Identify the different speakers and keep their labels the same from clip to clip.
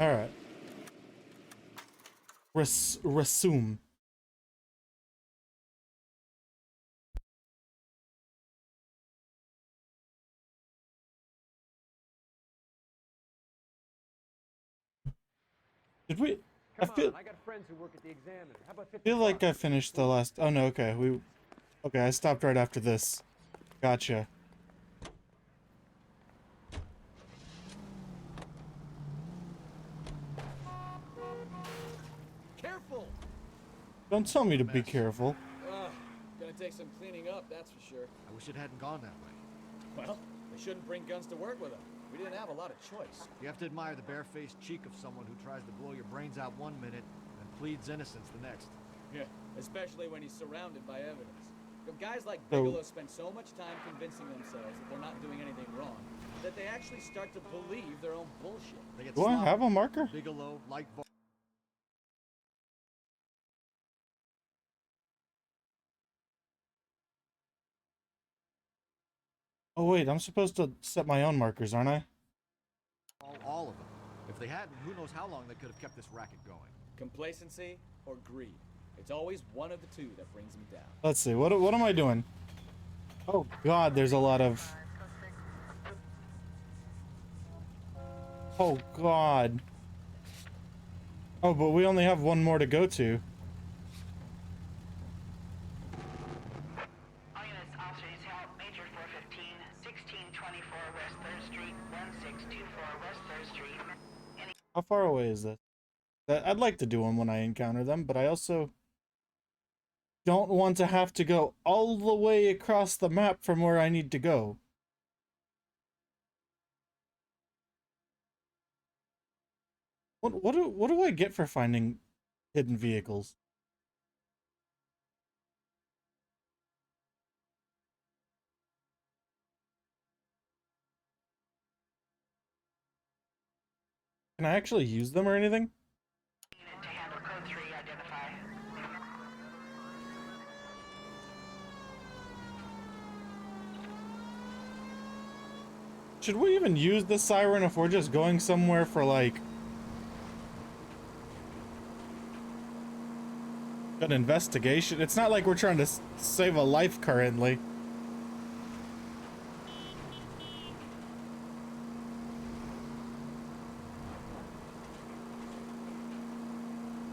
Speaker 1: All right. Resume. Did we? I feel.
Speaker 2: I got friends who work at the Examiner. How about 50
Speaker 1: Feel like I
Speaker 2: bucks?
Speaker 1: finished the last. Oh no. Okay. Okay. I stopped right after this. Gotcha.
Speaker 3: Careful!
Speaker 1: Don't tell me to be careful.
Speaker 3: Gonna take some cleaning up, that's for sure.
Speaker 4: I wish it hadn't gone that way.
Speaker 3: Well, they shouldn't bring guns to work with them. We didn't have a lot of choice.
Speaker 4: You have to admire the barefaced cheek of someone who tries to blow your brains out one minute and pleads innocence the next.
Speaker 3: Yeah, especially when he's surrounded by evidence. But guys like
Speaker 1: So-
Speaker 3: Bigelow spend so much time convincing themselves that they're not doing anything wrong, that they actually start to believe their own bullshit.
Speaker 4: They get
Speaker 1: Do I have a marker?
Speaker 4: Bigelow, like
Speaker 1: Oh wait, I'm supposed to set my own markers, aren't I?
Speaker 4: all of them. If they hadn't, who knows how long they could have kept this racket going.
Speaker 3: Complacency or greed. It's always one of the two that brings them down.
Speaker 1: Let's see. What am I doing? Oh God, there's a lot of. Oh God. Oh, but we only have one more to go to.
Speaker 5: All units, officers help. Major 415, 1624 West 3rd Street, 1624 West 3rd Street.
Speaker 1: How far away is this? I'd like to do them when I encounter them, but I also don't want to have to go all the way across the map from where I need to go. What do I get for finding hidden vehicles? Can I actually use them or anything?
Speaker 5: Unit to handle code 3, identify.
Speaker 1: Should we even use the siren if we're just going somewhere for like an investigation? It's not like we're trying to save a life currently.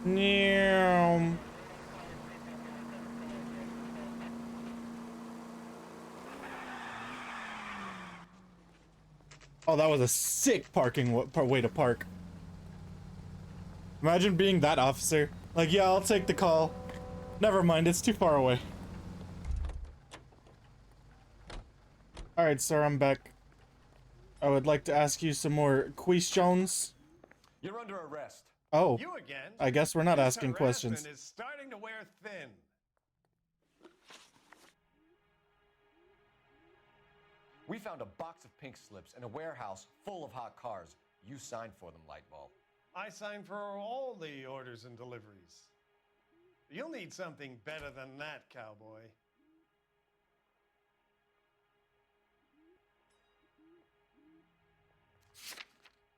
Speaker 1: Yeah. Oh, that was a sick parking way to park. Imagine being that officer. Like, yeah, I'll take the call. Never mind, it's too far away. Alright, sir, I'm back. I would like to ask you some more questions.
Speaker 2: You're under arrest.
Speaker 1: Oh,
Speaker 6: You again?
Speaker 1: I guess we're not
Speaker 6: This
Speaker 1: asking
Speaker 6: harassment
Speaker 1: questions.
Speaker 6: is starting to wear thin.
Speaker 2: We found a box of pink slips in a warehouse full of hot cars. You signed for them, Lightbulb.
Speaker 6: I signed for all the orders and deliveries. You'll need something better than that, cowboy.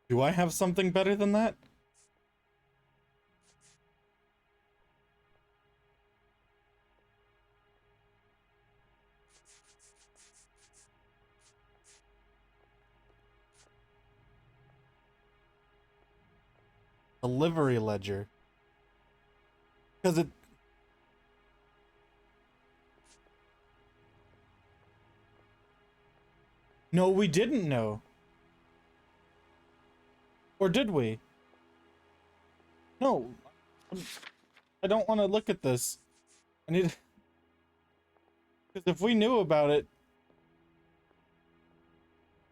Speaker 1: Do I have something better than that? Delivery ledger. Because it... No, we didn't know. Or did we? No. I don't want to look at this. I need... Because if we knew about it...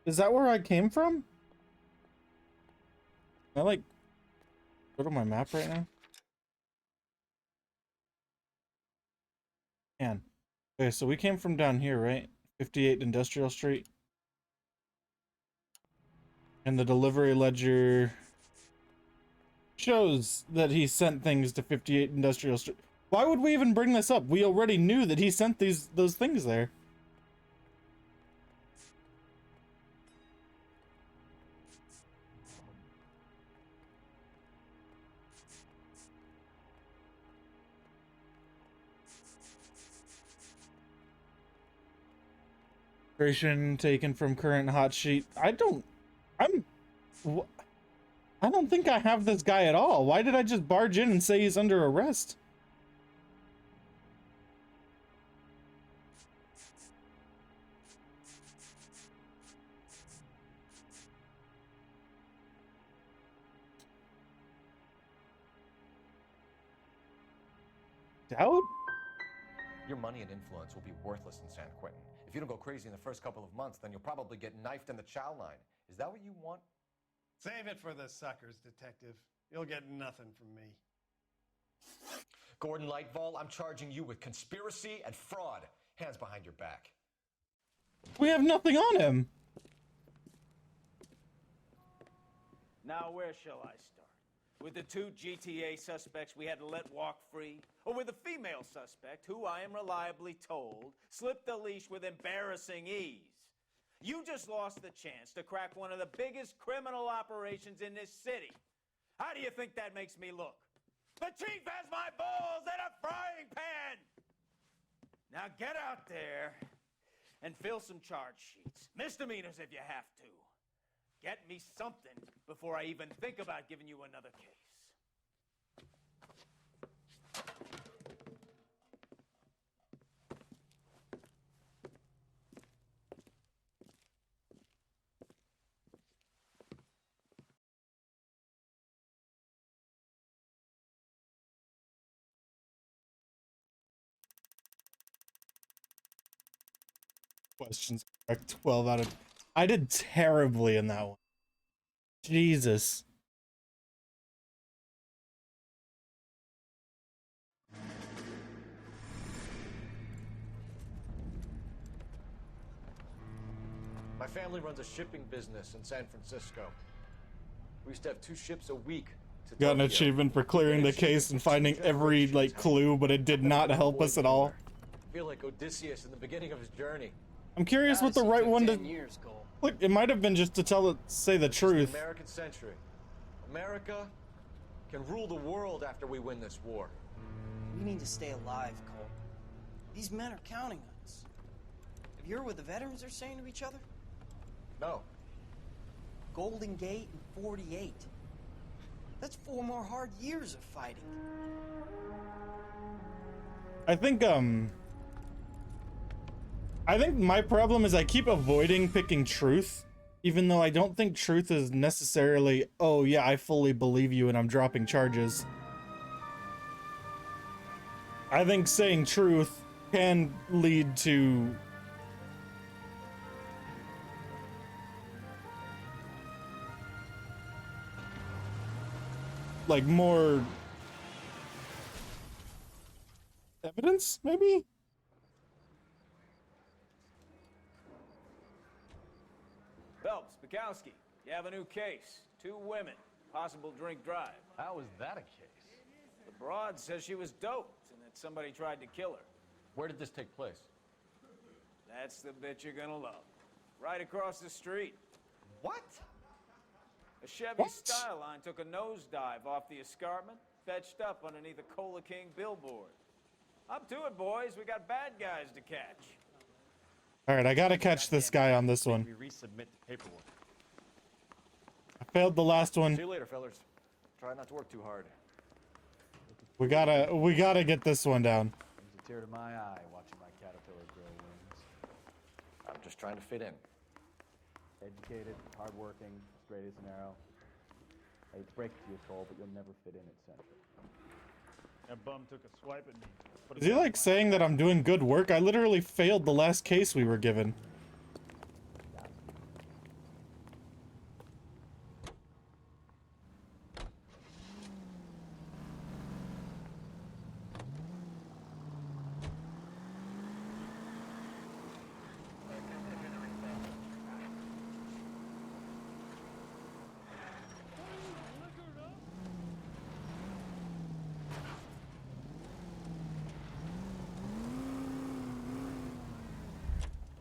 Speaker 1: Is that where I came from? Can I, like, go to my map right now? Man. Okay, so we came from down here, right? 58 Industrial Street. And the delivery ledger shows that he sent things to 58 Industrial Street. Why would we even bring this up? We already knew that he sent those things there. Illustration taken from current hot sheet. I don't think I have this guy at all. Why did I just barge in and say he's under arrest? Doubt?
Speaker 2: Your money and influence will be worthless in San Quentin. If you don't go crazy in the first couple of months, then you'll probably get knifed in the chow line. Is that what you want?
Speaker 6: Save it for the suckers, detective. You'll get nothing from me.
Speaker 2: Gordon Lightval, I'm charging you with conspiracy and fraud. Hands behind your back.
Speaker 1: We have nothing on him.
Speaker 3: Now, where shall I start? With the 2 GTA suspects we had to let walk free? Or with a female suspect who, I am reliably told, slipped the leash with embarrassing ease? You just lost the chance to crack one of the biggest criminal operations in this city. How do you think that makes me look? The chief has my balls in a frying pan! Now get out there and fill some charge sheets. Misdemeanors if you have to. Get me something before I even think about giving you another case.
Speaker 1: Questions correct. 12 out of... I did terribly in that one. Jesus.
Speaker 2: My family runs a shipping business in San Francisco. We used to have 2 ships a week to
Speaker 1: Got an
Speaker 2: Tokyo.
Speaker 1: achievement for clearing the case and finding every, like, clue, but it did not help us at all.
Speaker 2: I feel like Odysseus in the beginning of his journey.
Speaker 1: I'm curious what the right one to...
Speaker 3: Years, Cole.
Speaker 1: Look, it might have been just to say the
Speaker 2: It's
Speaker 1: truth.
Speaker 2: the American century. America can rule the world after we win this war.
Speaker 7: We need to stay alive, Cole. These men are counting on us. Have you heard what the veterans are saying to each other?
Speaker 2: No.
Speaker 7: Golden Gate and 48. That's 4 more hard years of fighting.
Speaker 1: I think my problem is I keep avoiding picking truth, even though I don't think truth is necessarily, oh yeah, I fully believe you and I'm dropping charges. I think saying truth can lead to like more evidence, maybe?
Speaker 3: Phelps, Bukowski, you have a new case. 2 women, possible drink drive.
Speaker 2: How is that a case?
Speaker 3: The broad says she was doped and that somebody tried to kill her.
Speaker 2: Where did this take place?
Speaker 3: That's the bit you're gonna love. Right across the street.
Speaker 2: What?
Speaker 3: A Chevy
Speaker 1: What?
Speaker 3: Styline took a nosedive off the escarpment, fetched up underneath a Cola King billboard. Up to it, boys. We got bad guys to catch.
Speaker 1: All right, I gotta catch this guy on this one.
Speaker 4: We resubmit the paperwork.
Speaker 1: I failed the last one.
Speaker 2: See you later, fellas. Try not to work too hard.
Speaker 1: We gotta get this one down.
Speaker 8: Brings a tear to my eye watching my caterpillar grow wings.
Speaker 2: I'm just trying to fit in.
Speaker 8: Educated, hardworking, straight as an arrow. I hate to break it to you, Cole, but you'll never fit in at Central.
Speaker 9: That bum took a swipe at me. Put
Speaker 1: Is he like saying that I'm doing good work? I literally failed the last case we were given.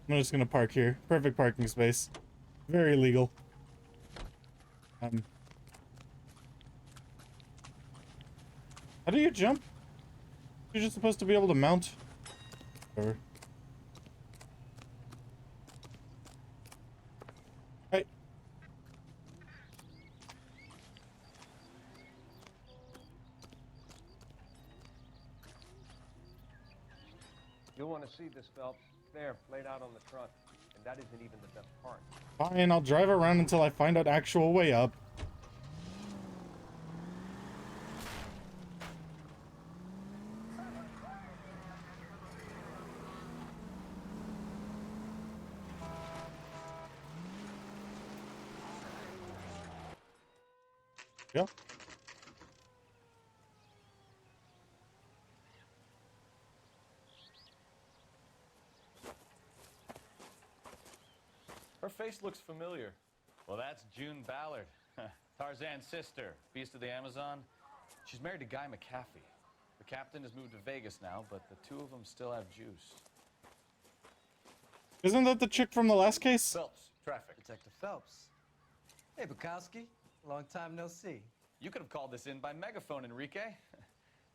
Speaker 1: I'm just gonna park here. Perfect parking space. Very legal. How do you jump? You're just supposed to be able to mount. Whatever.
Speaker 2: You'll want to see this, Phelps. There, laid out on the truck. And that isn't even the best part.
Speaker 1: Fine, I'll drive around until I find an actual way up. Yeah.
Speaker 2: Her face looks familiar.
Speaker 10: Well, that's June Ballard, Tarzan's sister, Beast of the Amazon. She's married to Guy McAfee. The captain has moved to Vegas now, but the two of them still have juice.
Speaker 1: Isn't that the chick from the last case?
Speaker 2: Phelps, traffic.
Speaker 11: Detective Phelps. Hey, Bukowski. Long time no see.
Speaker 10: You could have called this in by megaphone, Enrique.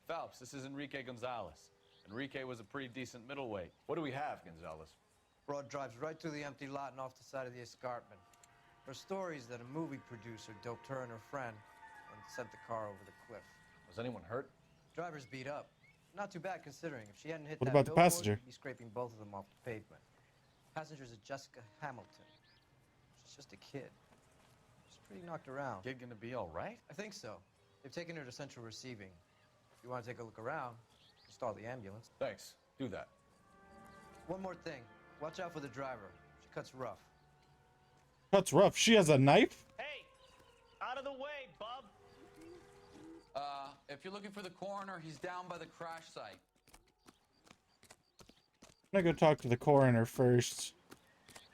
Speaker 10: Phelps, this is Enrique Gonzalez. Enrique was a pretty decent middleweight.
Speaker 2: What do we have, Gonzalez?
Speaker 11: Broad drives right through the empty lot and off the side of the escarpment. Her story is that a movie producer doped her and her friend and sent the car over the cliff.
Speaker 2: Was anyone hurt?
Speaker 11: Driver's beat up. Not too bad considering. If she hadn't hit
Speaker 1: What
Speaker 11: that
Speaker 1: about the
Speaker 11: billboard,
Speaker 1: passenger?
Speaker 11: she'd be scraping both of them off the pavement. Passenger's a Jessica Hamilton. She's just a kid. She's pretty knocked around.
Speaker 10: Kid gonna be all right?
Speaker 11: I think so. They've taken her to central receiving. If you want to take a look around, install the ambulance.
Speaker 2: Thanks. Do that.
Speaker 11: One more thing. Watch out for the driver. She cuts rough.
Speaker 1: That's rough. She has a knife?
Speaker 3: Hey! Out of the way, bub!
Speaker 10: If you're looking for the coroner, he's down by the crash site.
Speaker 1: I'm gonna go talk to the coroner first.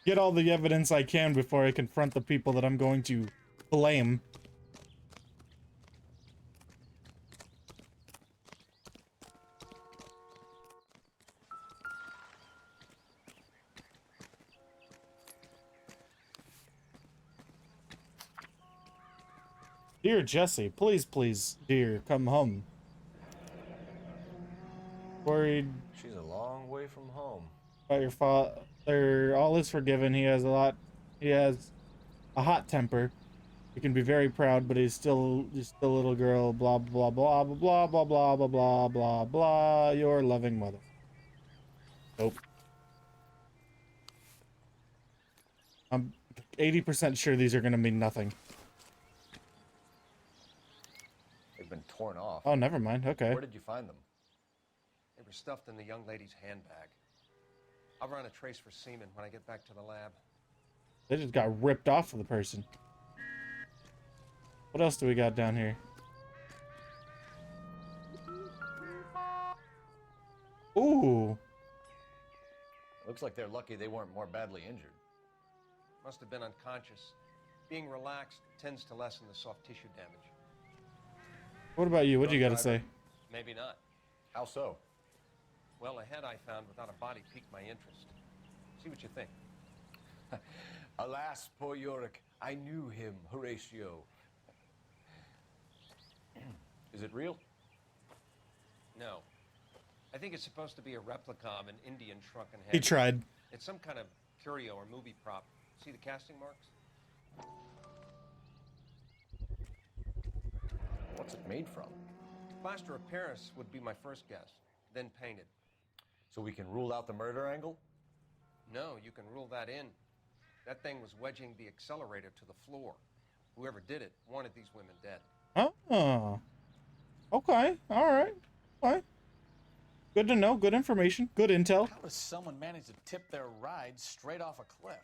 Speaker 1: Get all the evidence I can before I confront the people that I'm going to blame. Dear Jesse, please, please, dear, come home. Worried
Speaker 2: She's a long way from home.
Speaker 1: about your father. All is forgiven. He has a hot temper. He can be very proud, but he's still just a little girl. Blah blah blah blah blah blah blah blah blah blah blah. Your loving mother. Nope. I'm 80% sure these are gonna mean nothing.
Speaker 2: They've been torn off.
Speaker 1: Oh, never mind. Okay.
Speaker 2: Where did you find them? They were stuffed in the young lady's handbag. I'll run a trace for semen when I get back to the lab.
Speaker 1: They just got ripped off of the person. What else do we got down here? Ooh.
Speaker 2: Looks like they're lucky they weren't more badly injured.
Speaker 12: Must have been unconscious. Being relaxed tends to lessen the soft tissue damage.
Speaker 1: What about you? What do you got to say?
Speaker 12: Maybe not.
Speaker 2: How so?
Speaker 12: Well, a head I found without a body piqued my interest. See what you think.
Speaker 2: Alas, poor Yorick. I knew him, Horatio. Is it real?
Speaker 12: No. I think it's supposed to be a replica of an Indian shrunken head.
Speaker 1: He tried.
Speaker 12: It's some kind of curio or movie prop. See the casting marks?
Speaker 2: What's it made from?
Speaker 12: Plaster of Paris would be my first guess, then painted.
Speaker 2: So we can rule out the murder angle?
Speaker 12: No, you can rule that in. That thing was wedging the accelerator to the floor. Whoever did it wanted these women dead.
Speaker 1: Oh. Okay. All right. Fine. Good to know. Good information. Good intel.
Speaker 10: How does someone manage to tip their ride straight off a cliff?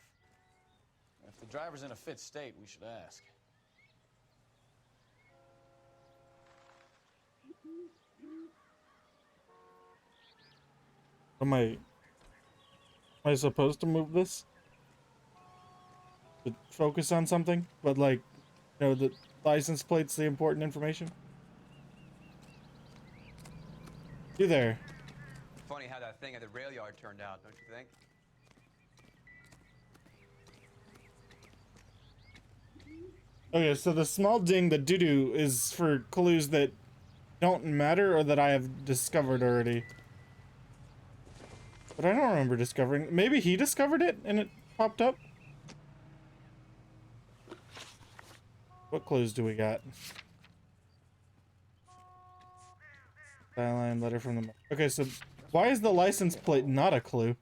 Speaker 10: If the driver's in a fit state, we should ask.
Speaker 1: Am I supposed to move this? To focus on something? But like, you know, the license plate's the important information? You there.
Speaker 13: Funny how that thing at the rail yard turned out, don't you think?
Speaker 1: Okay, so the small ding, the doo-doo, is for clues that don't matter or that I have discovered already. But I don't remember discovering. Maybe he discovered it and it popped up? What clues do we got? Dial line, letter from the... Okay, so Why is the license plate not a clue?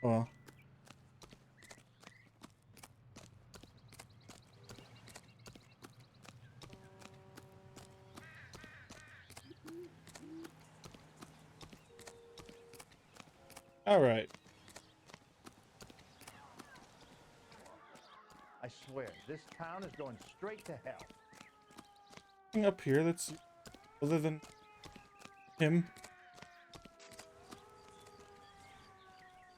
Speaker 1: Well. All right.
Speaker 9: I swear, this town is going straight to hell.
Speaker 1: Anything up here that's other than him?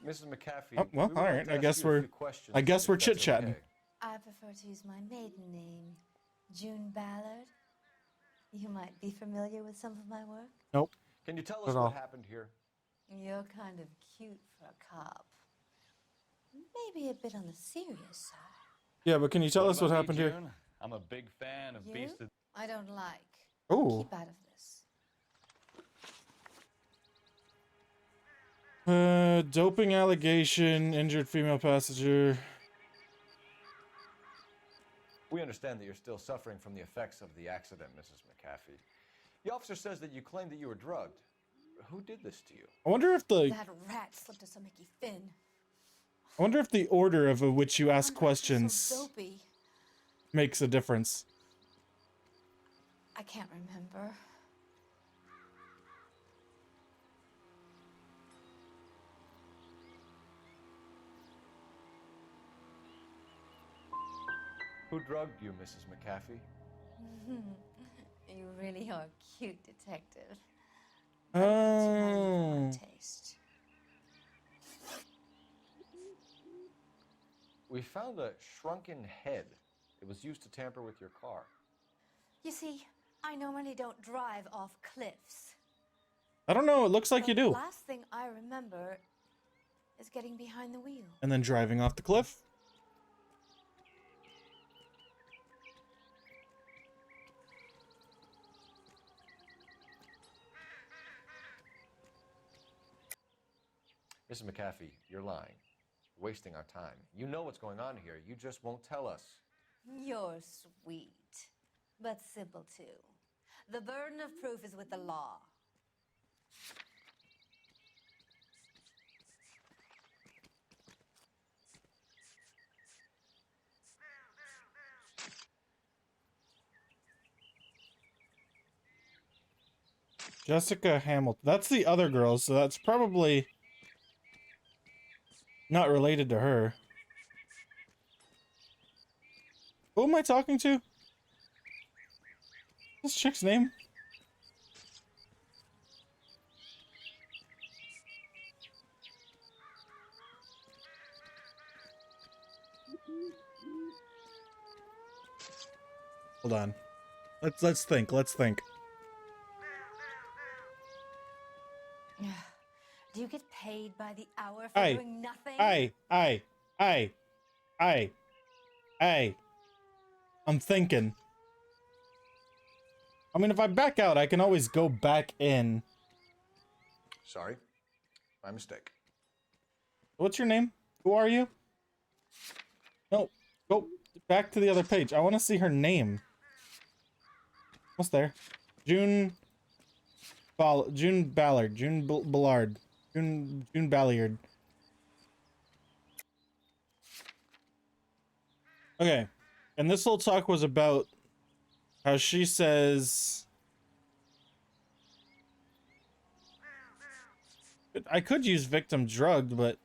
Speaker 2: Mrs. McAfee.
Speaker 1: Oh, well,
Speaker 2: we would
Speaker 1: all
Speaker 2: like
Speaker 1: right.
Speaker 2: to
Speaker 1: I
Speaker 2: ask
Speaker 1: guess
Speaker 2: you a
Speaker 1: we're
Speaker 2: few questions,
Speaker 1: I guess
Speaker 2: if
Speaker 1: we're
Speaker 2: that's
Speaker 1: chit-chatting.
Speaker 2: okay.
Speaker 14: I prefer to use my maiden name, June Ballard. You might be familiar with some of my work.
Speaker 1: Nope.
Speaker 2: Can you tell
Speaker 1: Not
Speaker 2: us
Speaker 1: at all.
Speaker 2: what happened here?
Speaker 14: You're kind of cute for a cop. Maybe a bit on the serious side.
Speaker 1: Yeah, but can you tell us what
Speaker 10: about me,
Speaker 1: happened here?
Speaker 10: June? I'm a big fan of
Speaker 14: You?
Speaker 10: Beast of...
Speaker 14: I don't like.
Speaker 1: Ooh.
Speaker 14: Keep out of this.
Speaker 1: Doping allegation, injured female passenger.
Speaker 2: We understand that you're still suffering from the effects of the accident, Mrs. McAfee. The officer says that you claimed that you were drugged. Who did this to you?
Speaker 1: I wonder if the
Speaker 14: That rat slipped us a Mickey Finn.
Speaker 1: I wonder if the order of which you ask
Speaker 14: So
Speaker 1: questions
Speaker 14: dopey.
Speaker 1: makes a difference.
Speaker 14: I can't remember.
Speaker 2: Who drugged you, Mrs. McAfee?
Speaker 14: You really are a cute detective.
Speaker 1: Oh.
Speaker 14: Taste.
Speaker 2: We found a shrunken head. It was used to tamper with your car.
Speaker 14: You see, I normally don't drive off cliffs.
Speaker 1: I don't know. It looks like
Speaker 14: The
Speaker 1: you do.
Speaker 14: last thing I remember is getting behind the wheel.
Speaker 1: And then driving off the cliff.
Speaker 2: Mrs. McAfee, you're lying. Wasting our time. You know what's going on here. You just won't tell us.
Speaker 14: You're sweet, but simple too. The burden of proof is with the law.
Speaker 1: Jessica Hamilton. That's the other girl, so that's probably not related to her. Who am I talking to? This chick's name? Hold on. Let's think. Let's think.
Speaker 14: Do you get paid by the hour for doing nothing?
Speaker 1: Hey. I'm thinking. I mean, if I back out, I can always go back in.
Speaker 2: Sorry. My mistake.
Speaker 1: What's your name? Who are you? No, go back to the other page. I want to see her name. What's there? June Ballard. June Ballard. June Ballard. Okay. And this whole talk was about how she says I could use victim drugged, but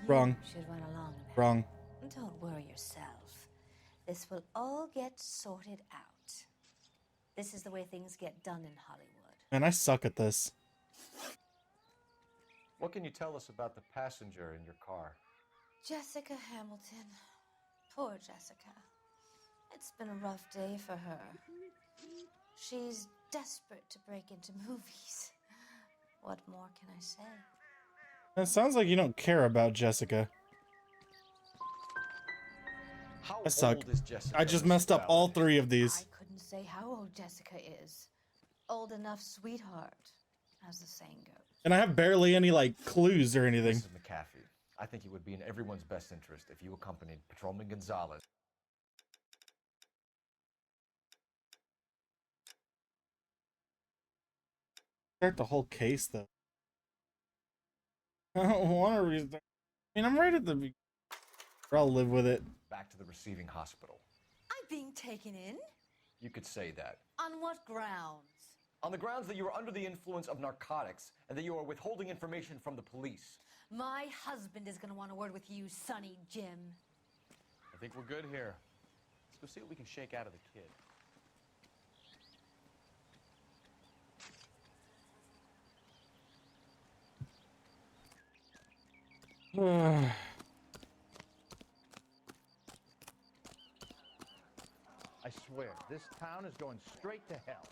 Speaker 1: wrong.
Speaker 14: You should run along with
Speaker 1: Wrong.
Speaker 14: that. Don't worry yourself. This will all get sorted out. This is the way things get done in Hollywood.
Speaker 1: Man, I suck at this.
Speaker 2: What can you tell us about the passenger in your car?
Speaker 14: Jessica Hamilton. Poor Jessica. It's been a rough day for her. She's desperate to break into movies. What more can I say?
Speaker 1: It sounds like you don't care about Jessica.
Speaker 2: How
Speaker 1: I suck.
Speaker 2: old is Jessica?
Speaker 1: I just
Speaker 2: Mrs.
Speaker 1: messed up all
Speaker 2: Ballard?
Speaker 1: 3 of these.
Speaker 14: I couldn't say how old Jessica is. Old enough, sweetheart, as the saying goes.
Speaker 1: And I have barely any, like, clues or anything.
Speaker 2: Mrs. McAfee, I think it would be in everyone's best interest if you accompanied Patrolman Gonzalez.
Speaker 1: restart the whole case, though. I don't want to restart. I mean, I'm right at the beginning. I'll live with it.
Speaker 2: Back to the receiving hospital.
Speaker 15: I'm being taken in?
Speaker 2: You could say that.
Speaker 15: On what grounds?
Speaker 2: On the grounds that you are under the influence of narcotics and that you are withholding information from the police.
Speaker 15: My husband is going to want a word with you, Sonny Jim.
Speaker 10: I think we're good here. Let's go see what we can shake out of the kid.
Speaker 9: I swear, this town is going straight to hell.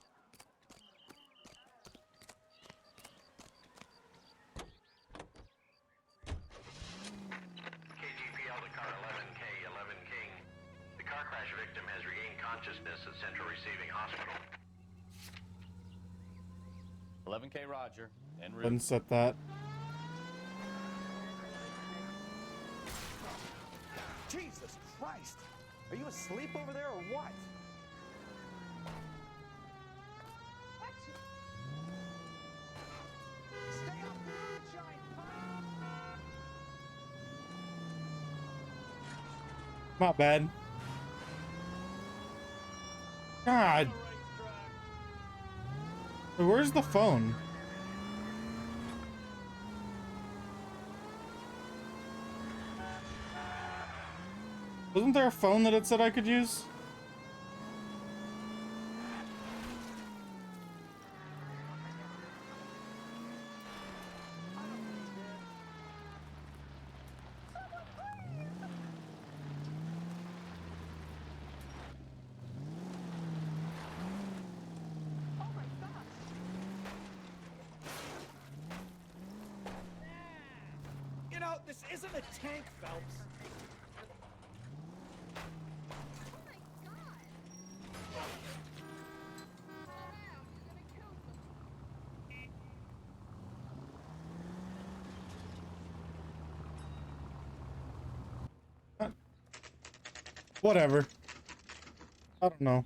Speaker 16: KGPL to car 11K, 11 King. The car crash victim has regained consciousness at Central Receiving Hospital.
Speaker 10: 11K Roger. En route.
Speaker 1: Didn't set that.
Speaker 17: Jesus Christ! Are you asleep over there or what? Stay off the moonshine,
Speaker 1: Not bad. God. Where's the phone? Wasn't there a phone that it said I could use?
Speaker 3: You know, this isn't a tank, Phelps.
Speaker 1: Whatever. I don't know.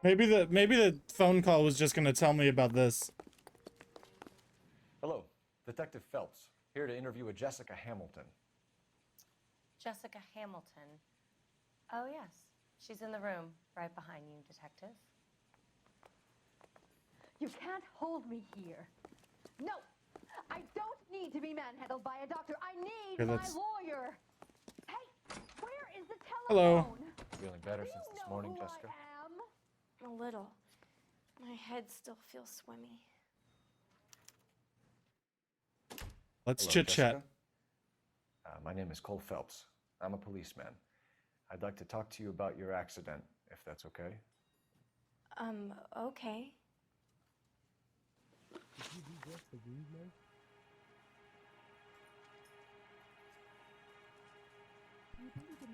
Speaker 1: Maybe the phone call was just gonna tell me about this.
Speaker 2: Hello, Detective Phelps, here to interview a Jessica Hamilton.
Speaker 18: Jessica Hamilton. Oh, yes. She's in the room, right behind you, Detective.
Speaker 19: You can't hold me here. No! I don't need to be manhandled by a doctor. I need
Speaker 1: Okay,
Speaker 19: my
Speaker 1: that's-
Speaker 19: lawyer. Hey, where is the telephone?
Speaker 1: Hello.
Speaker 2: Feeling better since this morning, Jessica?
Speaker 18: A little. My head still feels swimmy.
Speaker 1: Let's
Speaker 2: Hello,
Speaker 1: chit chat.
Speaker 2: Jessica. My name is Cole Phelps. I'm a policeman. I'd like to talk to you about your accident, if that's okay.
Speaker 18: Okay.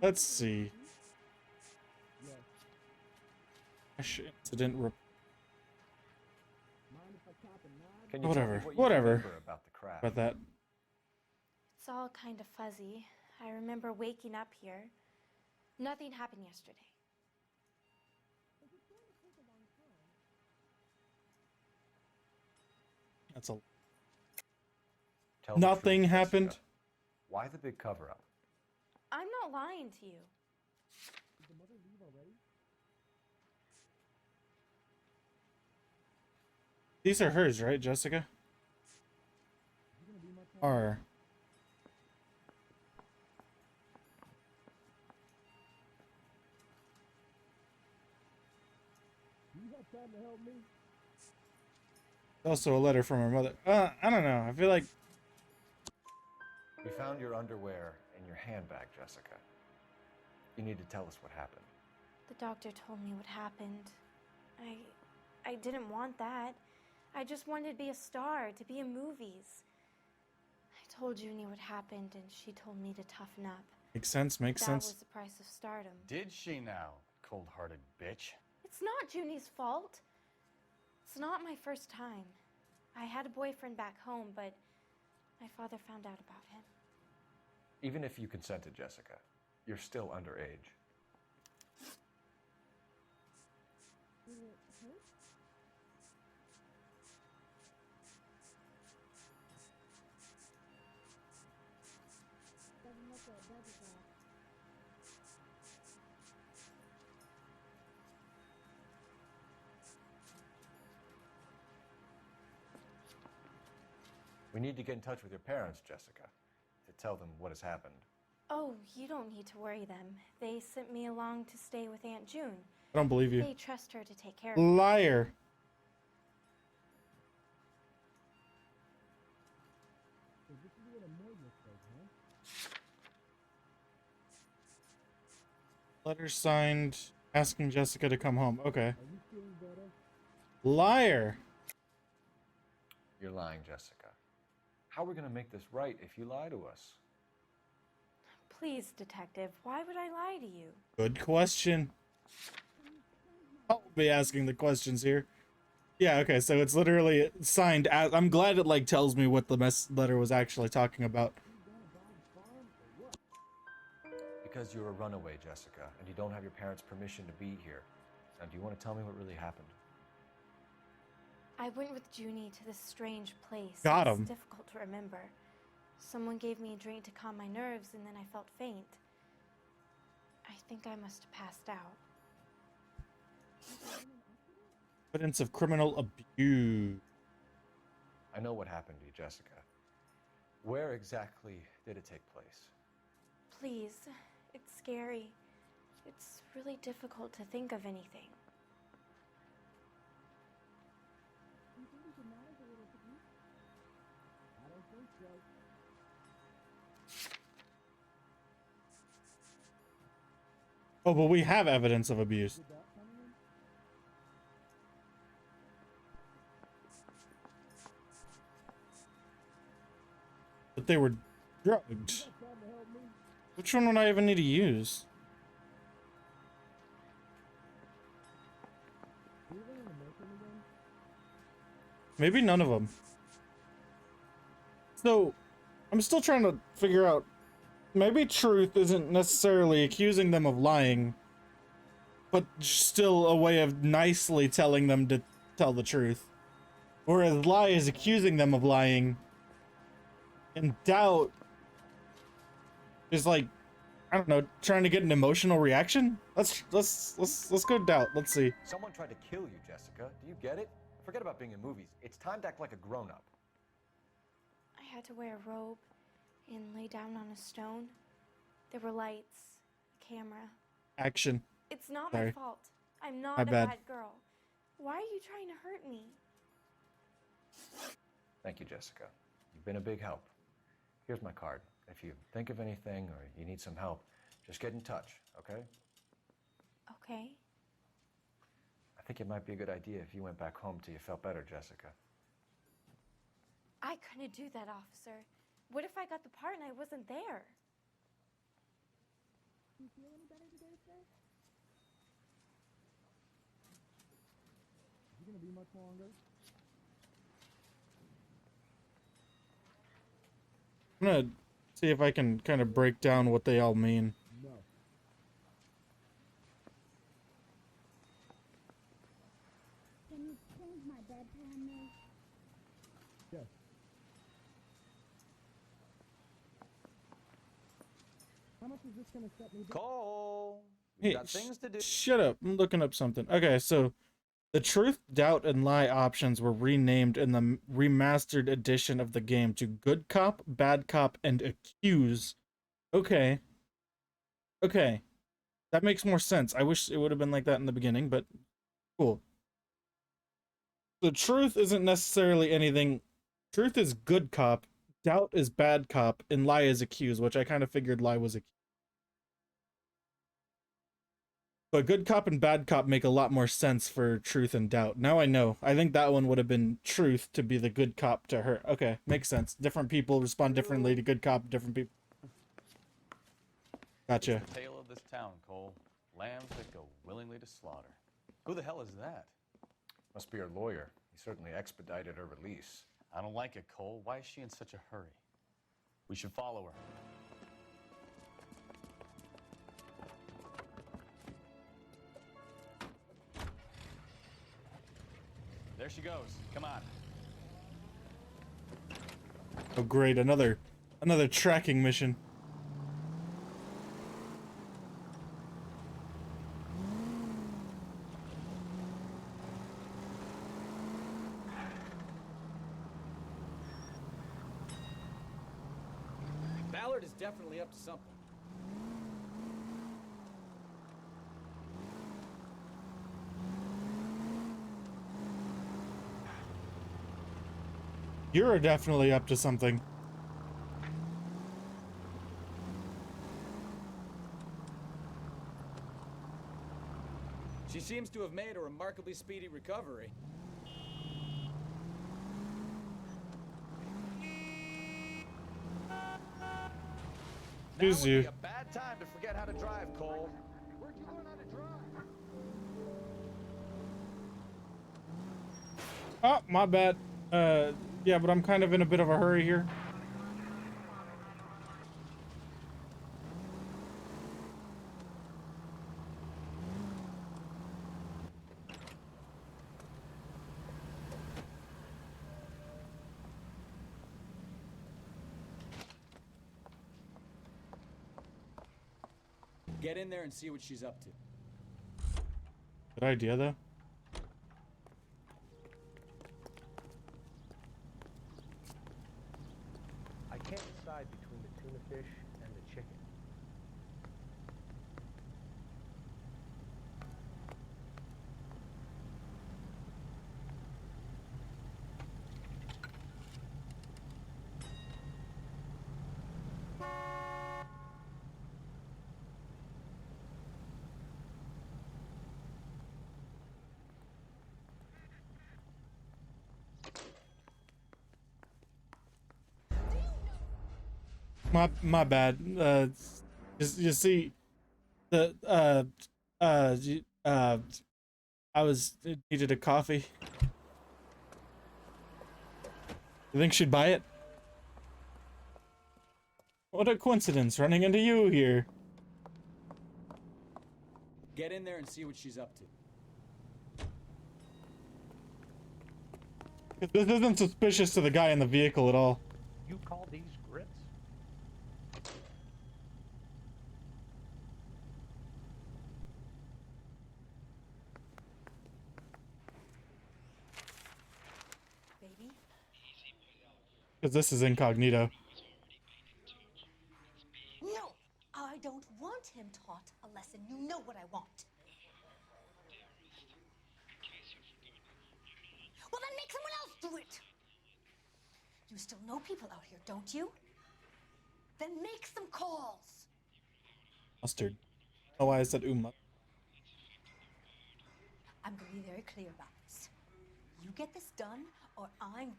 Speaker 1: Let's see. Crash incident report.
Speaker 2: Can you
Speaker 1: Whatever.
Speaker 2: tell me what you
Speaker 1: Whatever.
Speaker 2: remember about the crash?
Speaker 1: About that.
Speaker 18: It's all kind of fuzzy. I remember waking up here. Nothing happened yesterday.
Speaker 1: That's a.
Speaker 2: Tell the
Speaker 1: Nothing
Speaker 2: truth,
Speaker 1: happened.
Speaker 2: Jessica. Why the big cover-up?
Speaker 18: I'm not lying to you.
Speaker 1: These are hers, right, Jessica? Are. Also a letter from her mother. I don't know. I feel like
Speaker 2: We found your underwear in your handbag, Jessica. You need to tell us what happened.
Speaker 18: The doctor told me what happened. I didn't want that. I just wanted to be a star, to be in movies. I told Junie what happened, and she told me to toughen up.
Speaker 1: Makes sense, makes sense.
Speaker 18: That was the price of stardom.
Speaker 10: Did she now, cold-hearted bitch?
Speaker 18: It's not Junie's fault. It's not my first time. I had a boyfriend back home, but my father found out about him.
Speaker 2: Even if you consented, Jessica, you're still underage. We need to get in touch with your parents, Jessica, to tell them what has happened.
Speaker 18: Oh, you don't need to worry them. They sent me along to stay with Aunt June.
Speaker 1: I don't believe you.
Speaker 18: They trust her to take care of me.
Speaker 1: Liar. Letter signed asking Jessica to come home. Okay. Liar.
Speaker 2: You're lying, Jessica. How are we going to make this right if you lie to us?
Speaker 18: Please, detective, why would I lie to you?
Speaker 1: Good question. I'll be asking the questions here. Yeah, okay, so it's literally signed as... I'm glad it, like, tells me what the letter was actually talking about.
Speaker 2: Because you're a runaway, Jessica, and you don't have your parents' permission to be here. Now, do you want to tell me what really happened?
Speaker 18: I went with Junie to this strange place.
Speaker 1: Got him.
Speaker 18: It's difficult to remember. Someone gave me a drink to calm my nerves, and then I felt faint. I think I must have passed out.
Speaker 1: Evidence of criminal abuse.
Speaker 2: I know what happened to you, Jessica. Where exactly did it take place?
Speaker 18: Please, it's scary. It's really difficult to think of anything.
Speaker 1: Oh, but we have evidence of abuse. But they were drugged. Which one would I even need to use? Maybe none of them. So, I'm still trying to figure out. Maybe truth isn't necessarily accusing them of lying, but still a way of nicely telling them to tell the truth. Whereas lie is accusing them of lying, and doubt is like, I don't know, trying to get an emotional reaction? Let's go doubt. Let's see.
Speaker 2: Someone tried to kill you, Jessica. Do you get it? Forget about being in movies. It's time to act like a grown-up.
Speaker 18: I had to wear a robe and lay down on a stone. There were lights, a camera.
Speaker 1: Action.
Speaker 18: It's not
Speaker 1: Sorry.
Speaker 18: my fault. I'm not
Speaker 1: My
Speaker 18: a
Speaker 1: bad.
Speaker 18: bad girl. Why are you trying to hurt me?
Speaker 2: Thank you, Jessica. You've been a big help. Here's my card. If you think of anything or you need some help, just get in touch, okay?
Speaker 18: Okay.
Speaker 2: I think it might be a good idea if you went back home till you felt better, Jessica.
Speaker 18: I couldn't do that, officer. What if I got the part and I wasn't there?
Speaker 19: Do you feel any better today, sir?
Speaker 8: Is it gonna be much longer?
Speaker 1: I'm gonna see if I can kind of break down what they all mean.
Speaker 8: No.
Speaker 19: Can you change my bedtime, miss?
Speaker 8: Yes. How much is this gonna set me back?
Speaker 10: Cole!
Speaker 1: Hey,
Speaker 10: Got things to do.
Speaker 1: shut up. I'm looking up something. Okay, so the truth, doubt, and lie options were renamed in the remastered edition of the game to Good Cop, Bad Cop, and Accuse. Okay. Okay. That makes more sense. I wish it would have been like that in the beginning, but cool. The truth isn't necessarily anything. Truth is good cop, doubt is bad cop, and lie is accused, which I kind of figured lie was accused. But good cop and bad cop make a lot more sense for truth and doubt. Now I know. I think that one would have been truth to be the good cop to her. Okay, makes sense. Different people respond differently to good cop, different people. Gotcha.
Speaker 10: It's the tale of this town, Cole. Lambs that go willingly to slaughter. Who the hell is that?
Speaker 2: Must be her lawyer. He certainly expedited her release.
Speaker 10: I don't like it, Cole. Why is she in such a hurry? We should follow her. There she goes. Come on.
Speaker 1: Oh great, another tracking mission.
Speaker 3: Ballard is definitely up to something.
Speaker 1: You're definitely up to something.
Speaker 3: She seems to have made a remarkably speedy recovery.
Speaker 1: Excuse you.
Speaker 9: A bad time to forget how to drive, Cole.
Speaker 4: Where'd you learn how to drive?
Speaker 1: Oh, my bad. Yeah, but I'm kind of in a bit of a hurry here.
Speaker 3: Get in there and see what she's up to.
Speaker 1: Good idea, though.
Speaker 9: I can't decide between the tuna fish and the chicken.
Speaker 1: My bad. You see, the I needed a coffee. You think she'd buy it? What a coincidence, running into you here.
Speaker 3: Get in there and see what she's up to.
Speaker 1: This isn't suspicious to the guy in the vehicle at all.
Speaker 9: You call these grits?
Speaker 15: Baby?
Speaker 1: Because this is incognito.
Speaker 15: No! I don't want him taught a lesson. You know what I want. Well, then make someone else do it! You still know people out here, don't you? Then make some calls!
Speaker 1: Mustard. Oh, why I said umma.
Speaker 15: I'm gonna be very clear about this. You get this done, or I'm...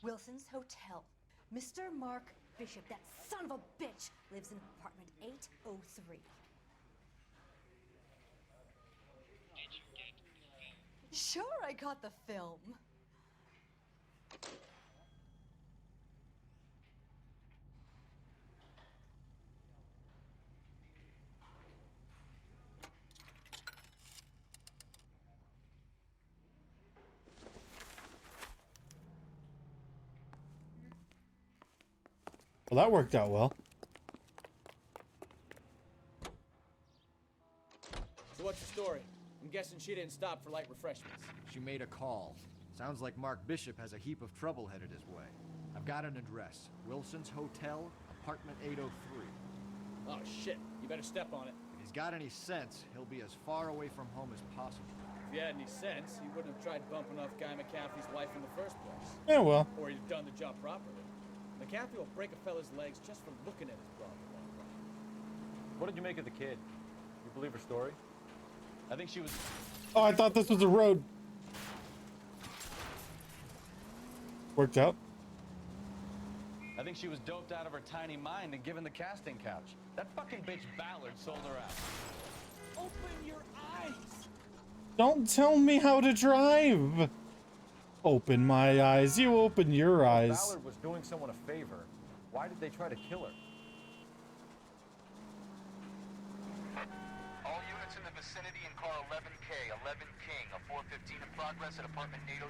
Speaker 15: Wilson's Hotel. Mr. Mark Bishop, that son of a bitch, lives in apartment 803. Sure, I got the film.
Speaker 1: Well, that worked out well.
Speaker 3: So what's the story? I'm guessing she didn't stop for light refreshments.
Speaker 4: She made a call. Sounds like Mark Bishop has a heap of trouble headed his way. I've got an address. Wilson's Hotel, apartment 803.
Speaker 3: Oh, shit. You better step on it.
Speaker 4: If he's got any sense, he'll be as far away from home as possible.
Speaker 3: If he had any sense, he wouldn't have tried bumping off Guy McCaffrey's wife in the first place.
Speaker 1: Yeah, well.
Speaker 3: Or he'd have done the job properly. McCaffrey will break a fella's legs just for looking at his broad.
Speaker 10: What did you make of the kid? You believe her story? I think she was...
Speaker 1: Oh, I thought this was a road. Worked out.
Speaker 10: I think she was doped out of her tiny mind and given the casting couch. That fucking bitch Ballard sold her out.
Speaker 3: Open your eyes!
Speaker 1: Don't tell me how to drive. Open my eyes. You open your eyes.
Speaker 2: If Ballard was doing someone a favor, why did they try to kill her?
Speaker 16: All units in the vicinity in car 11K, 11 King, a 415 in progress at apartment 803,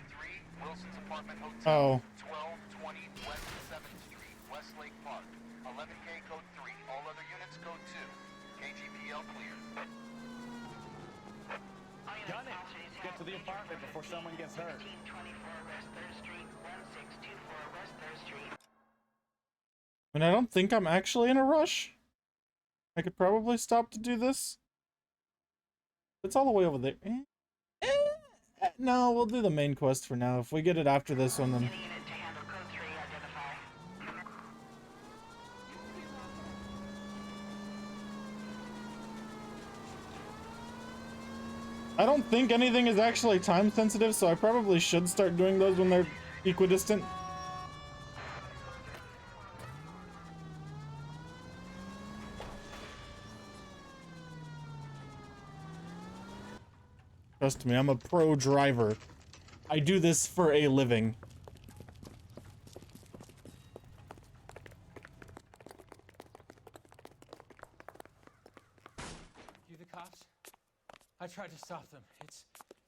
Speaker 16: Wilson's apartment hotel, 1220 West 7th Street, Westlake Park. 11K code 3, all other units code 2. KGPL clear.
Speaker 10: Gun it! Get to the apartment before someone gets hurt.
Speaker 5: 1624 West 3rd Street, 1624 West 3rd Street.
Speaker 1: I mean, I don't think I'm actually in a rush. I could probably stop to do this. It's all the way over there. No, we'll do the main quest for now. If we get it after this one, then... I don't think anything is actually time sensitive, so I probably should start doing those when they're equidistant. Trust me, I'm a pro driver. I do this for a living.
Speaker 20: You the cops? I tried to stop them.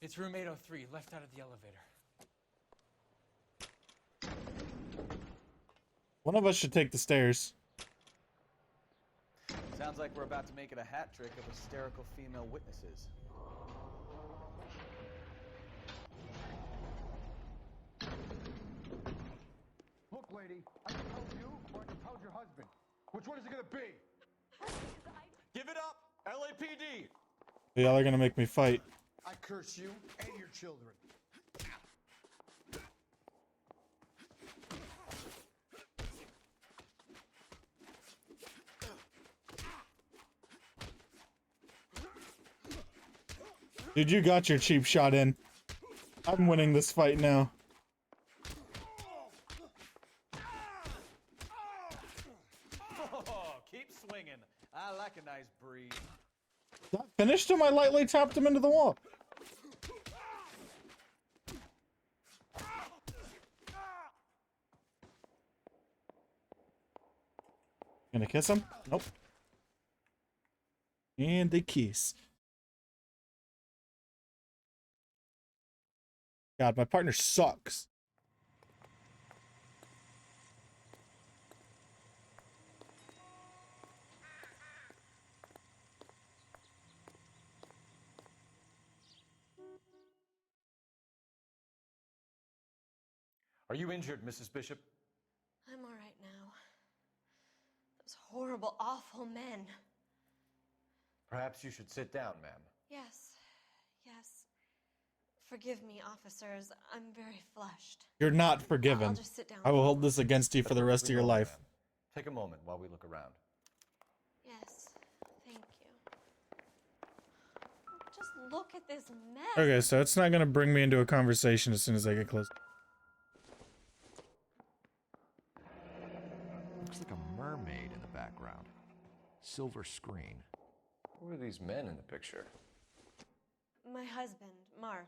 Speaker 20: It's room 803, left out of the elevator.
Speaker 1: One of us should take the stairs.
Speaker 10: Sounds like we're about to make it a hat trick of hysterical female witnesses.
Speaker 9: Look, lady, I can tell you or I can tell your husband. Which one is it gonna be?
Speaker 10: Give it up! LAPD!
Speaker 1: Y'all are gonna make me fight.
Speaker 9: I curse you and your children.
Speaker 1: Dude, you got your cheap shot in. I'm winning this fight now.
Speaker 10: Oh, keep swinging. I like a nice breeze.
Speaker 1: That finished him? I lightly tapped him into the wall. Gonna kiss him? Nope. And they kiss. God, my partner sucks.
Speaker 2: Are you injured, Mrs. Bishop?
Speaker 14: I'm all right now. Those horrible, awful men.
Speaker 2: Perhaps you should sit down, ma'am.
Speaker 14: Yes, yes. Forgive me, officers. I'm very flushed.
Speaker 1: You're not forgiven.
Speaker 14: I'll just sit down.
Speaker 1: I will hold this against you for the rest of your life.
Speaker 2: Take a moment while we look around.
Speaker 14: Yes, thank you. Just look at this mess.
Speaker 1: Okay, so it's not gonna bring me into a conversation as soon as I get close.
Speaker 4: Looks like a mermaid in the background. Silver screen.
Speaker 2: Who are these men in the picture?
Speaker 14: My husband, Mark,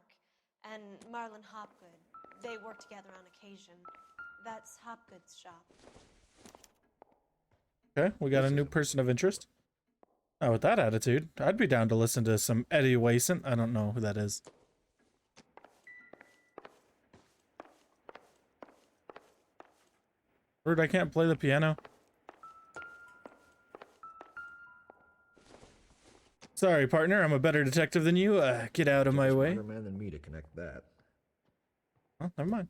Speaker 14: and Marlon Hopgood. They work together on occasion. That's Hopgood's shop.
Speaker 1: Okay, we got a new person of interest. Oh, with that attitude, I'd be down to listen to some Eddie Wason. I don't know who that is. Rude, I can't play the piano. Sorry, partner. I'm a better detective than you. Get out of my way.
Speaker 4: Better man than me to connect that.
Speaker 1: Oh, never mind.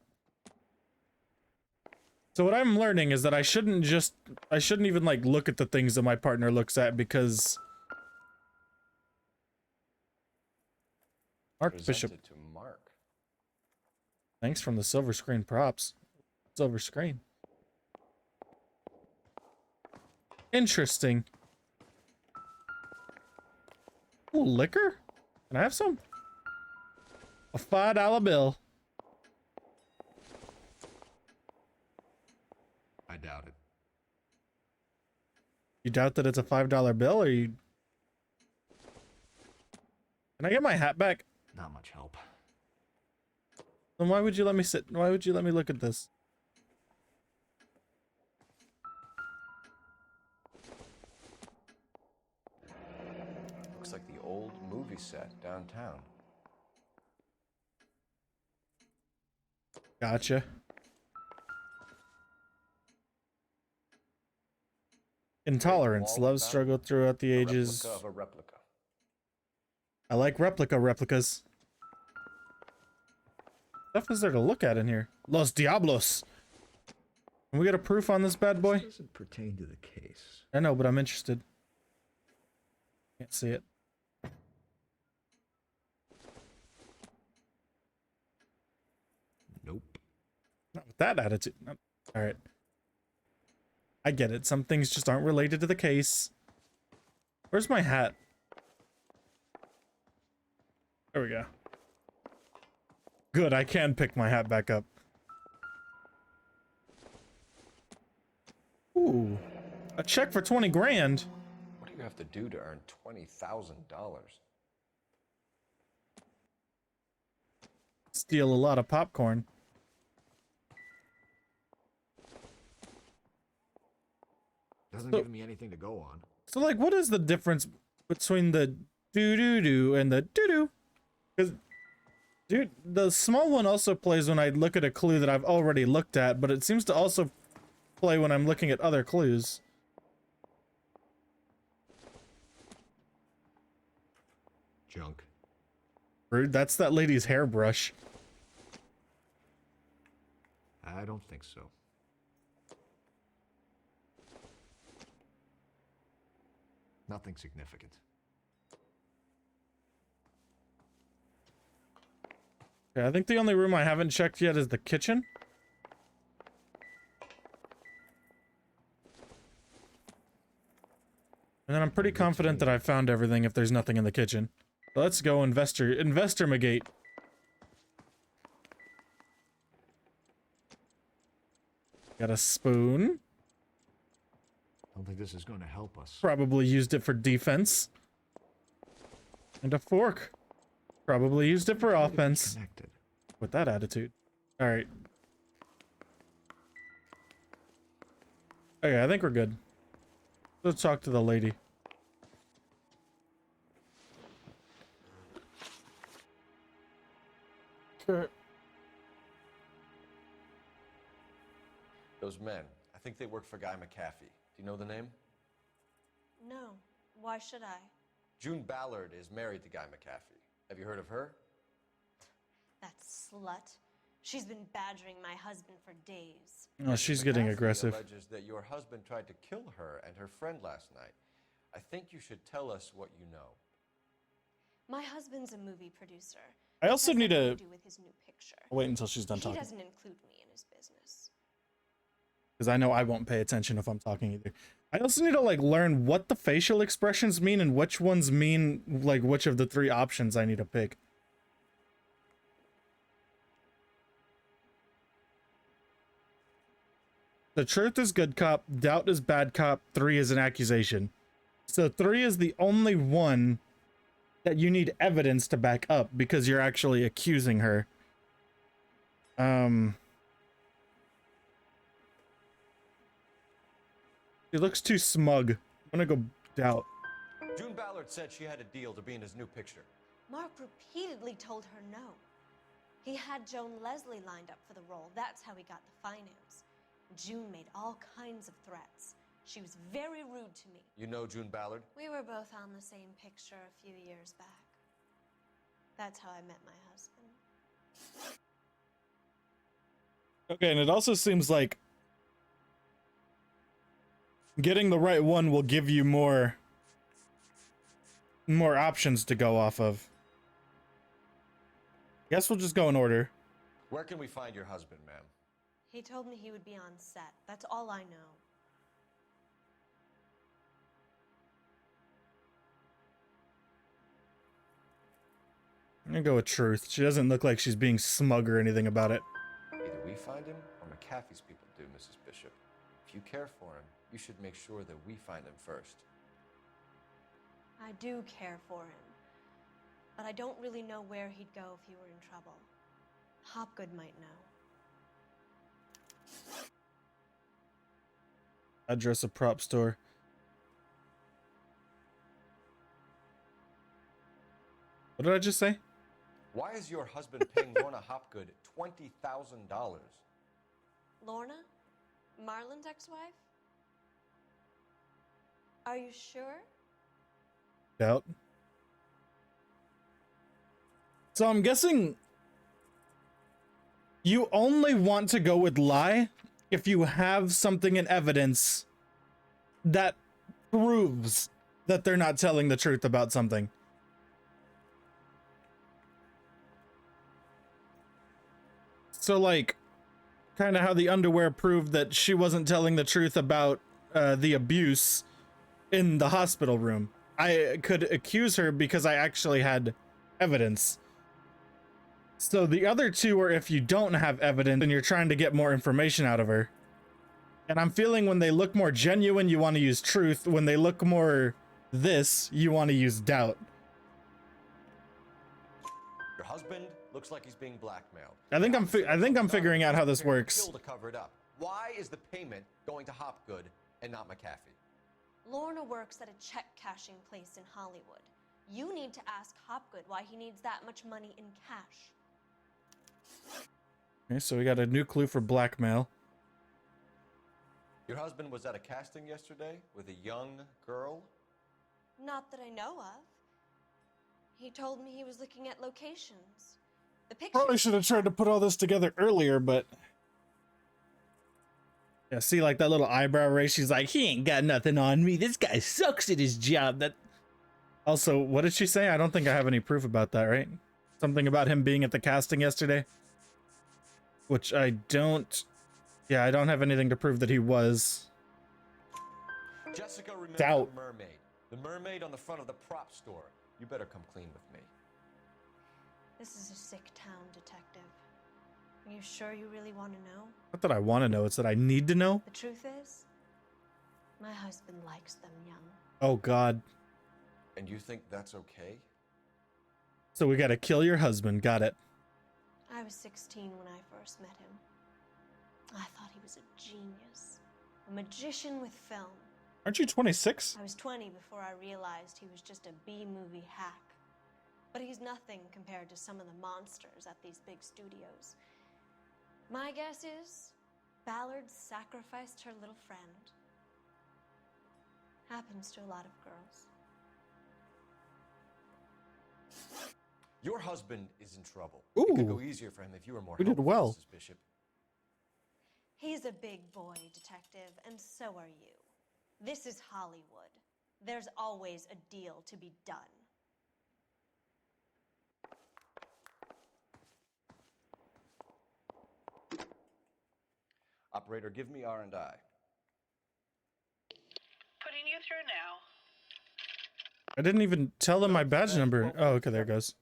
Speaker 1: So what I'm learning is that I shouldn't even like look at the things that my partner looks at because Mark Bishop.
Speaker 2: To Mark.
Speaker 1: Thanks from the silver screen props. Silver screen. Ooh, liquor? Can I have some? A $5 bill.
Speaker 4: I doubt it.
Speaker 1: You doubt that it's a $5 bill, or you... Can I get my hat back?
Speaker 4: Not much help.
Speaker 1: Then why would you let me sit? Why would you let me look at this?
Speaker 2: Looks like the old movie set downtown.
Speaker 1: Gotcha. Intolerance. Love struggle throughout the ages.
Speaker 2: Replica of a replica.
Speaker 1: I like replicas. Stuff is there to look at in here? Los Diablos. Can we get a proof on this bad boy?
Speaker 4: This doesn't pertain to the case.
Speaker 1: I know, but I'm interested. Can't see it.
Speaker 4: Nope.
Speaker 1: Not with that attitude. All right. I get it. Some things just aren't related to the case. Where's my hat? There we go. Good, I can pick my hat back up. Ooh. A check for 20 grand.
Speaker 2: What do you have to do to earn $20,000?
Speaker 1: Steal a lot of popcorn.
Speaker 4: Doesn't give me anything to go on.
Speaker 1: So, like, what is the difference between the doo-doo-doo and the doo-doo? Because, dude, the small one also plays when I look at a clue that I've already looked at, but it seems to also play when I'm looking at other clues.
Speaker 4: Junk.
Speaker 1: Rude, that's that lady's hairbrush.
Speaker 4: I don't think so. Nothing significant.
Speaker 1: Okay, I think the only room I haven't checked yet is the kitchen. And then I'm pretty confident that I found everything if there's nothing in the kitchen. So let's go investigate. Got a spoon.
Speaker 4: Don't think this is going to help us.
Speaker 1: Probably used it for defense. And a fork. Probably used it for offense.
Speaker 4: Connected.
Speaker 1: With that attitude. Alright. Okay, I think we're good. Let's talk to the lady. Sure.
Speaker 2: Those men, I think they work for Guy McAfee. Do you know the name?
Speaker 14: No. Why should I?
Speaker 2: June Ballard is married to Guy McAfee. Have you heard of her?
Speaker 14: That slut. She's been badgering my husband for days.
Speaker 1: Oh, she's getting aggressive.
Speaker 2: Alleges that your husband tried to kill her and her friend last night. I think you should tell us what you know.
Speaker 14: My husband's a movie producer.
Speaker 1: I also need to
Speaker 14: do with his new picture.
Speaker 1: wait until she's done talking.
Speaker 14: He doesn't include me in his business.
Speaker 1: Because I know I won't pay attention if I'm talking either. I also need to, like, learn what the facial expressions mean and which ones mean, like, which of the three options I need to pick. The truth is good cop, doubt is bad cop, 3 is an accusation. So 3 is the only one that you need evidence to back up because you're actually accusing her. She looks too smug. I'm gonna go doubt.
Speaker 2: June Ballard said she had a deal to be in his new picture.
Speaker 14: Mark repeatedly told her no. He had Joan Leslie lined up for the role. That's how he got the finance. June made all kinds of threats. She was very rude to me.
Speaker 2: You know June Ballard?
Speaker 14: We were both on the same picture a few years back. That's how I met my husband.
Speaker 1: Okay, and it also seems like getting the right one will give you more options to go off of. Guess we'll just go in order.
Speaker 2: Where can we find your husband, ma'am?
Speaker 14: He told me he would be on set. That's all I know.
Speaker 1: I'm gonna go with truth. She doesn't look like she's being smug or anything about it.
Speaker 2: Either we find him or McAfee's people do, Mrs. Bishop. If you care for him, you should make sure that we find him first.
Speaker 21: I do care for him, but I don't really know where he'd go if he were in trouble. Hopgood might know.
Speaker 1: Address a prop store. What did I just say?
Speaker 2: Why is your husband paying Lorna Hopgood $20,000?
Speaker 21: Lorna? Marlon's ex-wife? Are you sure?
Speaker 1: Doubt. So I'm guessing you only want to go with lie if you have something in evidence that proves that they're not telling the truth about something. So like, kind of how the underwear proved that she wasn't telling the truth about the abuse in the hospital room. I could accuse her because I actually had evidence. So the other two are if you don't have evidence and you're trying to get more information out of her. And I'm feeling when they look more genuine, you want to use truth. When they look more this, you want to use doubt.
Speaker 2: Your husband looks like he's being blackmailed.
Speaker 1: I think I'm figuring out how this works.
Speaker 2: To cover it up. Why is the payment going to Hopgood and not McAfee?
Speaker 21: Lorna works at a check-cashing place in Hollywood. You need to ask Hopgood why he needs that much money in cash.
Speaker 1: Okay, so we got a new clue for blackmail.
Speaker 2: Your husband was at a casting yesterday with a young girl?
Speaker 21: Not that I know of. He told me he was looking at locations. The picture.
Speaker 1: Probably should have tried to put all this together earlier, but yeah, see, like that little eyebrow raise. She's like, he ain't got nothing on me. This guy sucks at his job. That. Also, what did she say? I don't think I have any proof about that, right? Something about him being at the casting yesterday, which I don't. Yeah, I don't have anything to prove that he was.
Speaker 2: Jessica, remember
Speaker 1: Doubt.
Speaker 2: the mermaid. The mermaid on the front of the prop store. You better come clean with me.
Speaker 21: This is a sick town, detective. Are you sure you really want to know?
Speaker 1: Not that I want to know, it's that I need to know.
Speaker 21: The truth is, my husband likes them young.
Speaker 1: Oh, God.
Speaker 2: And you think that's okay?
Speaker 1: So we gotta kill your husband. Got it.
Speaker 21: I was 16 when I first met him. I thought he was a genius. A magician with film.
Speaker 1: Aren't you 26?
Speaker 21: I was 20 before I realized he was just a B-movie hack. But he's nothing compared to some of the monsters at these big studios. My guess is Ballard sacrificed her little friend. Happens to a lot of girls.
Speaker 2: Your husband is in trouble.
Speaker 1: Ooh.
Speaker 2: It could go easier for him if you were more
Speaker 1: We did
Speaker 2: helpful,
Speaker 1: well.
Speaker 2: Mrs. Bishop.
Speaker 21: He's a big boy, detective, and so are you. This is Hollywood. There's always a deal to be done.
Speaker 2: Operator, give me R&I.
Speaker 5: Putting you through now.
Speaker 1: I didn't even tell them my badge number. Oh, okay, there it goes.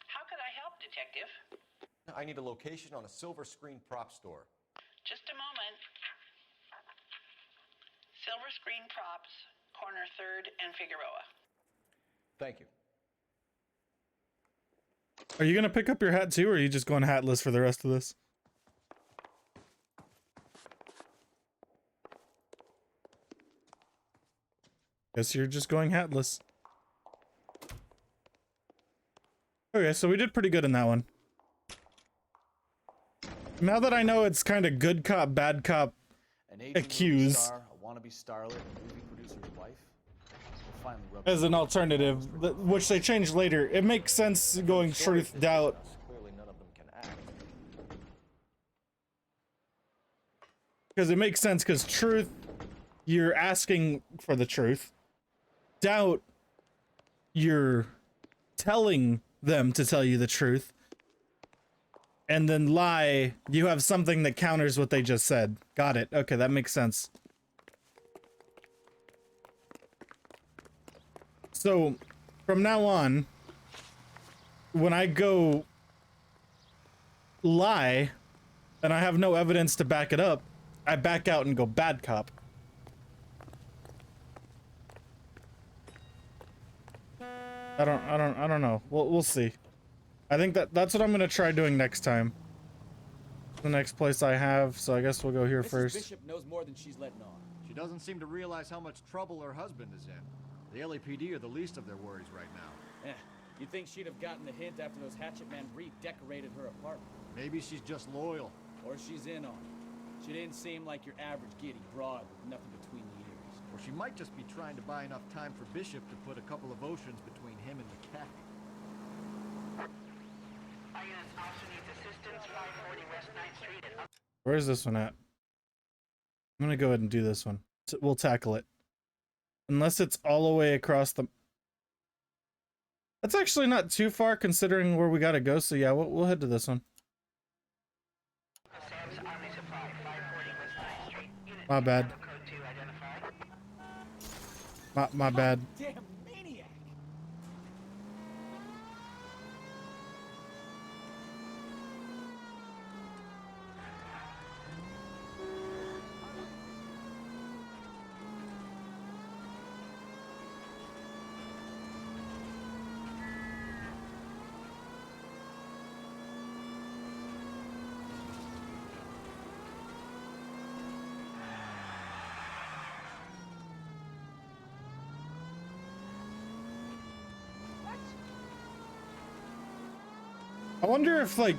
Speaker 5: How could I help, detective?
Speaker 2: I need a location on a silver screen prop store.
Speaker 5: Just a moment. Silver Screen Props, corner 3rd and Figueroa.
Speaker 2: Thank you.
Speaker 1: Are you gonna pick up your hat too, or are you just going hatless for the rest of this? Guess you're just going hatless. Okay, so we did pretty good in that one. Now that I know it's kind of good cop, bad cop,
Speaker 8: An aging movie
Speaker 1: accused
Speaker 8: star, a wannabe starlet, a movie producer's wife. We'll finally rub
Speaker 1: as an alternative, which they changed later. It makes sense going truth, doubt.
Speaker 2: Clearly none of them can act.
Speaker 1: Because it makes sense, because truth, you're asking for the truth. Doubt, you're telling them to tell you the truth. And then lie, you have something that counters what they just said. Got it. Okay, that makes sense. So, from now on, when I go lie and I have no evidence to back it up, I back out and go bad cop. I don't know. We'll see. I think that's what I'm gonna try doing next time. The next place I have, so I guess we'll go here
Speaker 4: Mrs.
Speaker 1: first.
Speaker 4: Bishop knows more than she's letting on. She doesn't seem to realize how much trouble her husband is in. The LAPD are the least of their worries right now.
Speaker 6: You'd think she'd have gotten the hint after those Hatchet Man redecorated her apartment.
Speaker 4: Maybe she's just loyal.
Speaker 6: Or she's in on it. She didn't seem like your average giddy broad with nothing between the ears.
Speaker 4: Or she might just be trying to buy enough time for Bishop to put a couple of oceans between him and the cat.
Speaker 1: Where's this one at? I'm gonna go ahead and do this one. We'll tackle it. Unless it's all the way across the... That's actually not too far considering where we gotta go, so yeah, we'll head to this one. My bad. My bad.
Speaker 6: Damn maniac!
Speaker 1: I wonder if, like,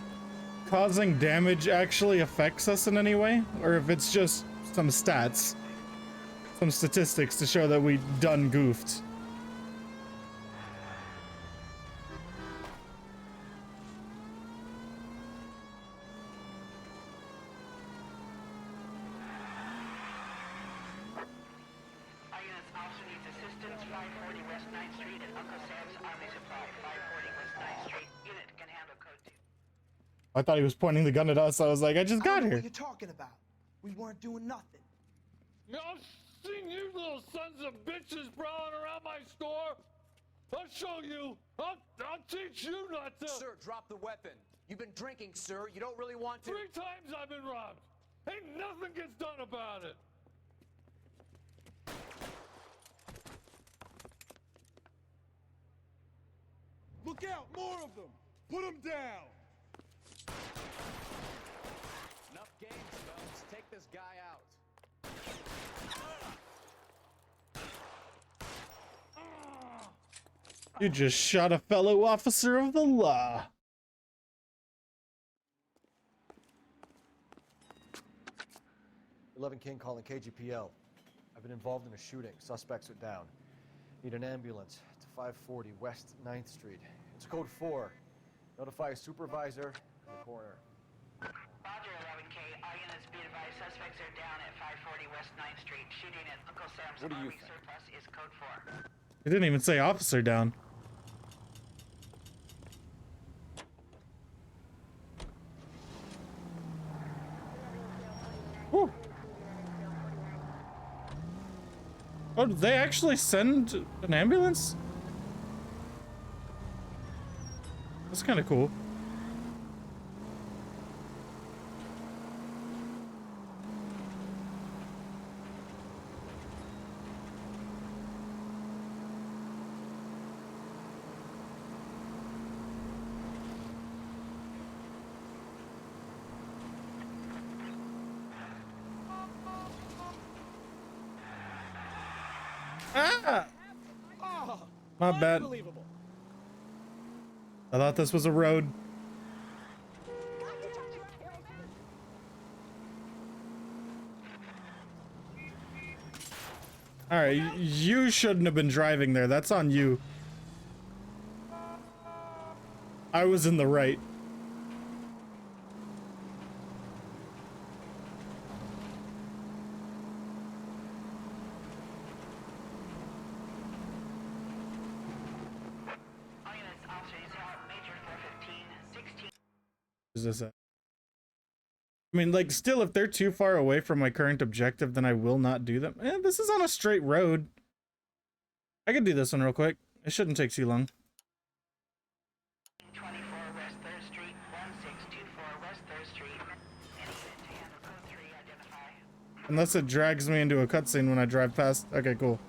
Speaker 1: causing damage actually affects us in any way, or if it's just some stats, some statistics to show that we done goofed. I thought he was pointing the gun at us. I was like, I just got here.
Speaker 22: What are you talking about? We weren't doing nothing.
Speaker 23: I've seen you little sons of bitches prowling around my store. I'll show you. I'll teach you not to.
Speaker 13: Sir, drop the weapon. You've been drinking, sir. You don't really want to.
Speaker 23: 3 times I've been robbed. Ain't nothing gets done about it.
Speaker 24: Look out, more of them. Put them down.
Speaker 13: Enough games, Phelps. Take this guy out.
Speaker 1: You just shot a fellow officer of the law.
Speaker 2: King calling KGPL. I've been involved in a shooting. Suspects are down. Need an ambulance to 540 West 9th Street. It's code 4. Notify a supervisor in the corner.
Speaker 5: Roger, 11K. All units be advised. Suspects are down at 540 West 9th Street. Shooting at Uncle Sam's
Speaker 2: What do you
Speaker 5: Army
Speaker 2: think?
Speaker 5: surplus is code 4.
Speaker 1: It didn't even say officer down. Whew. Oh, did they actually send an ambulance? That's kind of cool. Ah! My bad. I thought this was a road. Alright, you shouldn't have been driving there. That's on you. I was in the right. Is this it? I mean, like, still, if they're too far away from my current objective, then I will not do them. This is on a straight road. I could do this one real quick. It shouldn't take too long.
Speaker 5: 20 West 3rd Street. Any unit to handle code 3, identify.
Speaker 1: Unless it drags me into a cutscene when I drive past. Okay, cool.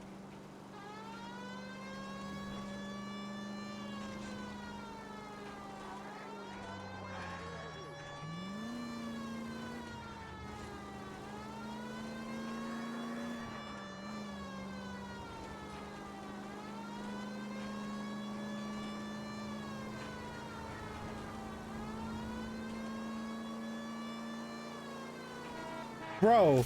Speaker 1: Bro.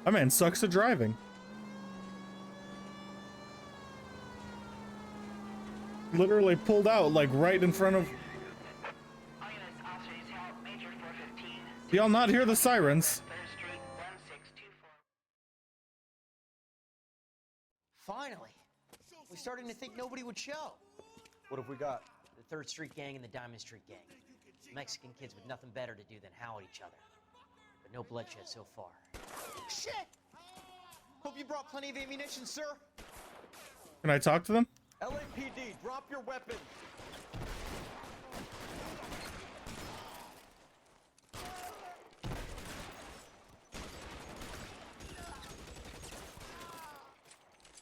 Speaker 1: That man sucks at driving. Literally pulled out like right in front of. Do y'all not hear the sirens?
Speaker 7: Finally! We're starting to think nobody would show.
Speaker 2: What have we got?
Speaker 7: The 3rd Street gang and the Diamond Street gang. Mexican kids with nothing better to do than howl at each other. But no bloodshed so far.
Speaker 13: Shit! Hope you brought plenty of ammunition, sir.
Speaker 1: Can I talk to them?
Speaker 2: LAPD, drop your weapon.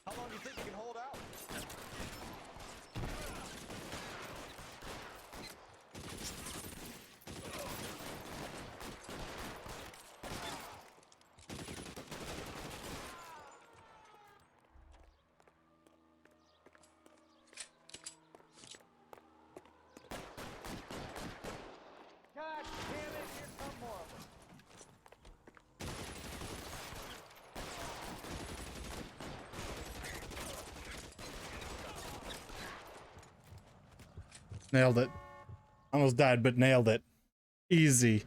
Speaker 2: How long do you think you can hold out? God damn it, here come more of them.
Speaker 1: Nailed it. Almost died, but nailed it. Easy.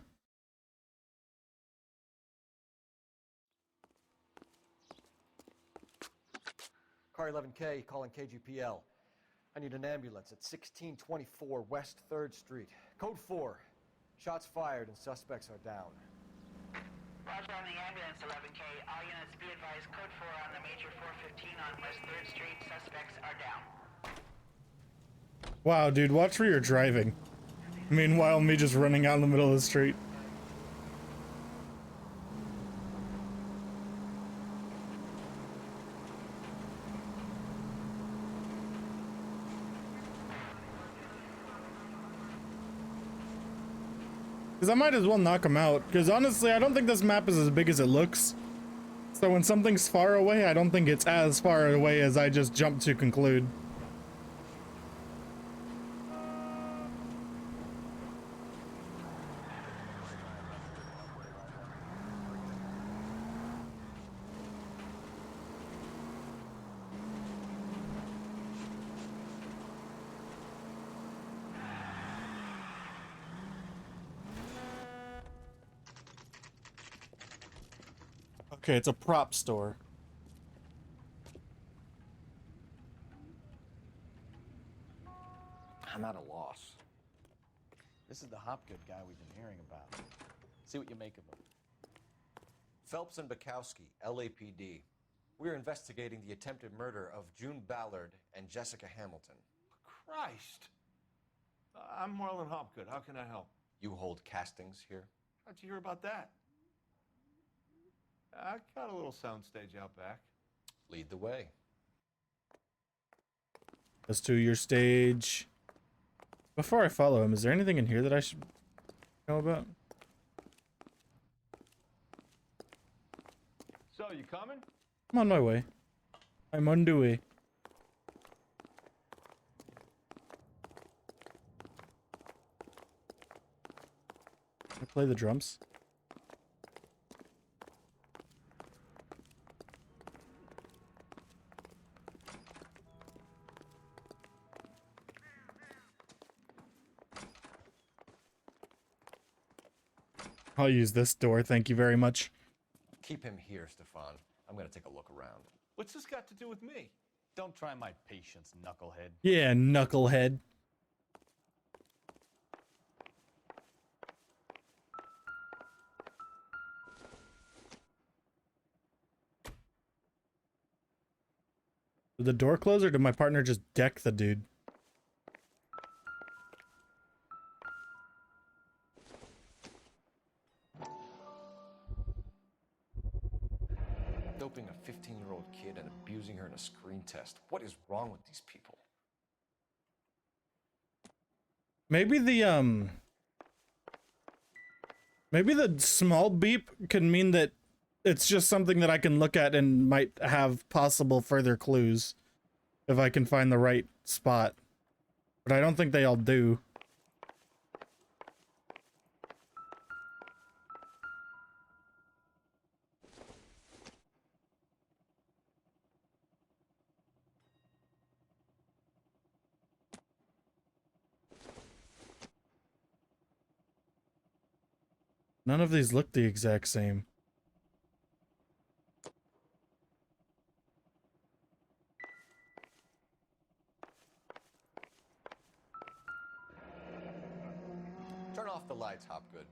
Speaker 2: Car 11K calling KGPL. I need an ambulance at 1624 West 3rd Street. Code 4. Shots fired and suspects are down.
Speaker 5: Roger on the ambulance, 11K. All units be advised, code 4 on the major 415 on West 3rd Street. Suspects are down.
Speaker 1: Wow, dude, watch where you're driving. Meanwhile, me just running out in the middle of the street. Because I might as well knock him out. Because honestly, I don't think this map is as big as it looks. So when something's far away, I don't think it's as far away as I just jumped to conclude. Okay, it's a prop store.
Speaker 10: I'm at a loss. This is the Hopgood guy we've been hearing about. See what you make of him.
Speaker 2: Phelps and Bukowski, LAPD. We're investigating the attempted murder of June Ballard and Jessica Hamilton.
Speaker 23: Christ. I'm Marlon Hopgood. How can I help?
Speaker 2: You hold castings here?
Speaker 23: How'd you hear about that? I got a little soundstage out back.
Speaker 2: Lead the way.
Speaker 1: Let's do your stage. Before I follow him, is there anything in here that I should know about?
Speaker 23: So, you coming?
Speaker 1: I'm on my way. I'm on the way. Can I play the drums? I'll use this door, thank you very much.
Speaker 2: Keep him here, Stefan. I'm gonna take a look around.
Speaker 23: What's this got to do with me?
Speaker 10: Don't try my patience, knucklehead.
Speaker 1: Yeah, knucklehead. Did the door close or did my partner just deck the dude?
Speaker 2: doping a 15-year-old kid and abusing her in a screen test. What is wrong with these people?
Speaker 1: Maybe the small beep can mean that it's just something that I can look at and might have possible further clues if I can find the right spot. But I don't think they all do. None of these look the exact same.
Speaker 2: Turn off the lights, Hopgood.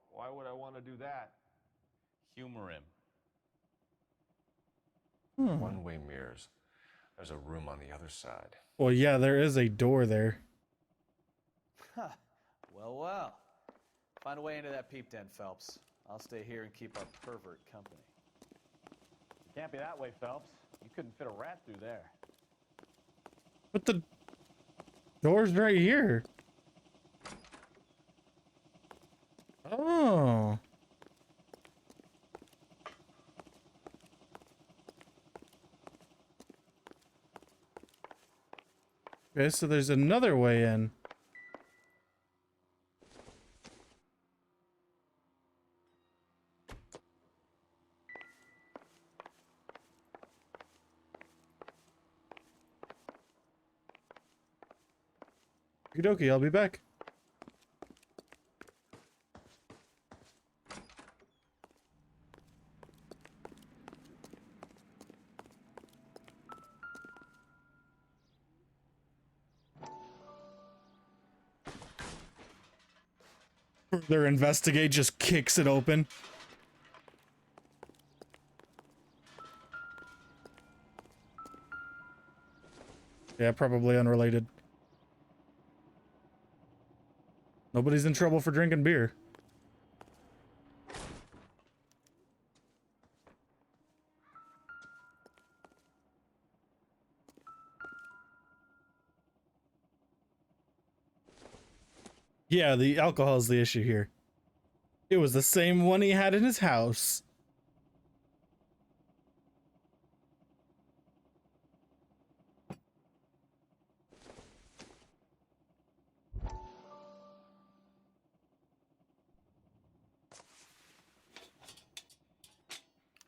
Speaker 10: Why would I want to do that? Humor him.
Speaker 2: One-way mirrors. There's a room on the other side.
Speaker 1: Well, yeah, there is a door there.
Speaker 6: Huh. Well, well. Find a way into that peep den, Phelps. I'll stay here and keep our pervert company.
Speaker 10: It can't be that way, Phelps. You couldn't fit a rat through there.
Speaker 1: But the door's right here. Oh. Okay, so there's another way in. Okie dokie, I'll be back. Further investigate just kicks it open. Yeah, probably unrelated. Nobody's in trouble for drinking beer. Yeah, the alcohol is the issue here. It was the same one he had in his house.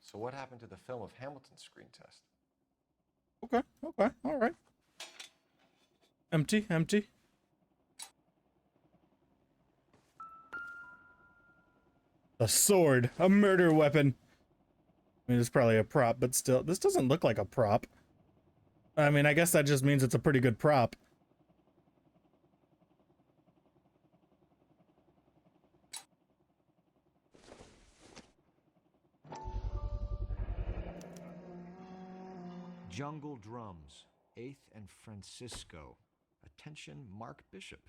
Speaker 2: So what happened to the film of Hamilton's screen test?
Speaker 1: Okay, okay, all right. Empty, empty. A sword, a murder weapon. I mean, it's probably a prop, but still, this doesn't look like a prop. I mean, I guess that just means it's a pretty good prop.
Speaker 4: Jungle Drums, 8th and Francisco. Attention, Mark Bishop.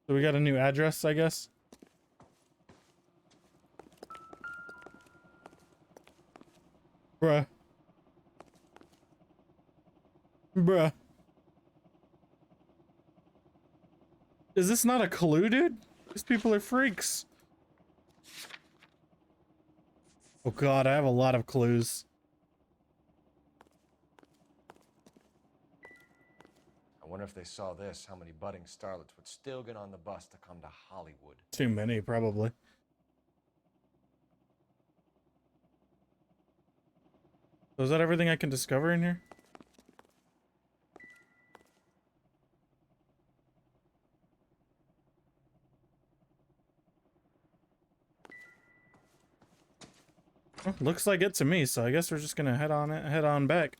Speaker 1: So we got a new address, I guess. Bruh. Bruh. Is this not a clue, dude? These people are freaks. Oh god, I have a lot of clues.
Speaker 2: I wonder if they saw this, how many budding starlets would still get on the bus to come to Hollywood.
Speaker 1: Too many, probably. So is that everything I can discover in here? Well, looks like it to me, so I guess we're just gonna head on back.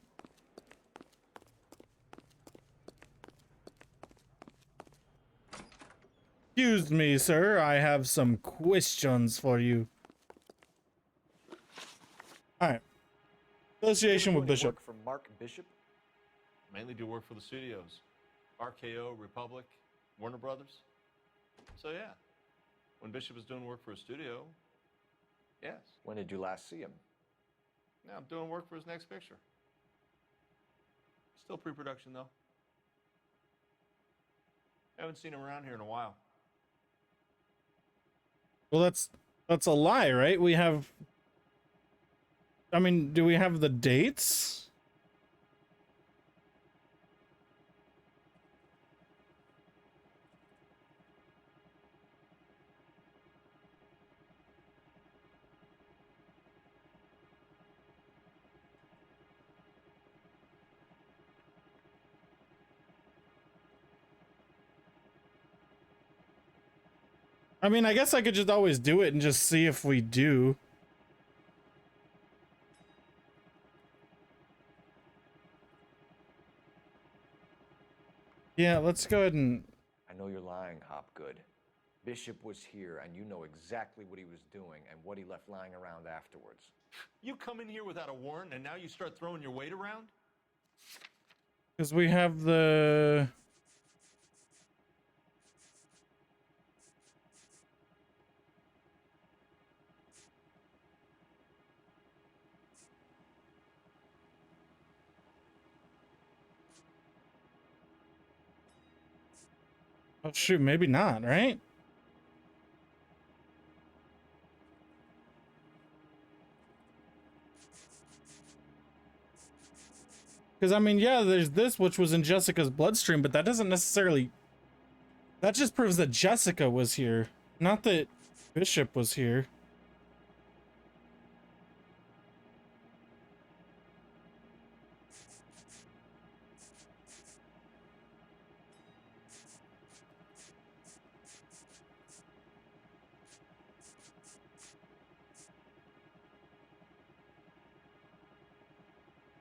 Speaker 1: Excuse me, sir. I have some questions for you. Alright. Association with Bishop.
Speaker 2: Work for Mark Bishop?
Speaker 10: Mainly do work for the studios. RKO, Republic, Warner Brothers. So yeah, when Bishop is doing work for a studio,
Speaker 2: Yes. When did you last see him?
Speaker 11: Now I'm doing work for his next picture. Still pre-production, though. Haven't seen him around here in a while.
Speaker 1: Well, that's a lie, right? We have... I mean, do we have the dates? I mean, I guess I could just always do it and just see if we do. Yeah, let's go ahead and...
Speaker 2: I know you're lying, Hopgood. Bishop was here, and you know exactly what he was doing and what he left lying around afterwards.
Speaker 11: You come in here without a warrant, and now you start throwing your weight around?
Speaker 1: Because we have the... Oh shoot, maybe not, right? Because, I mean, yeah, there's this, which was in Jessica's bloodstream, but that doesn't necessarily... That just proves that Jessica was here, not that Bishop was here.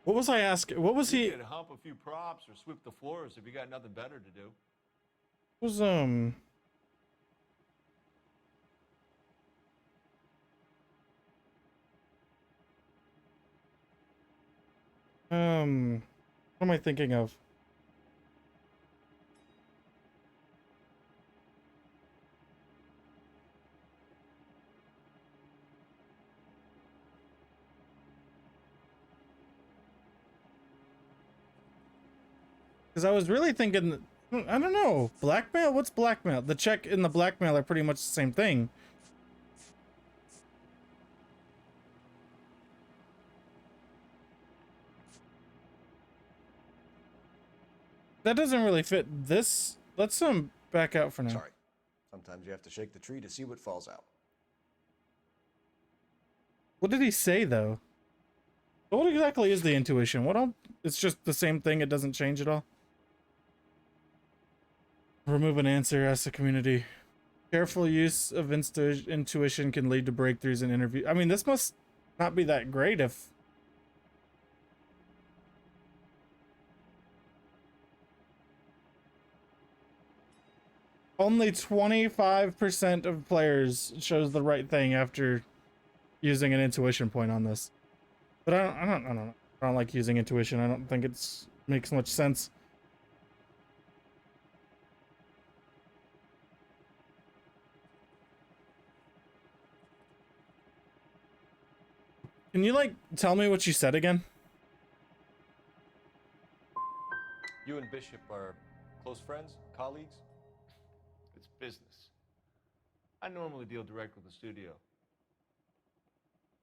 Speaker 1: What was I asking? What was he?
Speaker 11: You could hump a few props or sweep the floors if you got nothing better to do.
Speaker 1: Was what am I thinking of? Because I was really thinking, I don't know, blackmail? What's blackmail? The check and the blackmail are pretty much the same thing. That doesn't really fit this. Let's back out for now.
Speaker 2: Sorry. Sometimes you have to shake the tree to see what falls out.
Speaker 1: What did he say though? What exactly is the intuition? What all? It's just the same thing. It doesn't change at all. Remove an answer, ask the community. Careful use of intuition can lead to breakthroughs in interview. I mean, this must not be that great if... Only 25% of players chose the right thing after using an intuition point on this. But I don't like using intuition. I don't think it's makes much sense. Can you, like, tell me what you said again?
Speaker 2: You and Bishop are close friends, colleagues?
Speaker 11: It's business. I normally deal direct with the studio.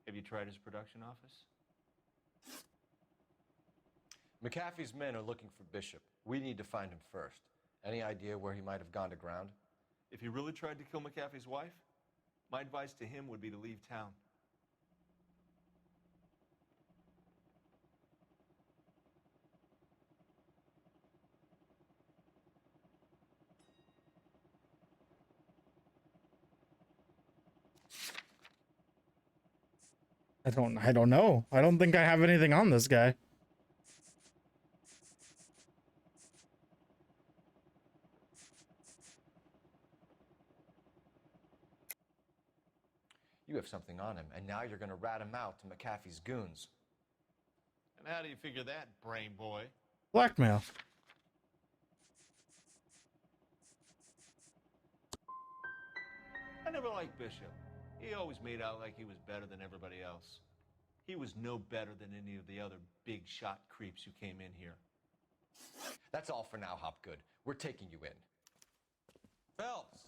Speaker 11: Have you tried his production office?
Speaker 2: McAfee's men are looking for Bishop. We need to find him first. Any idea where he might have gone to ground?
Speaker 11: If he really tried to kill McAfee's wife, my advice to him would be to leave town.
Speaker 1: I don't know. I don't think I have anything on this guy.
Speaker 2: You have something on him, and now you're going to rat him out to McAfee's goons.
Speaker 11: And how do you figure that, brain boy?
Speaker 1: Blackmail.
Speaker 11: I never liked Bishop. He always made out like he was better than everybody else. He was no better than any of the other big shot creeps who came in here.
Speaker 2: That's all for now, Hopgood. We're taking you in.
Speaker 13: Phelps!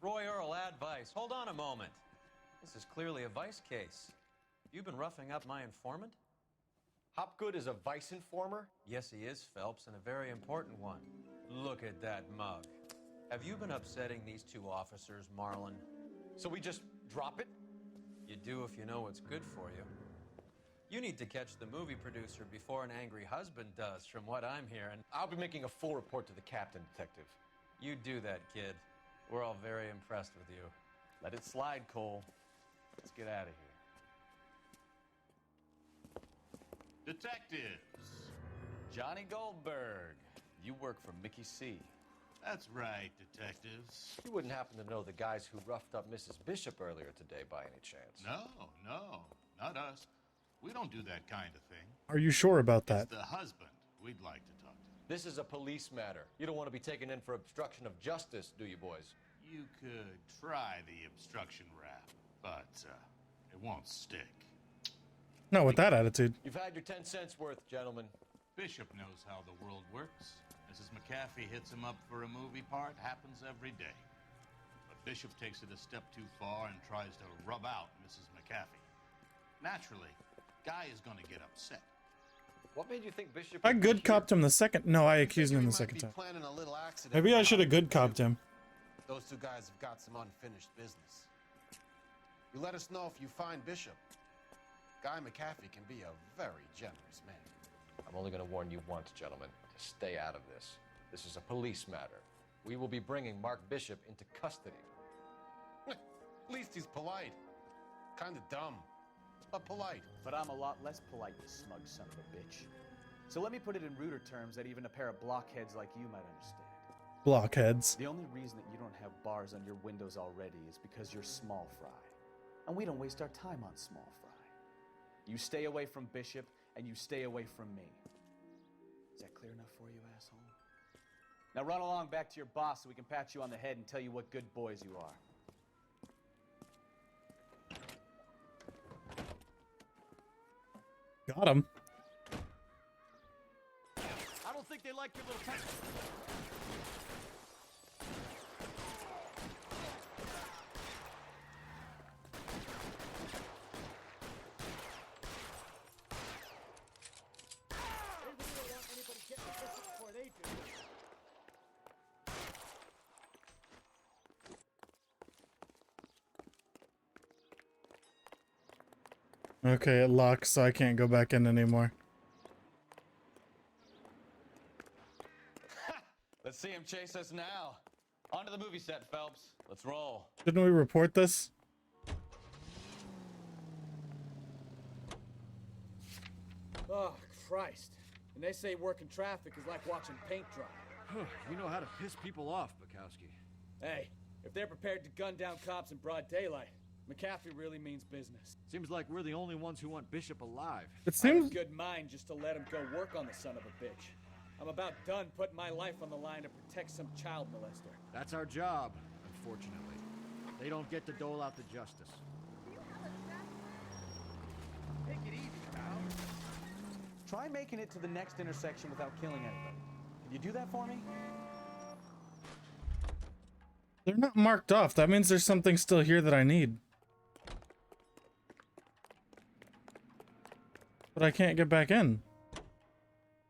Speaker 13: Roy Earl, advice. Hold on a moment. This is clearly a vice case. You've been roughing up my informant?
Speaker 2: Hopgood is a vice informer?
Speaker 13: Yes, he is, Phelps, and a very important one. Look at that mug. Have you been upsetting these two officers, Marlin?
Speaker 2: So we just drop it?
Speaker 13: You do if you know what's good for you. You need to catch the movie producer before an angry husband does, from what I'm hearing.
Speaker 2: I'll be making a full report to the captain, Detective.
Speaker 13: You do that, kid. We're all very impressed with you. Let it slide, Cole. Let's get out of here.
Speaker 12: Detectives.
Speaker 10: Johnny Goldberg. You work for Mickey C.
Speaker 12: That's right, detectives.
Speaker 2: You wouldn't happen to know the guys who roughed up Mrs. Bishop earlier today by any chance?
Speaker 12: No, not us. We don't do that kind of thing.
Speaker 1: Are you sure about that?
Speaker 12: It's the husband we'd like to talk to.
Speaker 2: This is a police matter. You don't want to be taken in for obstruction of justice, do you, boys?
Speaker 12: You could try the obstruction rap, but it won't stick.
Speaker 1: No, with that attitude.
Speaker 2: You've had your 10 cents worth, gentlemen.
Speaker 12: Bishop knows how the world works. Mrs. McAfee hits him up for a movie part, happens every day. But Bishop takes it a step too far and tries to rub out Mrs. McAfee. Naturally, Guy is going to get upset.
Speaker 2: What made you think Bishop...
Speaker 1: I good copped him the second... No, I accused him the second time.
Speaker 17: Planning a little accident.
Speaker 1: Maybe I should have good copped him.
Speaker 17: Those two guys have got some unfinished business. You let us know if you find Bishop. Guy McAfee can be a very generous man.
Speaker 2: I'm only going to warn you once, gentlemen, to stay out of this. This is a police matter. We will be bringing Mark Bishop into custody.
Speaker 17: At least he's polite. Kind of dumb, but polite.
Speaker 6: But I'm a lot less polite, you smug son of a bitch. So let me put it in ruder terms that even a pair of blockheads like you might understand.
Speaker 1: Blockheads.
Speaker 6: The only reason that you don't have bars on your windows already is because you're small fry. And we don't waste our time on small fry. You stay away from Bishop, and you stay away from me. Is that clear enough for you, asshole? Now run along back to your boss so we can pat you on the head and tell you what good boys you are.
Speaker 1: Got him.
Speaker 6: I don't think they like your little text.
Speaker 1: Okay, it locks, so I can't go back in anymore.
Speaker 10: Let's see him chase us now. Onto the movie set, Phelps. Let's roll.
Speaker 1: Didn't we report this?
Speaker 22: Oh, Christ. And they say working traffic is like watching paint dry.
Speaker 4: You know how to piss people off, Bukowski.
Speaker 22: Hey, if they're prepared to gun down cops in broad daylight, McAfee really means business.
Speaker 4: Seems like we're the only ones who want Bishop alive.
Speaker 1: It
Speaker 22: I have
Speaker 1: seems...
Speaker 22: a good mind just to let him go work on the son of a bitch. I'm about done putting my life on the line to protect some child molester.
Speaker 4: That's our job, unfortunately. They don't get to dole out the justice.
Speaker 22: Take it easy, pal.
Speaker 6: Try making it to the next intersection without killing anybody. Can you do that for me?
Speaker 1: They're not marked off. That means there's something still here that I need. But I can't get back in.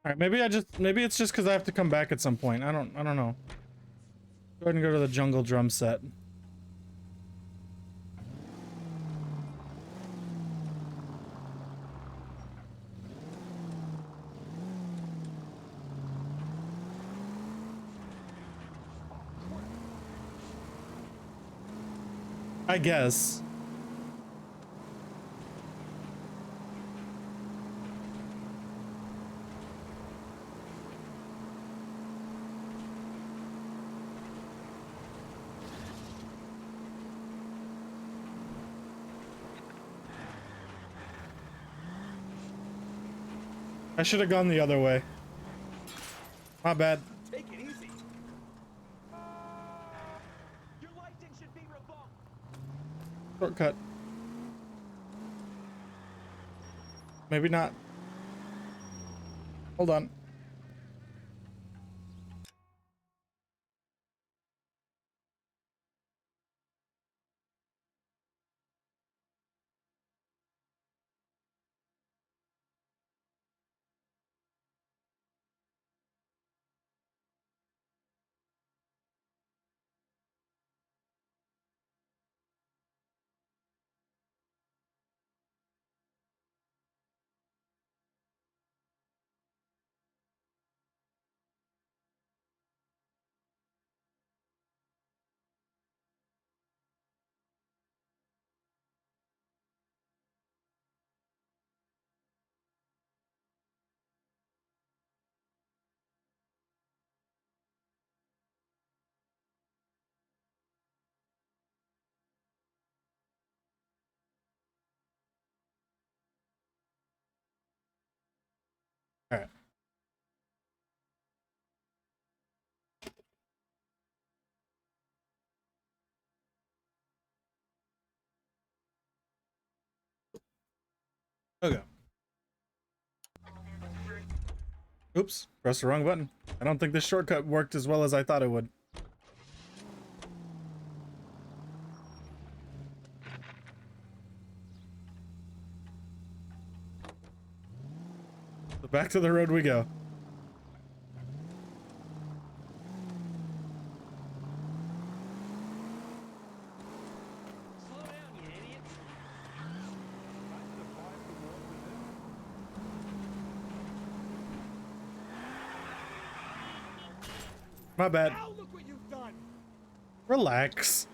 Speaker 1: All right, maybe it's just because I have to come back at some point. I don't know. Go ahead and go to the jungle drum set. I guess. I should have gone the other way. My bad.
Speaker 22: Take it easy. Your license should be revoked.
Speaker 1: Shortcut. Maybe not. Hold on. All right. Okay. Oops, pressed the wrong button. I don't think this shortcut worked as well as I thought it would. So back to the road we go. My bad.
Speaker 24: Now look what you've done.
Speaker 1: Relax.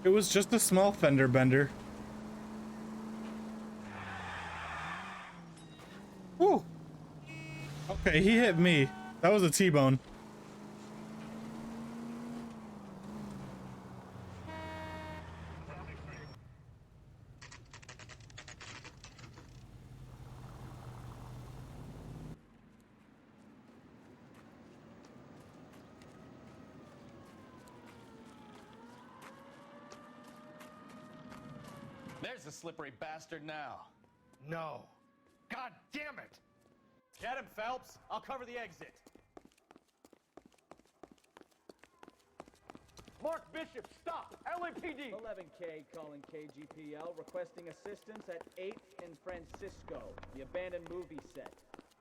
Speaker 1: It was just a small fender bender. Woo. Okay, he hit me. That was a T-bone.
Speaker 10: There's the slippery bastard now.
Speaker 2: No. God damn it! Get him, Phelps. I'll cover the exit. Mark Bishop, stop! LAPD!
Speaker 22: 11K calling KGPL, requesting assistance at 8th and Francisco, the abandoned movie set.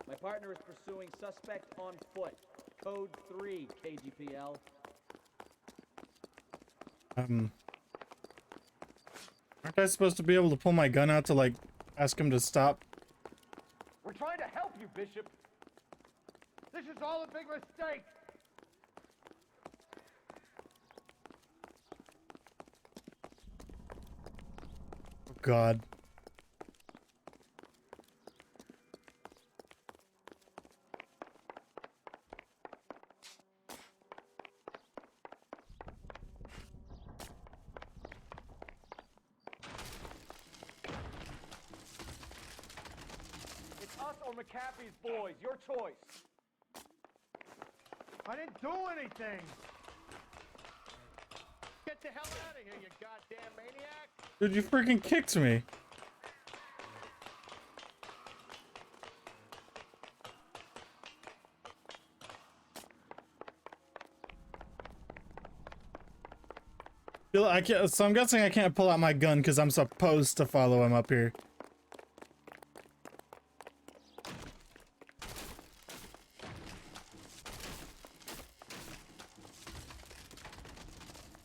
Speaker 22: My partner is pursuing suspect on foot. Code 3, KGPL.
Speaker 1: Aren't I supposed to be able to pull my gun out to, like, ask him to stop?
Speaker 9: We're trying to help you, Bishop. This is all a big mistake.
Speaker 1: Oh, God.
Speaker 2: It's us or McAfee's boys. Your choice.
Speaker 9: I didn't do anything. Get the hell out of here, you goddamn maniac.
Speaker 1: Dude, you freaking kicked me. I can't, so I'm guessing I can't pull out my gun because I'm supposed to follow him up here.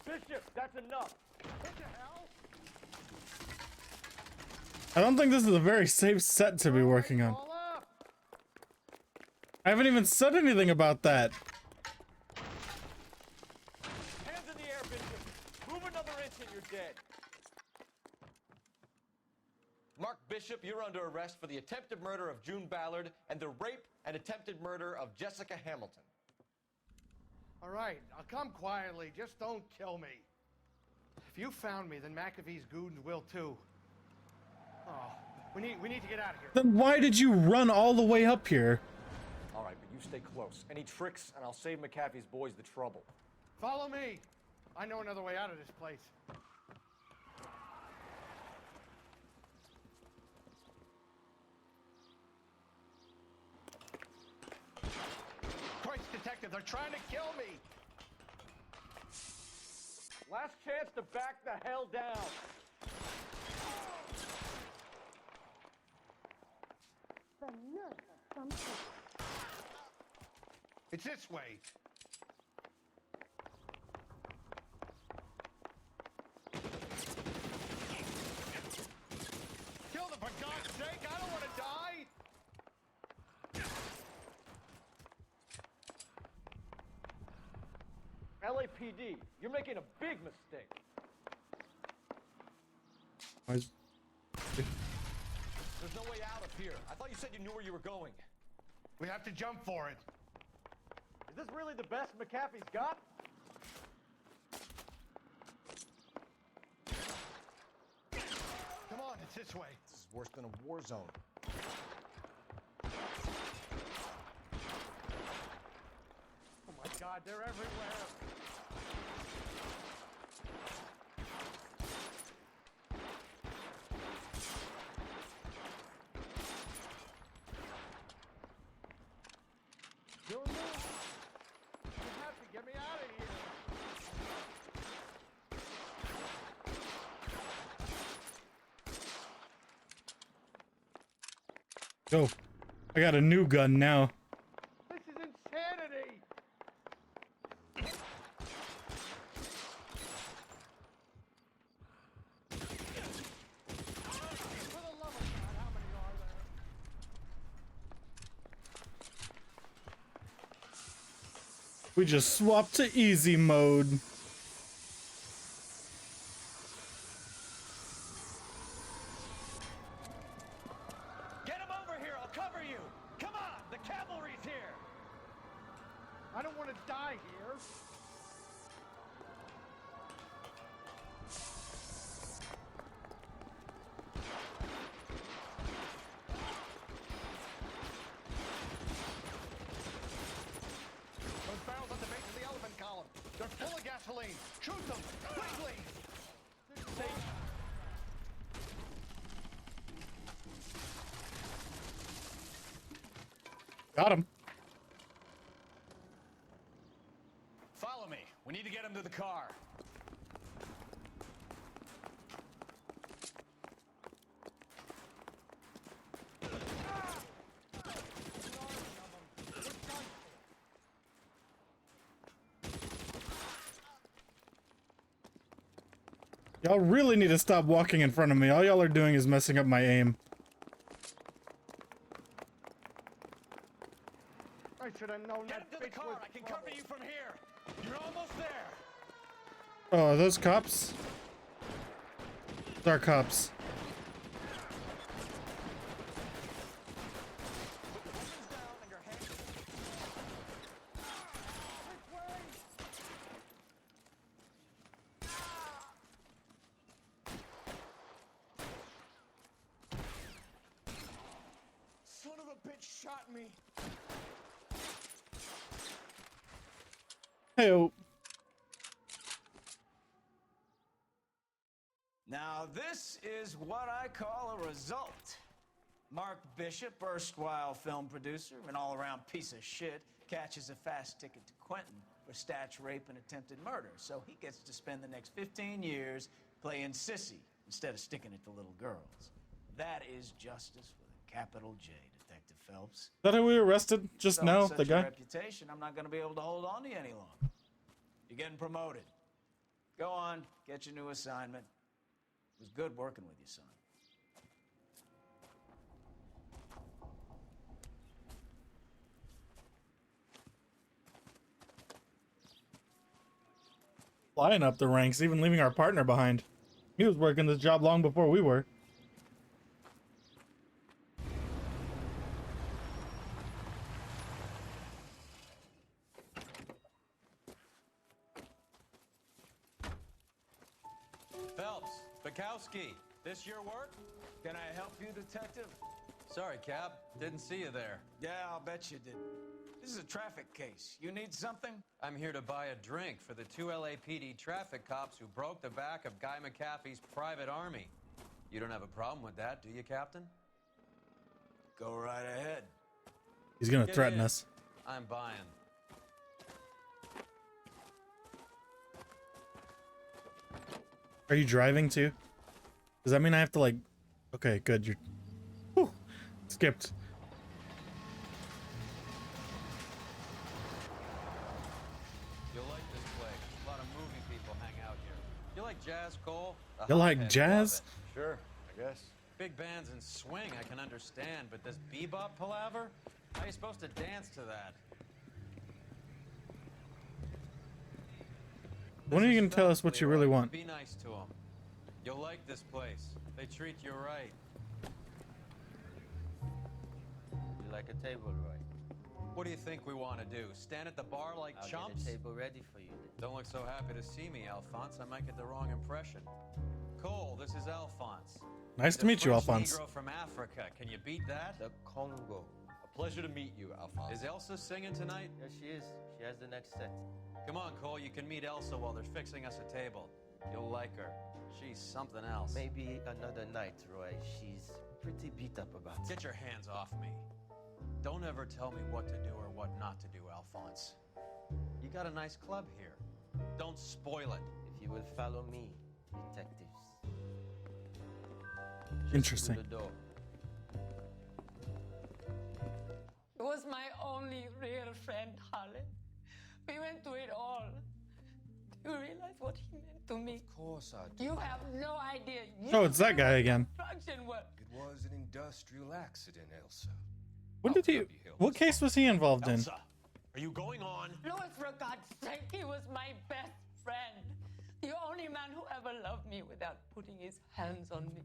Speaker 2: Bishop, that's enough. What the hell?
Speaker 1: I don't think this is a very safe set to be working on. I haven't even said anything about that.
Speaker 2: Hands in the air, Bishop. Move another inch and you're dead.
Speaker 10: Mark Bishop, you're under arrest for the attempted murder of June Ballard and the rape and attempted murder of Jessica Hamilton.
Speaker 9: All right, I'll come quietly. Just don't kill me. If you found me, then McAfee's goons will too. Oh, we need to get out of here.
Speaker 1: Then why did you run all the way up here?
Speaker 2: All right, but you stay close. Any tricks, and I'll save McAfee's boys the trouble.
Speaker 9: Follow me. I know another way out of this place. Christ, detective, they're trying to kill me.
Speaker 22: Last chance to back the hell down.
Speaker 9: It's this way. Kill them, for God's sake! I don't want to die!
Speaker 22: LAPD, you're making a big mistake.
Speaker 1: Why's...
Speaker 2: There's no way out of here. I thought you said you knew where you were going.
Speaker 9: We have to jump for it.
Speaker 22: Is this really the best McAfee's got?
Speaker 9: Come on, it's this way.
Speaker 2: This is worse than a war zone.
Speaker 9: Oh my God, they're everywhere. You have to get me out of here.
Speaker 1: Go. I got a new gun now.
Speaker 9: This is insanity. For the love of God, how many are there?
Speaker 1: We just swapped to easy mode.
Speaker 2: Get him over here. I'll cover you. Come on. The cavalry's here.
Speaker 9: I don't want to die here. Those barrels at the base of the elephant column. They're full of gasoline. Shoot them, quickly.
Speaker 1: Got him.
Speaker 2: Follow me. We need to get him to the car.
Speaker 1: Y'all really need to stop walking in front of me. All y'all are doing is messing up my aim.
Speaker 9: I should have known
Speaker 2: Get
Speaker 9: that
Speaker 2: him to the
Speaker 9: bitch
Speaker 2: car.
Speaker 9: was
Speaker 2: I can
Speaker 9: trouble.
Speaker 2: cover you from here. You're almost there.
Speaker 1: Oh, are those cops? Those are cops.
Speaker 2: Son of a bitch shot me.
Speaker 1: Hey-o.
Speaker 3: Now, this is what I call a result. Mark Bishop, erstwhile film producer, an all-around piece of shit, catches a fast ticket to Quentin for statch rape and attempted murder. So he gets to spend the next 15 years playing sissy instead of sticking it to little girls. That is justice with a capital J, Detective Phelps.
Speaker 1: Is that who we arrested just
Speaker 3: So
Speaker 1: now?
Speaker 3: with such
Speaker 1: The
Speaker 3: a
Speaker 1: guy?
Speaker 3: reputation, I'm not going to be able to hold on to you any longer. You're getting promoted. Go on, get your new assignment. It was good working with you, son.
Speaker 1: Flying up the ranks, even leaving our partner behind. He was working this job long before we were.
Speaker 13: Phelps, Bukowski, this your work?
Speaker 3: Can I help you, Detective?
Speaker 13: Sorry, Cap. Didn't see you there.
Speaker 3: Yeah, I'll bet you didn't. This is a traffic case. You need something?
Speaker 13: I'm here to buy a drink for the 2 LAPD traffic cops who broke the back of Guy McAfee's private army. You don't have a problem with that, do you, Captain?
Speaker 3: Go right ahead.
Speaker 1: He's gonna
Speaker 13: Get
Speaker 1: threaten
Speaker 13: in.
Speaker 1: us.
Speaker 13: I'm buying.
Speaker 1: Are you driving too? Does that mean I have to like? Okay, good. You're. Whew, skipped.
Speaker 13: You'll like this place. A lot of movie people hang out here. You like jazz, Cole? The
Speaker 1: You like
Speaker 13: hotheads
Speaker 1: jazz?
Speaker 13: love it.
Speaker 2: Sure, I guess.
Speaker 13: Big bands and swing I can understand, but this bebop palaver? How are you supposed to dance to that?
Speaker 1: When are you gonna tell us what you really want?
Speaker 13: Be nice to them. You'll like this place. They treat you right.
Speaker 15: You like a table, Roy?
Speaker 13: What do you think we want to do? Stand at the bar like
Speaker 15: I'll
Speaker 13: chumps?
Speaker 15: get a table ready for you then.
Speaker 13: Don't look so happy to see me, Alphonse. I might get the wrong impression. Cole, this is Alphonse.
Speaker 1: Nice
Speaker 13: He's
Speaker 1: to
Speaker 13: a
Speaker 1: meet you,
Speaker 13: French
Speaker 1: Alphonse.
Speaker 13: Negro from Africa. Can you beat that?
Speaker 15: The Congo.
Speaker 13: A pleasure to meet you, Alphonse. Is Elsa singing tonight?
Speaker 15: Yes, she is. She has the next set.
Speaker 13: Come on, Cole. You can meet Elsa while they're fixing us a table. You'll like her. She's something else.
Speaker 15: Maybe another night, Roy. She's pretty beat up about it.
Speaker 13: Get your hands off me. Don't ever tell me what to do or what not to do, Alphonse. You got a nice club here. Don't spoil it.
Speaker 15: If you will follow me, detectives. Just
Speaker 1: Interesting.
Speaker 15: through the door.
Speaker 16: He was my only real friend, Harlan. We went through it all. Do you realize what he meant to me?
Speaker 18: Of course I do.
Speaker 16: You have no idea.
Speaker 1: Oh, it's that guy again.
Speaker 16: Construction work.
Speaker 18: It was an industrial accident, Elsa.
Speaker 1: When did he? What case was he involved in?
Speaker 18: Elsa, are you going on?
Speaker 16: Louis, for God's sake, he was my best friend. The only man who ever loved me without putting his hands on me.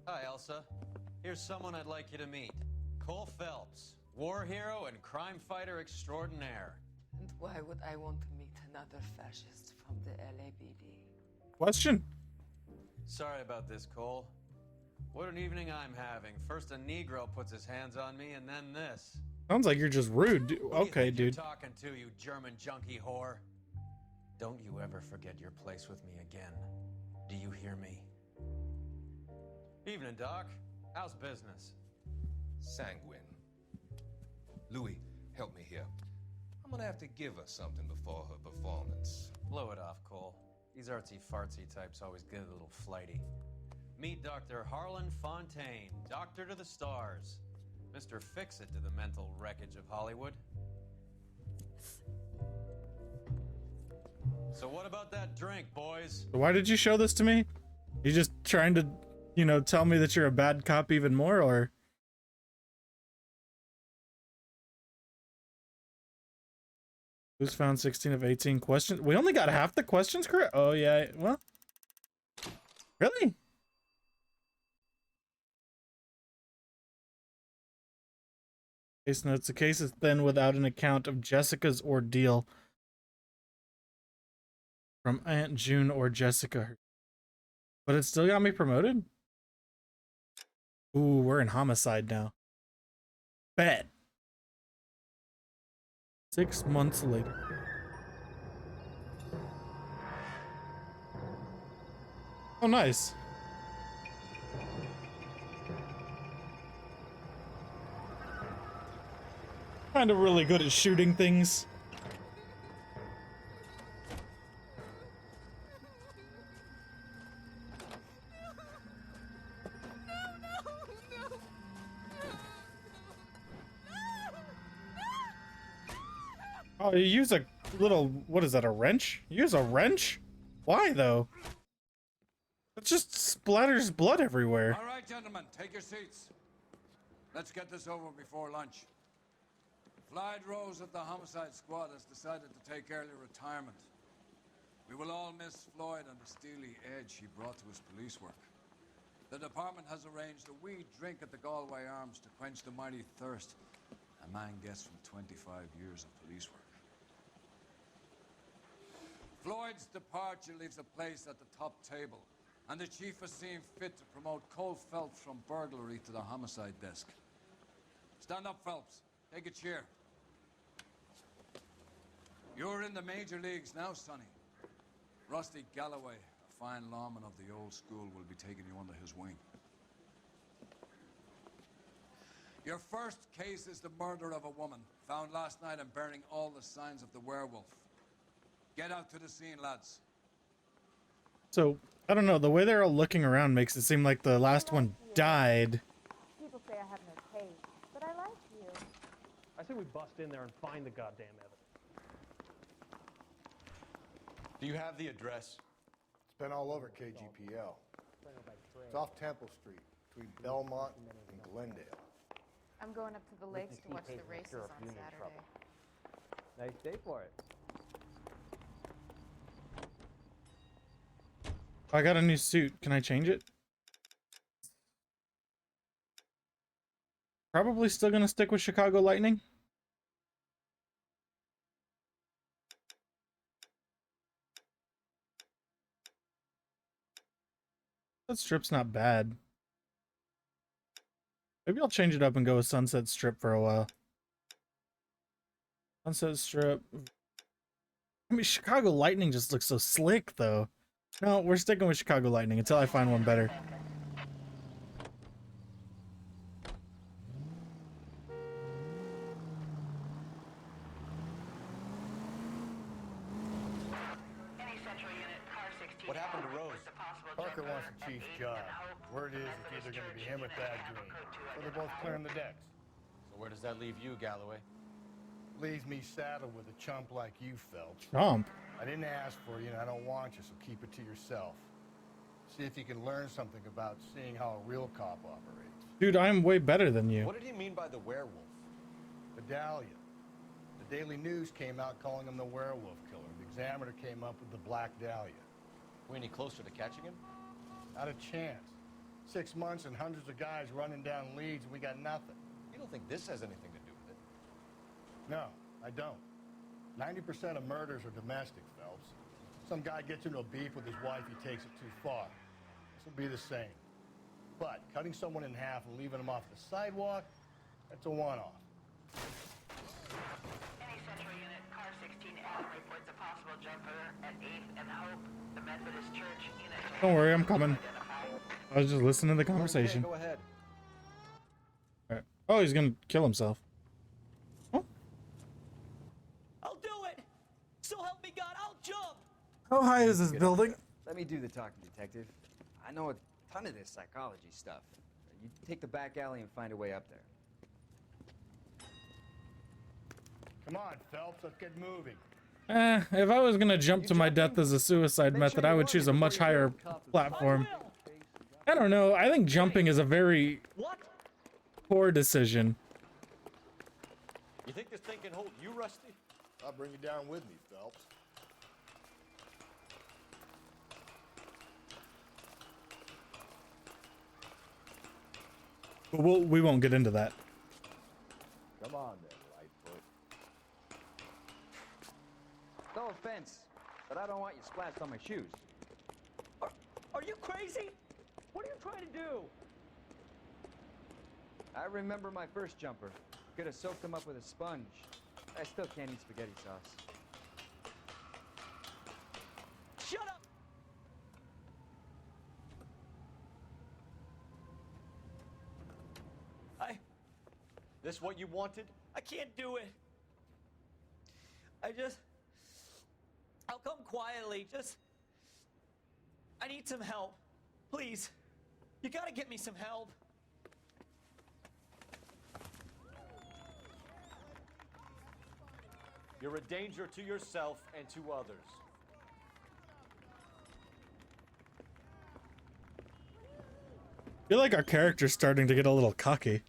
Speaker 13: Hi, Elsa. Here's someone I'd like you to meet. Cole Phelps, war hero and crime fighter extraordinaire.
Speaker 16: And why would I want to meet another fascist from the LAPD?
Speaker 1: Question.
Speaker 13: Sorry about this, Cole. What an evening I'm having. First a Negro puts his hands on me, and then this.
Speaker 1: Sounds like you're just rude.
Speaker 13: Who do you
Speaker 1: Okay,
Speaker 13: think
Speaker 1: dude.
Speaker 13: You're talking to, you German junkie whore. Don't you ever forget your place with me again. Do you hear me? Evening, Doc. How's business?
Speaker 18: Sanguine. Louis, help me here. I'm gonna have to give her something before her performance.
Speaker 13: Blow it off, Cole. These artsy-fartsy types always get a little flighty. Meet Dr. Harlan Fontaine, doctor to the stars. Mr. Fix-It to the mental wreckage of Hollywood. So what about that drink, boys?
Speaker 1: Why did you show this to me? You just trying to, you know, tell me that you're a bad cop even more, or? Who's found 16 of 18 questions? We only got half the questions correct? Oh, yeah. Well, really? Case notes. The case is thin without an account of Jessica's ordeal from Aunt June or Jessica. But it still got me promoted? Ooh, we're in homicide now. Bet. 6 months later. Oh, nice. Kind of really good at shooting things. Oh, you use a little, what is that, a wrench? You use a wrench? Why, though? It just splatters blood everywhere.
Speaker 19: All right, gentlemen, take your seats. Let's get this over before lunch. Clyde Rose of the Homicide Squad has decided to take early retirement. We will all miss Floyd and the steely edge he brought to his police work. The department has arranged a wee drink at the Galway Arms to quench the mighty thirst a man gets from 25 years of police work. Floyd's departure leaves a place at the top table, and the chief has seen fit to promote Cole Phelps from burglary to the homicide desk. Stand up, Phelps. Take a chair. You're in the major leagues now, Sonny. Rusty Galloway, a fine lawman of the old school, will be taking you under his wing. Your first case is the murder of a woman, found last night and bearing all the signs of the werewolf. Get out to the scene, lads.
Speaker 1: So, I don't know, the way they're all looking around makes it seem like the last one died.
Speaker 8: People say I have no taste, but I like you.
Speaker 14: I say we bust in there and find the goddamn evidence.
Speaker 2: Do you have the address?
Speaker 20: It's been all over KGPL. It's off Temple Street, between Belmont and Glendale.
Speaker 8: I'm going up to the lakes to watch the races on Saturday.
Speaker 14: Nice day for it.
Speaker 1: I got a new suit. Can I change it? Probably still gonna stick with Chicago Lightning. That strip's not bad. Maybe I'll change it up and go with Sunset Strip for a while. Sunset Strip. I mean, Chicago Lightning just looks so slick, though. No, we're sticking with Chicago Lightning until I find one better.
Speaker 2: What happened to Rose?
Speaker 20: Parker wants the chief's job. Word is it's either going to be him or Thad Green. So they're both clearing the decks.
Speaker 2: So where does that leave you, Galloway?
Speaker 20: Leaves me saddled with a chump like you, Phelps.
Speaker 1: Chump?
Speaker 20: I didn't ask for you, and I don't want you, so keep it to yourself. See if you can learn something about seeing how a real cop operates.
Speaker 1: Dude, I'm way better than you.
Speaker 2: What did he mean by the werewolf?
Speaker 20: Medallion. The Daily News came out calling him the werewolf killer. The Examiner came up with the Black Dahlia.
Speaker 2: We any closer to catching him?
Speaker 20: Not a chance. 6 months and hundreds of guys running down leads, and we got nothing.
Speaker 2: You don't think this has anything to do with it?
Speaker 20: No, I don't. 90% of murders are domestic, Phelps. Some guy gets into a beef with his wife, he takes it too far. This will be the same. But cutting someone in half and leaving them off the sidewalk, that's a one-off.
Speaker 5: Any Central Unit, car 16L reports a possible jumper at 8th and Hope, the Methodist Church unit.
Speaker 1: Don't worry, I'm coming. I was just listening to the conversation.
Speaker 2: Okay, go ahead.
Speaker 1: All right. Oh, he's gonna kill himself.
Speaker 21: I'll do it! So help me God, I'll jump!
Speaker 1: How high is this building?
Speaker 25: Let me do the talking, detective. I know a ton of this psychology stuff. You take the back alley and find a way up there.
Speaker 20: Come on, Phelps, let's get moving.
Speaker 1: If I was gonna jump to my death as a suicide method, I would choose a much higher platform. I don't know. I think jumping is a very poor decision.
Speaker 2: You think this thing can hold you, Rusty?
Speaker 20: I'll bring you down with me, Phelps.
Speaker 1: But we won't get into that.
Speaker 20: Come on then, Lightfoot.
Speaker 25: No offense, but I don't want you splashed on my shoes.
Speaker 21: Are you crazy? What are you trying to do?
Speaker 25: I remember my first jumper. Could have soaked them up with a sponge. I still can't eat spaghetti sauce.
Speaker 21: Shut up!
Speaker 2: This what you wanted?
Speaker 21: I can't do it. I'll come quietly. I need some help. Please. You gotta get me some help.
Speaker 2: You're a danger to yourself and to others.
Speaker 1: I feel like our character's starting to get a little cocky.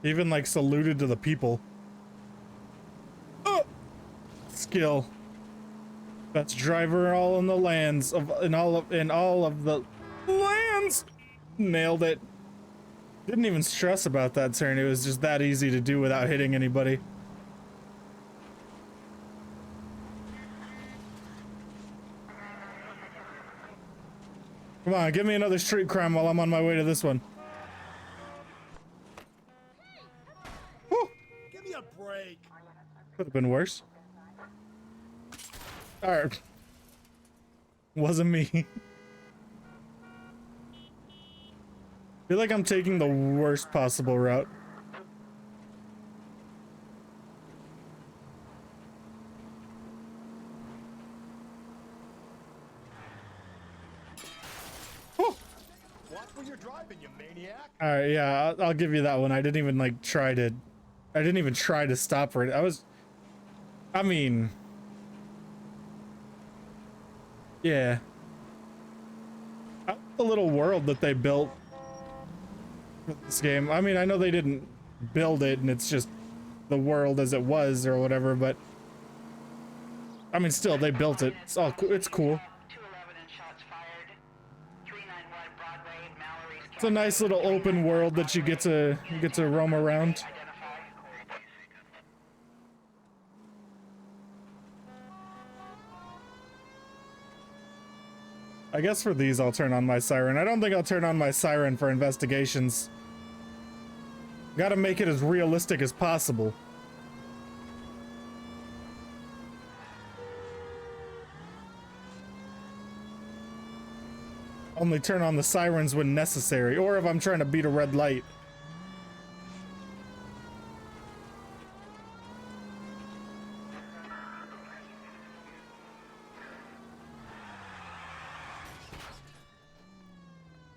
Speaker 1: Even like saluted to the people. Oh! Skill. That's driver all in the lands of in all of the lands. Nailed it. Didn't even stress about that turn. It was just that easy to do without hitting anybody. Come on, give me another street crime while I'm on my way to this one. Woo!
Speaker 24: Give me a break.
Speaker 1: Could have been worse. Alright. Wasn't me. Feel like I'm taking the worst possible route.
Speaker 20: Watch where you're driving, you maniac.
Speaker 1: All right, yeah, I'll give you that one. I didn't even like try to. I didn't even try to stop her. I mean, yeah. The little world that they built for this game. I mean, I know they didn't build it, and it's just the world as it was or whatever. But I mean, still, they built it. It's all cool. It's cool. It's a nice little open world that you get to roam around. I guess for these I'll turn on my siren. I don't think I'll turn on my siren for investigations. Gotta make it as realistic as possible. Only turn on the sirens when necessary, or if I'm trying to beat a red light.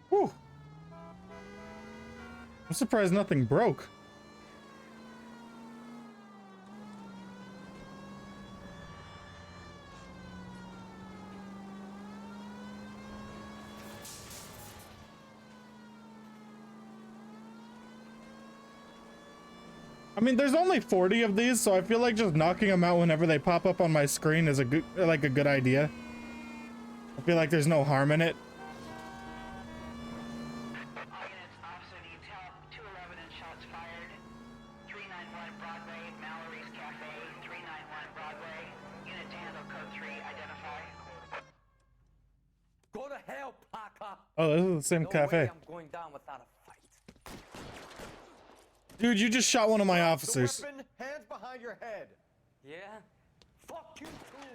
Speaker 1: Whew. I'm surprised nothing broke. I mean, there's only 40 of these, so I feel like just knocking them out whenever they pop up on my screen is a good idea. I feel like there's no harm in it.
Speaker 22: Go to hell, Parker.
Speaker 1: Oh, this is the same cafe.
Speaker 22: I'm going down without a fight.
Speaker 1: Dude, you just shot one of my officers.
Speaker 2: Weapon, hands behind your head.
Speaker 22: Yeah? Fuck you too.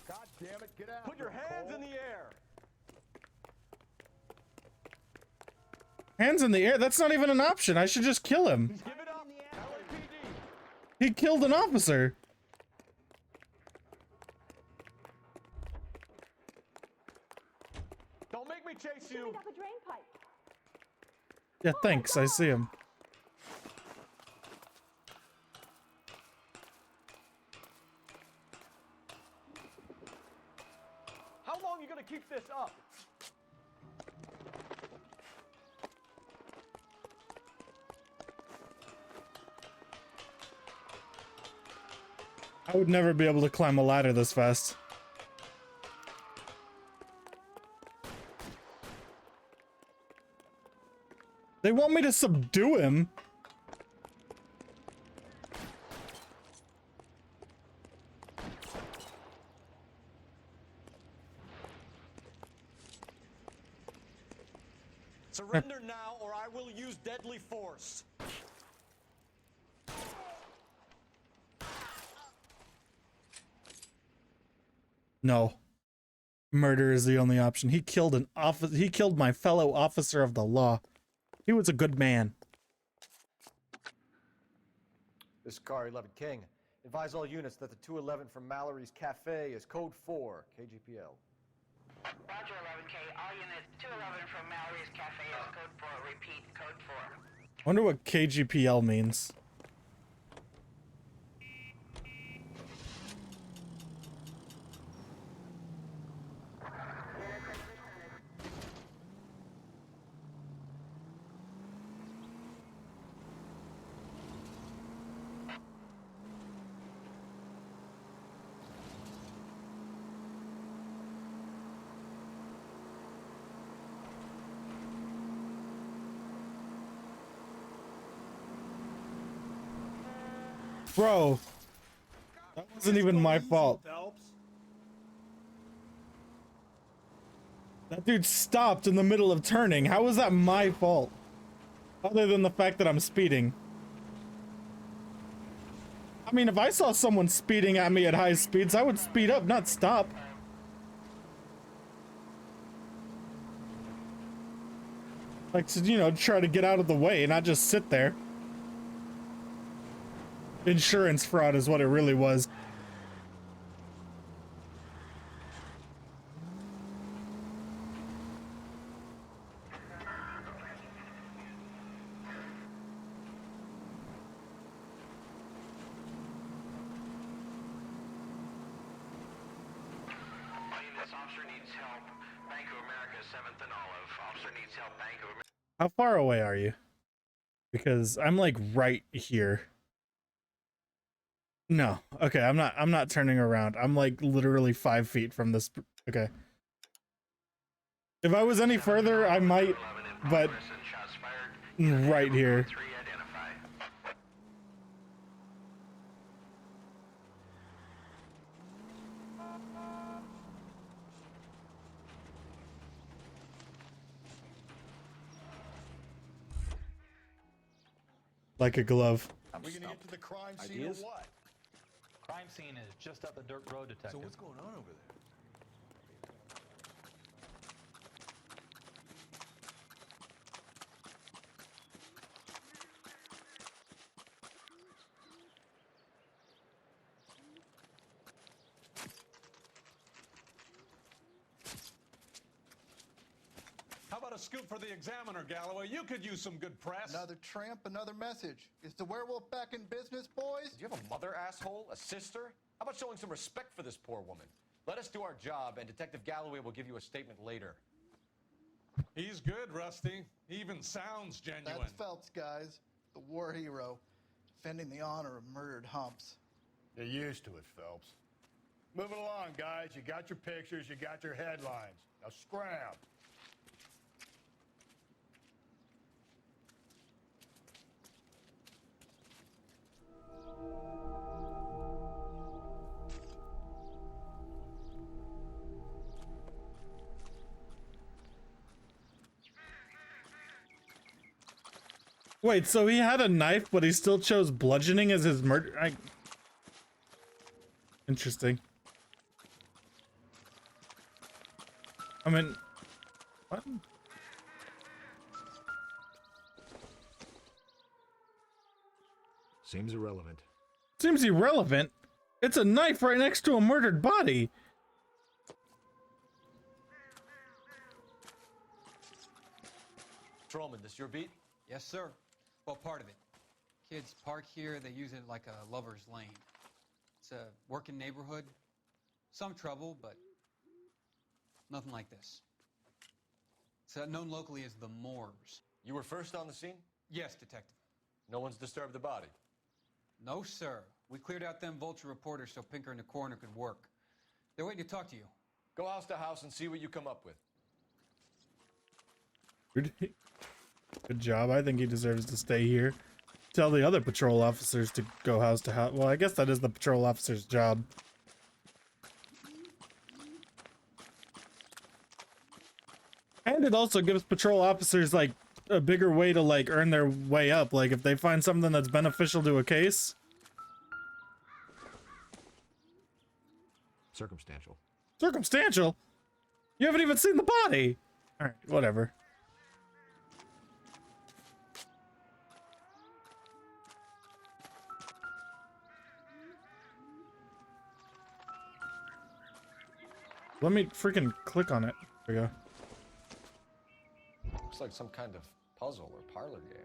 Speaker 20: God damn it, get out.
Speaker 2: Put your hands in the air.
Speaker 1: Hands in the air? That's not even an option. I should just kill him.
Speaker 2: Give it up. LAPD.
Speaker 1: He killed an officer.
Speaker 2: Don't make me chase you.
Speaker 1: Yeah, thanks. I see him.
Speaker 2: How long are you gonna keep this up?
Speaker 1: I would never be able to climb a ladder this fast. They want me to subdue him.
Speaker 2: Surrender now, or I will use deadly force.
Speaker 1: No. Murder is the only option. He killed he killed my fellow officer of the law. He was a good man.
Speaker 2: This is Car 11 King. Advise all units that the 211 from Mallory's Cafe is code 4, KGPL.
Speaker 5: Roger 11K. All units 211 from Mallory's Cafe is code 4. Repeat, code 4.
Speaker 1: I wonder what KGPL means. Bro, that wasn't even my fault. That dude stopped in the middle of turning. How was that my fault? Other than the fact that I'm speeding. I mean, if I saw someone speeding at me at high speeds, I would speed up, not stop. Like, to, you know, try to get out of the way, not just sit there. Insurance fraud is what it really was. How far away are you? Because I'm like right here. No. Okay, I'm not turning around. I'm like literally 5 feet from this. Okay. If I was any further, I might, but right here. Like a glove.
Speaker 20: We're gonna get to the crime scene
Speaker 10: Ideas?
Speaker 20: or what?
Speaker 10: Crime scene is just up the dirt road, detective.
Speaker 2: So what's going on over there?
Speaker 7: How about a scoop for the Examiner, Galloway? You could use some good press.
Speaker 20: Another tramp, another message. Is the werewolf back in business, boys?
Speaker 2: Do you have a mother, asshole? A sister? How about showing some respect for this poor woman? Let us do our job, and Detective Galloway will give you a statement later.
Speaker 7: He's good, Rusty. He even sounds genuine.
Speaker 20: That's Phelps, guys. The war hero. Defending the honor of murdered humps. You're used to it, Phelps. Moving along, guys. You got your pictures, you got your headlines. Now scram.
Speaker 1: Wait, so he had a knife, but he still chose bludgeoning as his murder? Interesting. I mean, what?
Speaker 4: Seems irrelevant.
Speaker 1: Seems irrelevant. It's a knife right next to a murdered body.
Speaker 2: Patrolman, this your beat?
Speaker 11: Yes, sir. Well, part of it. Kids park here, they use it like a lover's lane. It's a working neighborhood. Some trouble, but nothing like this. It's known locally as the Moors.
Speaker 2: You were first on the scene?
Speaker 11: Yes, detective.
Speaker 2: No one's disturbed the body?
Speaker 11: No, sir. We cleared out them vulture reporters so Pinker and the coroner could work. They're waiting to talk to you.
Speaker 2: Go house to house and see what you come up with.
Speaker 1: Good job. I think he deserves to stay here. Tell the other patrol officers to go house to house. Well, I guess that is the patrol officer's job. And it also gives patrol officers, like, a bigger way to, like, earn their way up. Like, if they find something that's beneficial to a case.
Speaker 4: Circumstantial.
Speaker 1: Circumstantial? You haven't even seen the body! Alright, whatever. Let me freaking click on it. There we go.
Speaker 2: Looks like some kind of puzzle or parlor game.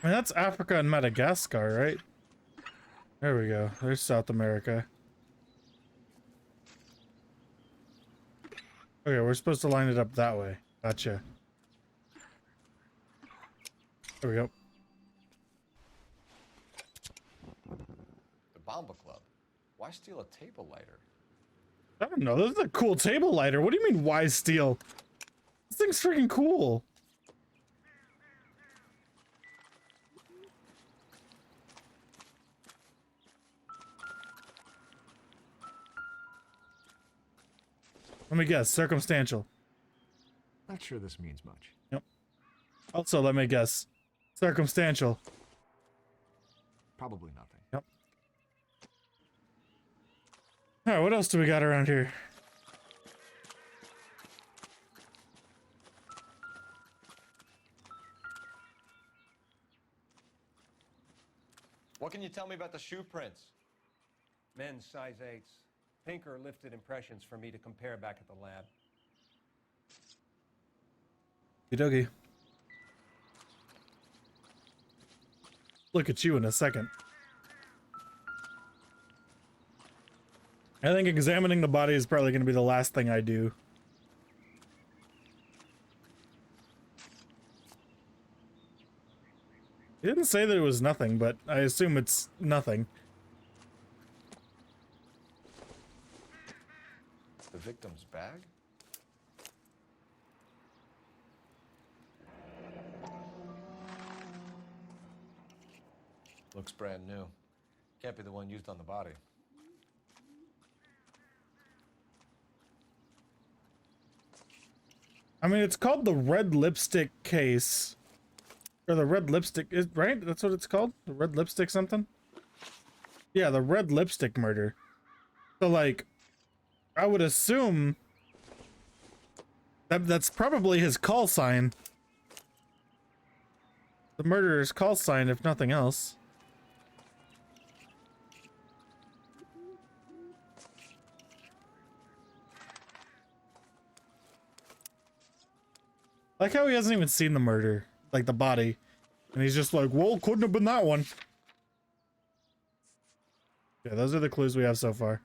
Speaker 1: I mean, that's Africa and Madagascar, right? There we go. There's South America. Okay, we're supposed to line it up that way. Gotcha. There we go.
Speaker 10: The Bomba Club. Why steal a table lighter?
Speaker 1: I don't know. This is a cool table lighter. What do you mean, why steal? This thing's freaking cool. Let me guess. Circumstantial.
Speaker 4: Not sure this means much.
Speaker 1: Yep. Also, let me guess. Circumstantial.
Speaker 4: Probably nothing.
Speaker 1: Yep. Alright, what else do we got around here?
Speaker 10: What can you tell me about the shoe prints?
Speaker 6: Men's size 8s. Pinker lifted impressions for me to compare back at the lab.
Speaker 1: Okie look at you in a second. I think examining the body is probably going to be the last thing I do. He didn't say that it was nothing, but I assume it's nothing.
Speaker 10: The victim's bag? Looks brand new. Can't be the one used on the body.
Speaker 1: I mean, it's called the red lipstick case. Or the red lipstick, right? That's what it's called? The red lipstick something? Yeah, the red lipstick murder. So, like, I would assume that's probably his call sign. The murderer's call sign, if nothing else. Like how he hasn't even seen the murder, like the body. And he's just like, well, couldn't have been that one. Yeah, those are the clues we have so far.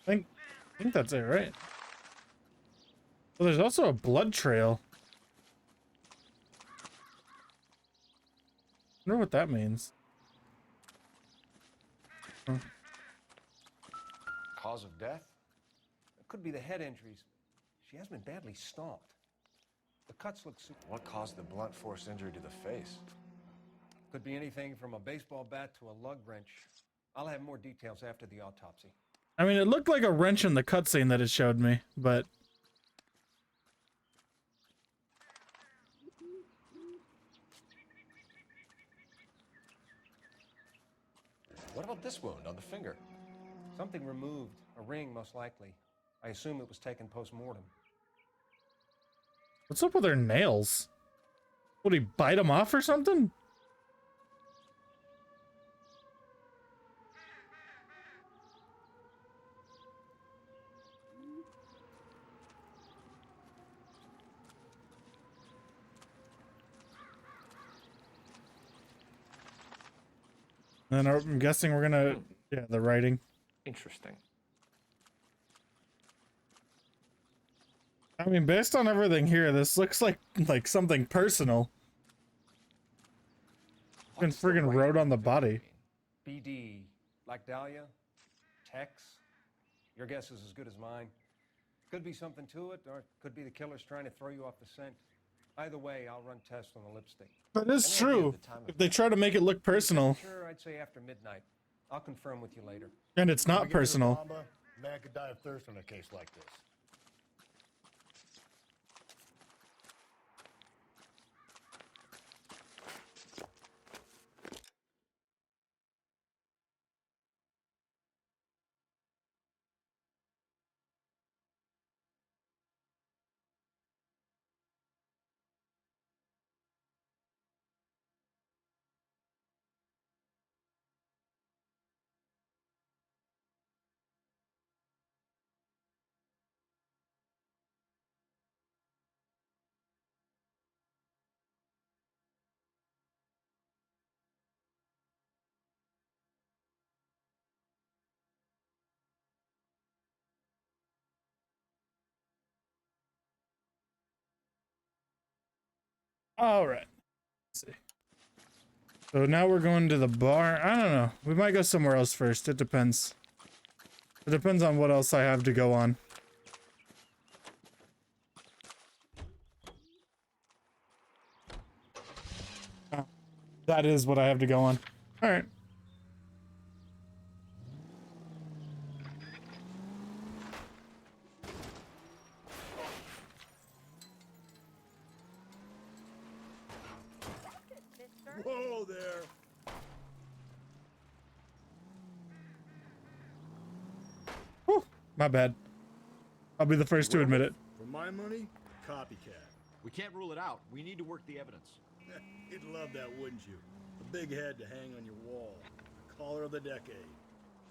Speaker 1: I think that's it, right? Well, there's also a blood trail. I wonder what that means. Huh.
Speaker 6: Cause of death? It could be the head injuries. She has been badly stomped. The cuts look super...
Speaker 2: What caused the blunt force injury to the face?
Speaker 6: Could be anything from a baseball bat to a lug wrench. I'll have more details after the autopsy.
Speaker 1: I mean, it looked like a wrench in the cutscene that it showed me, but...
Speaker 10: What about this wound on the finger?
Speaker 6: Something removed. A ring, most likely. I assume it was taken post-mortem.
Speaker 1: What's up with her nails? Would he bite them off or something? And then I'm guessing we're gonna... Yeah, the writing.
Speaker 6: Interesting.
Speaker 1: I mean, based on everything here, this looks like something personal. Been friggin' wrote on the body.
Speaker 6: BD. Like Dahlia? Tex? Your guess is as good as mine. Could be something to it, or it could be the killer's trying to throw you off the scent. Either way, I'll run tests on the lipstick.
Speaker 1: That is true. If they try to make it look personal.
Speaker 6: Sure, I'd say after midnight. I'll confirm with you later.
Speaker 1: And it's not personal.
Speaker 20: Man could die of thirst in a case like this.
Speaker 1: All right. Let's see. So now we're going to the bar. I don't know. We might go somewhere else first. It depends. It depends on what else I have to go on. Oh, that is what I have to go on. All right.
Speaker 24: Whoa there!
Speaker 1: Whew, my bad. I'll be the first to admit it.
Speaker 20: For my money, copycat.
Speaker 4: We can't rule it out. We need to work the evidence.
Speaker 20: You'd love that, wouldn't you? A big head to hang on your wall. The caller of the decade.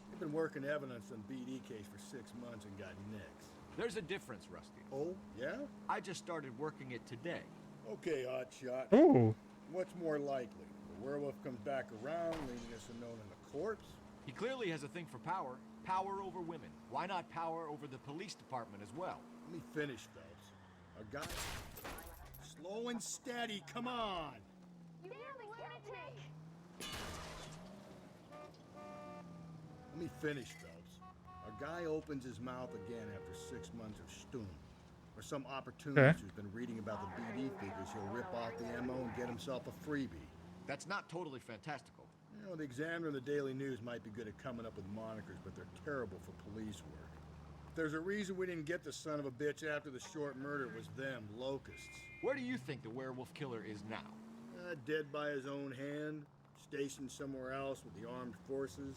Speaker 20: You've been working evidence on BD case for 6 months and got nicks.
Speaker 4: There's a difference, Rusty.
Speaker 20: Oh, yeah?
Speaker 4: I just started working it today.
Speaker 20: Okay, hotshot.
Speaker 1: Ooh.
Speaker 20: What's more likely? The werewolf comes back around, leaving us unknown in the corpse?
Speaker 4: He clearly has a thing for power. Power over women. Why not power over the police department as well?
Speaker 20: Let me finish, Phelps. A guy... Slow and steady, come on!
Speaker 8: You really get me.
Speaker 20: Let me finish, Phelps. A guy opens his mouth again after 6 months of stewing. Or some opportunist who's been reading about the BD figures, he'll rip off the MO and get himself a freebie.
Speaker 4: That's not totally fantastical.
Speaker 20: You know, the Examiner and the Daily News might be good at coming up with monikers, but they're terrible for police work. If there's a reason we didn't get the son of a bitch after the short murder, it was them, locusts.
Speaker 4: Where do you think the werewolf killer is now?
Speaker 20: Dead by his own hand, stationed somewhere else with the armed forces.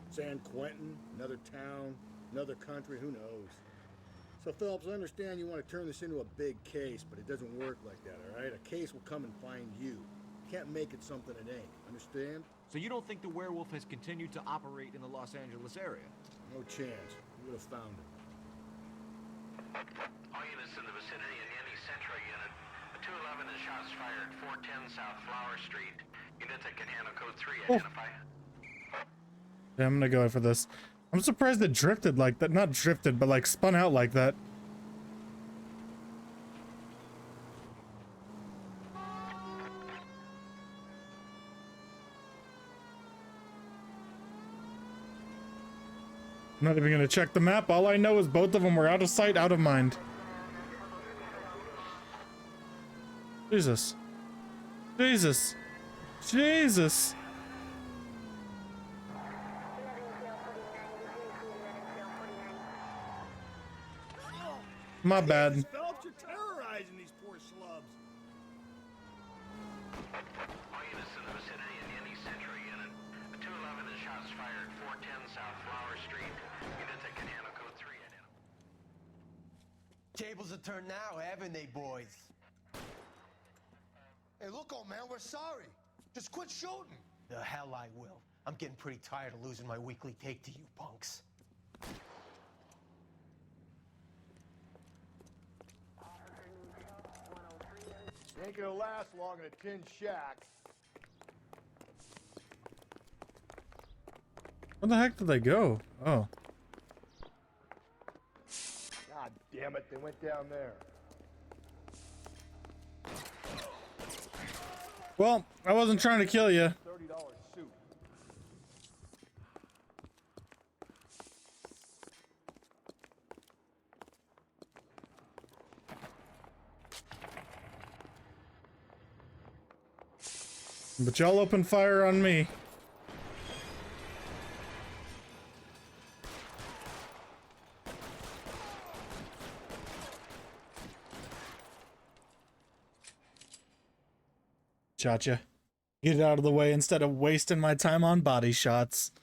Speaker 20: San Quentin, another town, another country, who knows? So, Phelps, I understand you want to turn this into a big case, but it doesn't work like that, all right? A case will come and find you. Can't make it something it ain't, understand?
Speaker 4: So you don't think the werewolf has continued to operate in the Los Angeles area?
Speaker 20: No chance. We would have found it.
Speaker 3: All units in the vicinity in any Centro unit. A 211 is shots fired, 410 South Flower Street. Units at Canano Code 3, identify.
Speaker 1: Yeah, I'm gonna go for this. I'm surprised it drifted like that. Not drifted, but like spun out like that. I'm not even gonna check the map. All I know is both of them were out of sight, out of mind. Jesus. Jesus. Jesus. My bad.
Speaker 20: Phelps, you're terrorizing these poor slubs.
Speaker 3: All units in the vicinity in any Centro unit. A 211 is shots fired, 410 South Flower Street. Units at Canano Code 3, identify.
Speaker 9: Tables are turned now, haven't they, boys? Hey, look, old man, we're sorry. Just quit shooting. The hell I will. I'm getting pretty tired of losing my weekly take to you punks.
Speaker 20: Ain't gonna last long in a tin shack.
Speaker 1: Where the heck did they go? Oh.
Speaker 20: God damn it, they went down there.
Speaker 1: Well, I wasn't trying to kill you.
Speaker 20: $30 suit.
Speaker 1: But y'all open fire on me. Gotcha. Get it out of the way instead of wasting my time on body shots.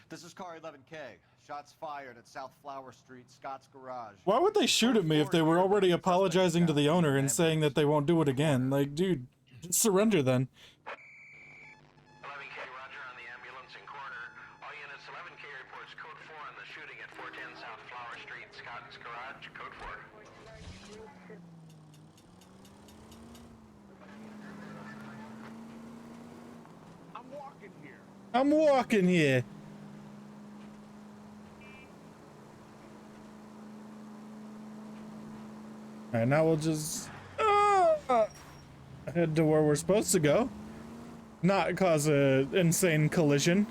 Speaker 4: This is car 11K. Shots fired at South Flower Street, Scott's Garage.
Speaker 1: Why would they shoot at me if they were already apologizing to the owner and saying that they won't do it again? Like, dude, just surrender then.
Speaker 3: 11K, roger on the ambulance and corner. All units, 11K reports code 4 on the shooting at 410 South Flower Street, Scott's Garage, code 4.
Speaker 24: I'm walking here.
Speaker 1: I'm walking here. Alright, now we'll just head to where we're supposed to go. Not cause a insane collision.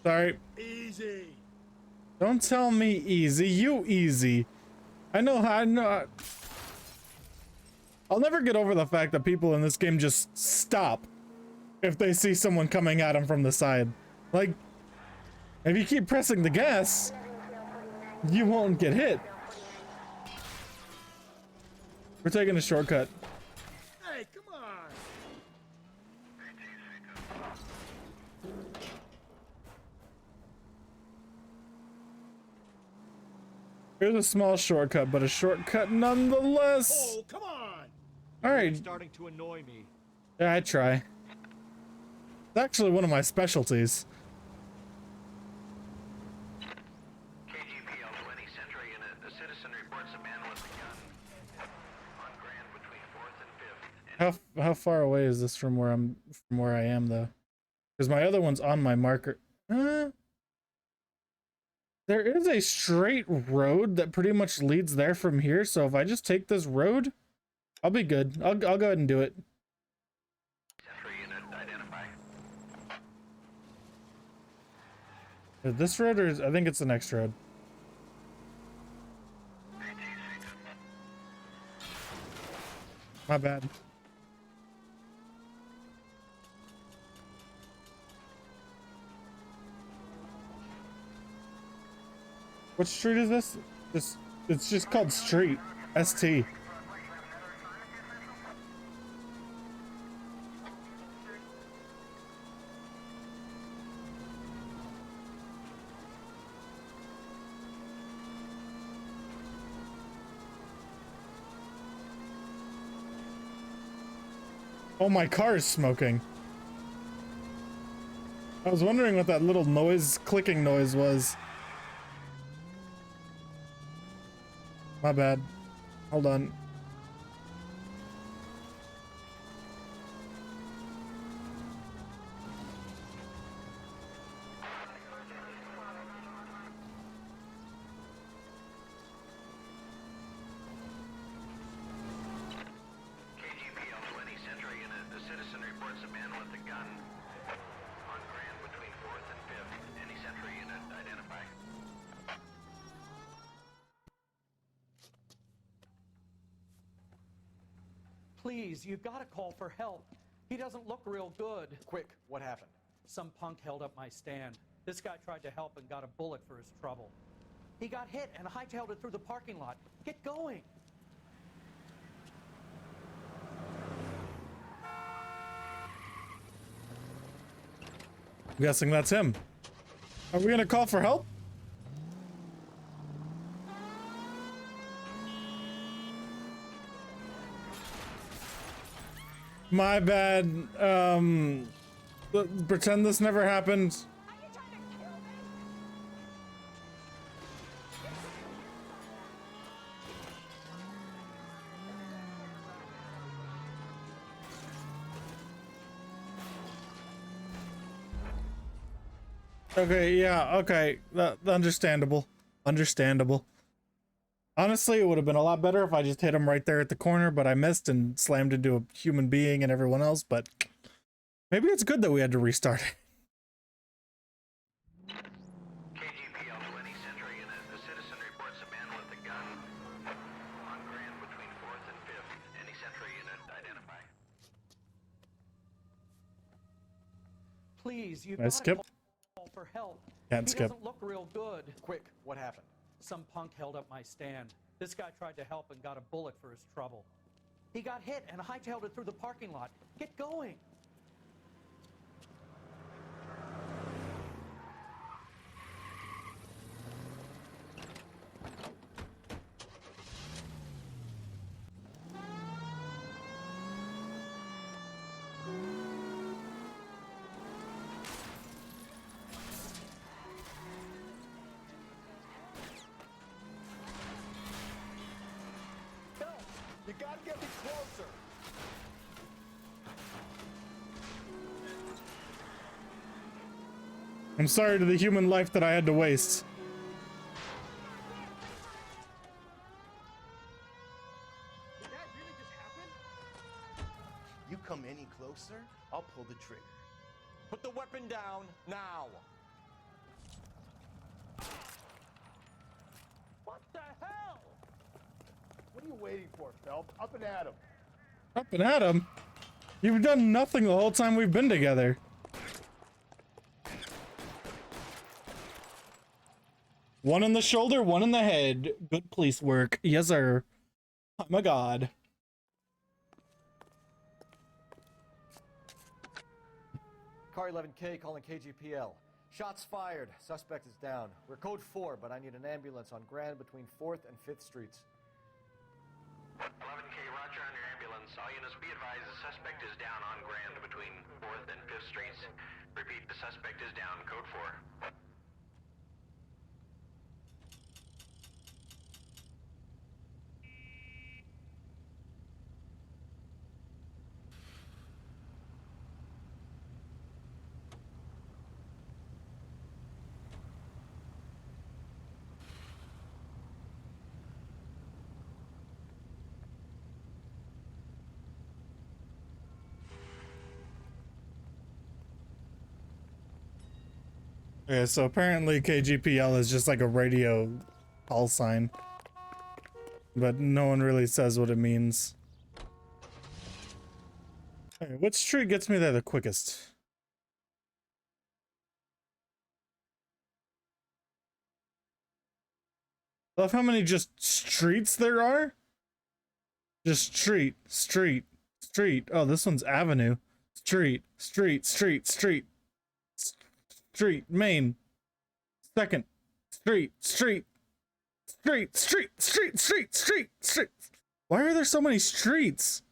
Speaker 1: Sorry.
Speaker 24: Easy.
Speaker 1: Don't tell me easy. You easy. I know how. I know. I'll never get over the fact that people in this game just stop if they see someone coming at them from the side. Like, if you keep pressing the gas, you won't get hit. We're taking a shortcut.
Speaker 24: Hey, come on.
Speaker 1: Here's a small shortcut, but a shortcut nonetheless.
Speaker 24: Oh, come on.
Speaker 1: All right.
Speaker 14: It's starting to annoy me.
Speaker 1: Yeah, I try. It's actually one of my specialties.
Speaker 3: KGPL 20 Central Unit. The citizen reports a man with a gun on Grand between 4th and 5th.
Speaker 1: How far away is this from where I am though? Because my other one's on my marker. There is a straight road that pretty much leads there from here, so if I just take this road, I'll be good. I'll go ahead and do it.
Speaker 3: Central Unit, identify.
Speaker 1: Is this road or I think it's the next road. My bad. What street is this? It's just called Street. ST. Oh, my car is smoking. I was wondering what that little noise, clicking noise was. My bad. Hold on.
Speaker 3: KGPL 20 Central Unit. The citizen reports a man with a gun on Grand between 4th and 5th. Any Central Unit, identify.
Speaker 22: Please, you gotta call for help. He doesn't look real good.
Speaker 2: Quick, what happened?
Speaker 22: Some punk held up my stand. This guy tried to help and got a bullet for his trouble. He got hit and hightailed it through the parking lot. Get going.
Speaker 1: I'm guessing that's him. Are we gonna call for help? My bad. Pretend this never happened. Okay, yeah, okay. Understandable. Understandable. Honestly, it would have been a lot better if I just hit him right there at the corner, but I missed and slammed into a human being and everyone else, but maybe it's good that we had to restart it.
Speaker 3: KGPL 20 Central Unit. The citizen reports a man with a gun on Grand between 4th and 5th. Any Central Unit, identify.
Speaker 22: Please, you
Speaker 1: Can I
Speaker 22: gotta
Speaker 1: skip?
Speaker 22: call for help.
Speaker 1: Can't
Speaker 22: he
Speaker 1: skip.
Speaker 22: doesn't look real good.
Speaker 2: Quick, what happened?
Speaker 22: Some punk held up my stand. This guy tried to help and got a bullet for his trouble. He got hit and hightailed it through the parking lot. Get going.
Speaker 24: You gotta get me closer.
Speaker 1: I'm sorry to the human life that I had to waste.
Speaker 9: You come any closer, I'll pull the trigger.
Speaker 2: Put the weapon down now.
Speaker 20: What the hell? What are you waiting for, Phelps? Up and at him.
Speaker 1: Up and at him? You've done nothing the whole time we've been together. One in the shoulder, one in the head. Good police work. Yes, sir. Oh my god.
Speaker 2: Car 11K calling KGPL. Shots fired. Suspect is down. We're code 4, but I need an ambulance on Grand between 4th and 5th Streets.
Speaker 3: 11K, roger on your ambulance. All units be advised the suspect is down on Grand between 4th and 5th Streets. Repeat, the suspect is down. Code 4.
Speaker 1: Okay, so apparently KGPL is just like a radio call sign. But no one really says what it means. Okay, which street gets me there the quickest? Love how many just streets there are? Just street, street, street. Oh, this one's avenue. Street, street, street, street. Street, main. Second. Street, street. Street, street, street, street, street, street. Why are there so many streets?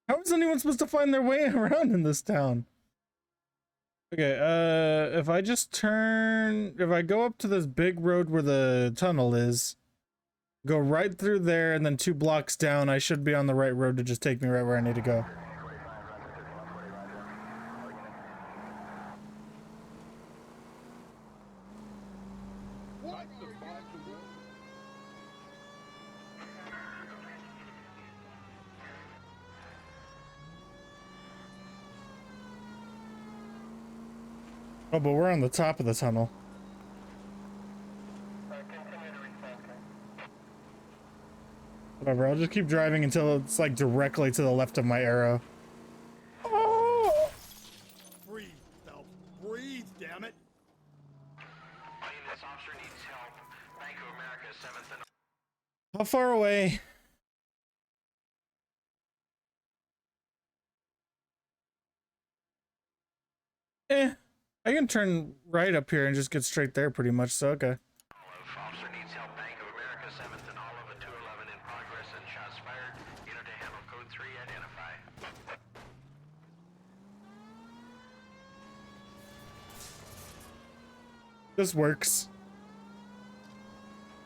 Speaker 1: How is anyone supposed to find their way around in this town? Okay, if I just turn, if I go up to this big road where the tunnel is, go right through there and then 2 blocks down, I should be on the right road to just take me right where I need to go. Oh, but we're on the top of the tunnel. Whatever, I'll just keep driving until it's like directly to the left of my arrow. Oh!
Speaker 20: Breathe, Phelps. Breathe, damn it.
Speaker 3: This officer needs help. Bank of America, 7th and...
Speaker 1: How far away? I can turn right up here and just get straight there pretty much, so okay.
Speaker 3: Officer needs help. Bank of America, 7th and Olive, at 211 in progress and shots fired. Unit to handle code 3, identify.
Speaker 1: This works.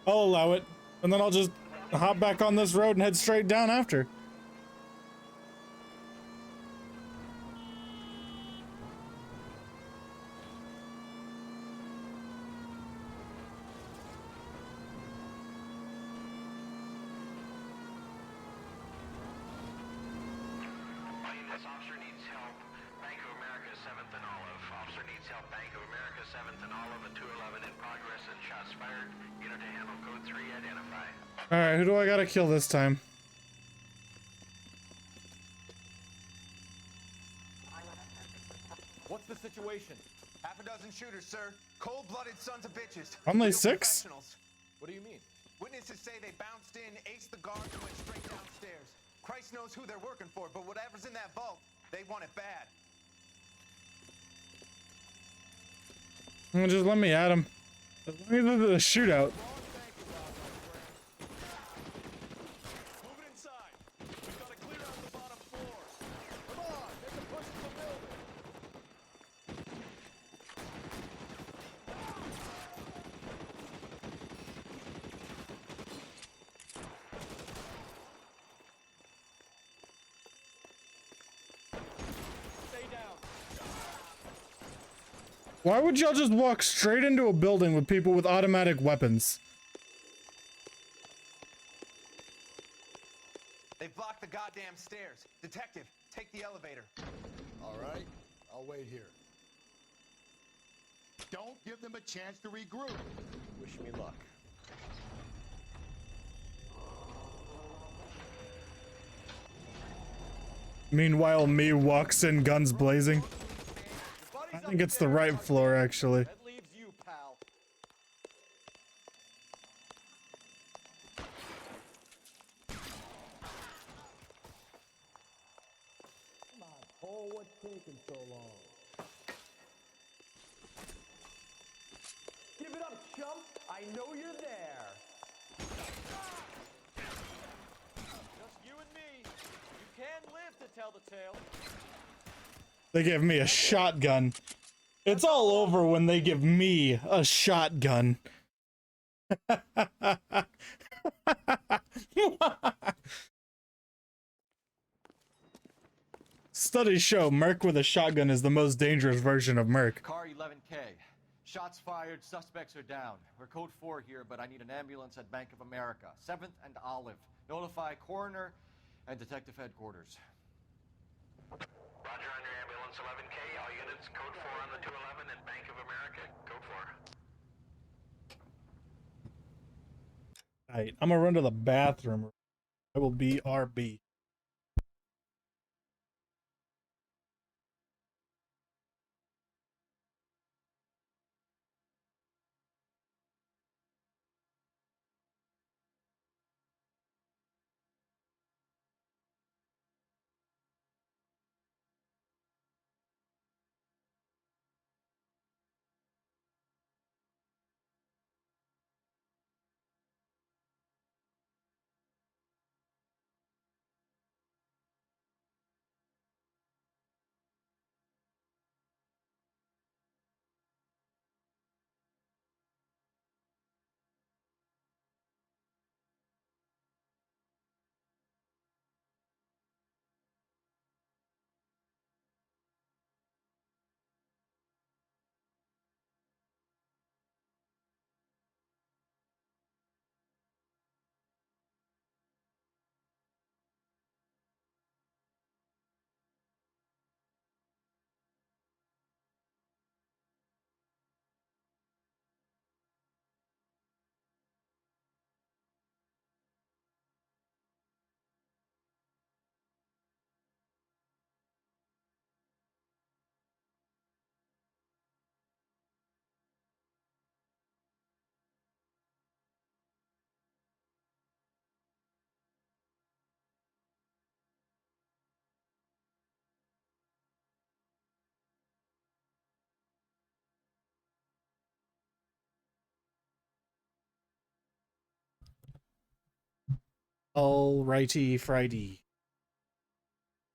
Speaker 1: I'll allow it, and then I'll just hop back on this road and head straight down after.
Speaker 3: This officer needs help. Bank of America, 7th and Olive. Officer needs help. Bank of America, 7th and Olive, at 211 in progress and shots fired. Unit to handle code 3, identify.
Speaker 1: Alright, who do I gotta kill this time?
Speaker 9: What's the situation? Half a dozen shooters, sir. Cold-blooded sons of bitches.
Speaker 1: Only
Speaker 9: Real
Speaker 1: 6?
Speaker 9: professionals.
Speaker 2: What do you mean?
Speaker 9: Witnesses say they bounced in, aced the guards, and went straight downstairs. Christ knows who they're working for, but whatever's in that vault, they want it bad.
Speaker 1: Just let me at him. Let me do the shootout.
Speaker 9: Move it inside. We've got to clear out the bottom floor. Come on, make a push to the building.
Speaker 1: Why would y'all just walk straight into a building with people with automatic weapons?
Speaker 9: They've blocked the goddamn stairs. Detective, Take the elevator.
Speaker 20: All right, I'll wait here. Don't give them a chance to regroup.
Speaker 2: Wish me luck.
Speaker 1: Meanwhile, me walks in, guns blazing. I think it's the right floor, actually.
Speaker 2: That leaves you, pal.
Speaker 9: Come on, Cole, what's taking so long? Give it up, chump! I know you're there!
Speaker 2: Just you and me. You can live to tell the tale.
Speaker 1: They give me a shotgun. It's all over when they give me a shotgun. Studies show Merc with a shotgun is the most dangerous version of Merc.
Speaker 2: Car 11K. Shots fired, suspects are down. We're code 4 here, but I need an ambulance at Bank of America. 7th and Olive. Notify coroner and detective headquarters.
Speaker 3: Roger on your ambulance 11K. All units code 4 on the 211 at Bank of America. Code 4.
Speaker 1: Alright, I'm gonna run to the bathroom. I will be RB. Alrighty, Friday.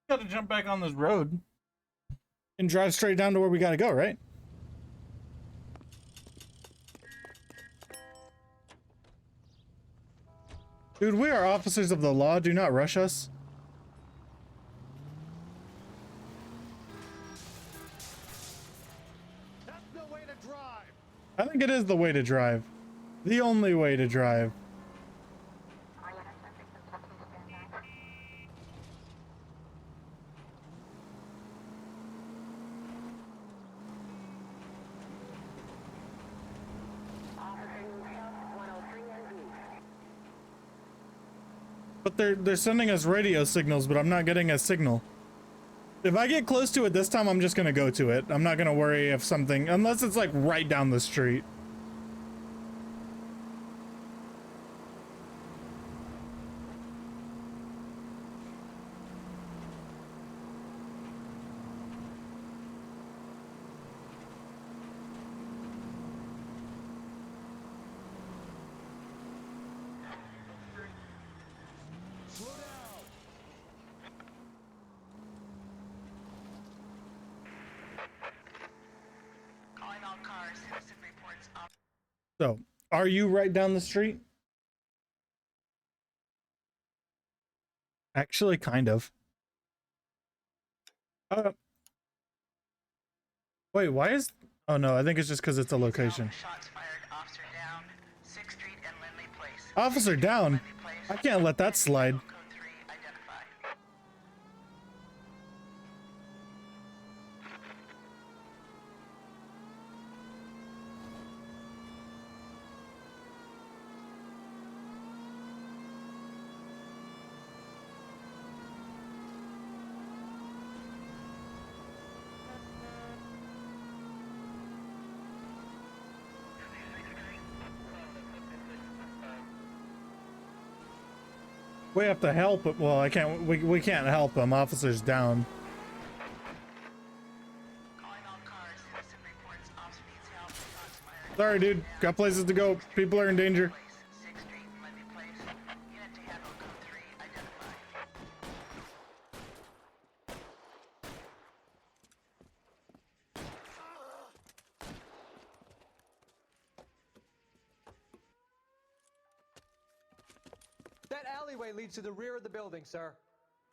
Speaker 1: Gotta jump back on this road and drive straight down to where we gotta go, right? Dude, we are officers of the law. Do not rush us.
Speaker 20: That's the way to drive.
Speaker 1: I think it is the way to drive. The only way to drive. But they're sending us radio signals, but I'm not getting a signal. If I get close to it this time, I'm just gonna go to it. I'm not gonna worry if something, unless it's like right down the street. So, are you right down the street? Actually, kind of. Wait, why is... Oh no, I think it's just because it's a location.
Speaker 5: Shots fired, officer down, 6th Street and Lindley Place.
Speaker 1: Officer down? I can't let that slide.
Speaker 5: Code 3 identified.
Speaker 1: We have to help him. Well, I can't. We can't help him. Officer's down. Sorry, dude. Got places to go. People are in danger.
Speaker 12: That alleyway leads to the rear of the building, sir.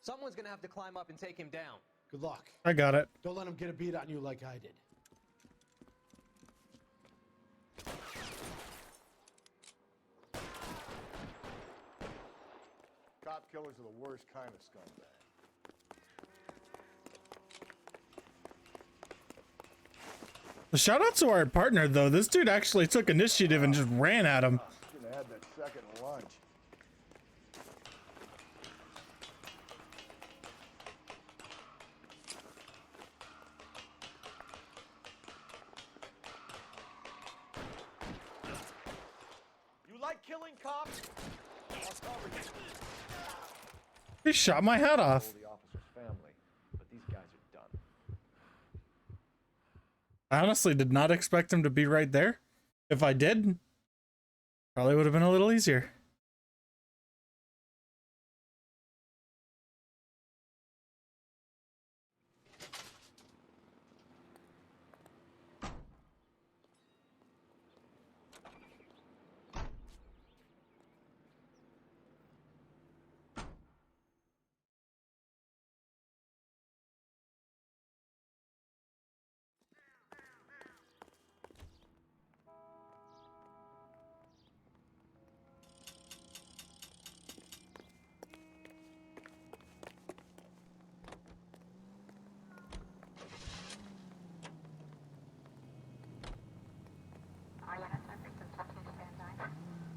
Speaker 12: Someone's gonna have to climb up and take him down.
Speaker 9: Good luck.
Speaker 1: I got it.
Speaker 9: Don't let him get a beat on you like I did.
Speaker 2: Cop killers are the worst kind of scumbag.
Speaker 1: The shout out to our partner though. This dude actually took initiative and just ran at him.
Speaker 2: Should have had that second lunch.
Speaker 12: You like killing cops?
Speaker 1: He shot my hat off.
Speaker 2: The officer's family, but these guys are done.
Speaker 1: I honestly did not expect him to be right there. If I did, probably would have been a little easier.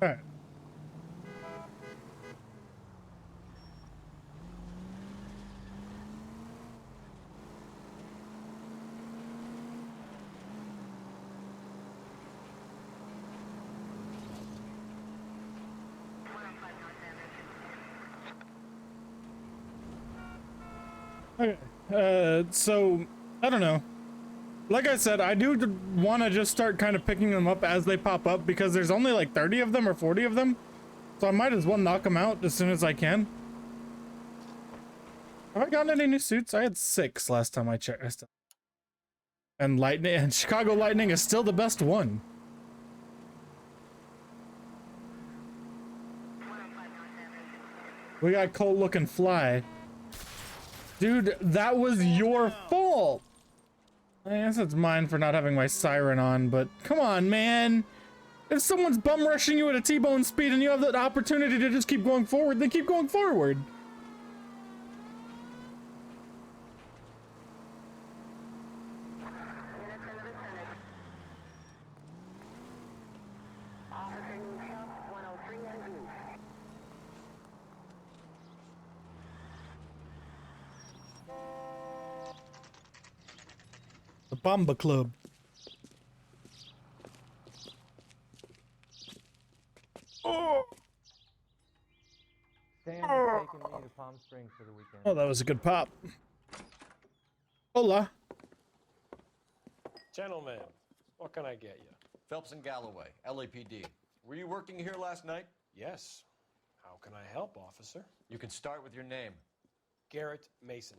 Speaker 1: All right. Okay. So I don't know. Like I said, I do want to just start kind of picking them up as they pop up because there's only like 30 of them or 40 of them. So I might as well knock them out as soon as I can. Have I gotten any new suits? I had 6 last time I checked. And Lightning and Chicago Lightning is still the best one. We got Colt looking fly. Dude, that was your fault. I guess it's mine for not having my siren on, but come on, man. If someone's bum rushing you at a T-bone speed and you have the opportunity to just keep going forward, then keep going forward. The Bomba Club.
Speaker 14: Oh. Sam's taking me to Palm Springs for the weekend.
Speaker 1: Oh, that was a good pop. Hola.
Speaker 15: Gentlemen, what can I get you?
Speaker 4: Phelps and Galloway, LAPD. Were you working here last night?
Speaker 15: Yes. How can I help, officer?
Speaker 4: You can start with your name.
Speaker 15: Garrett Mason.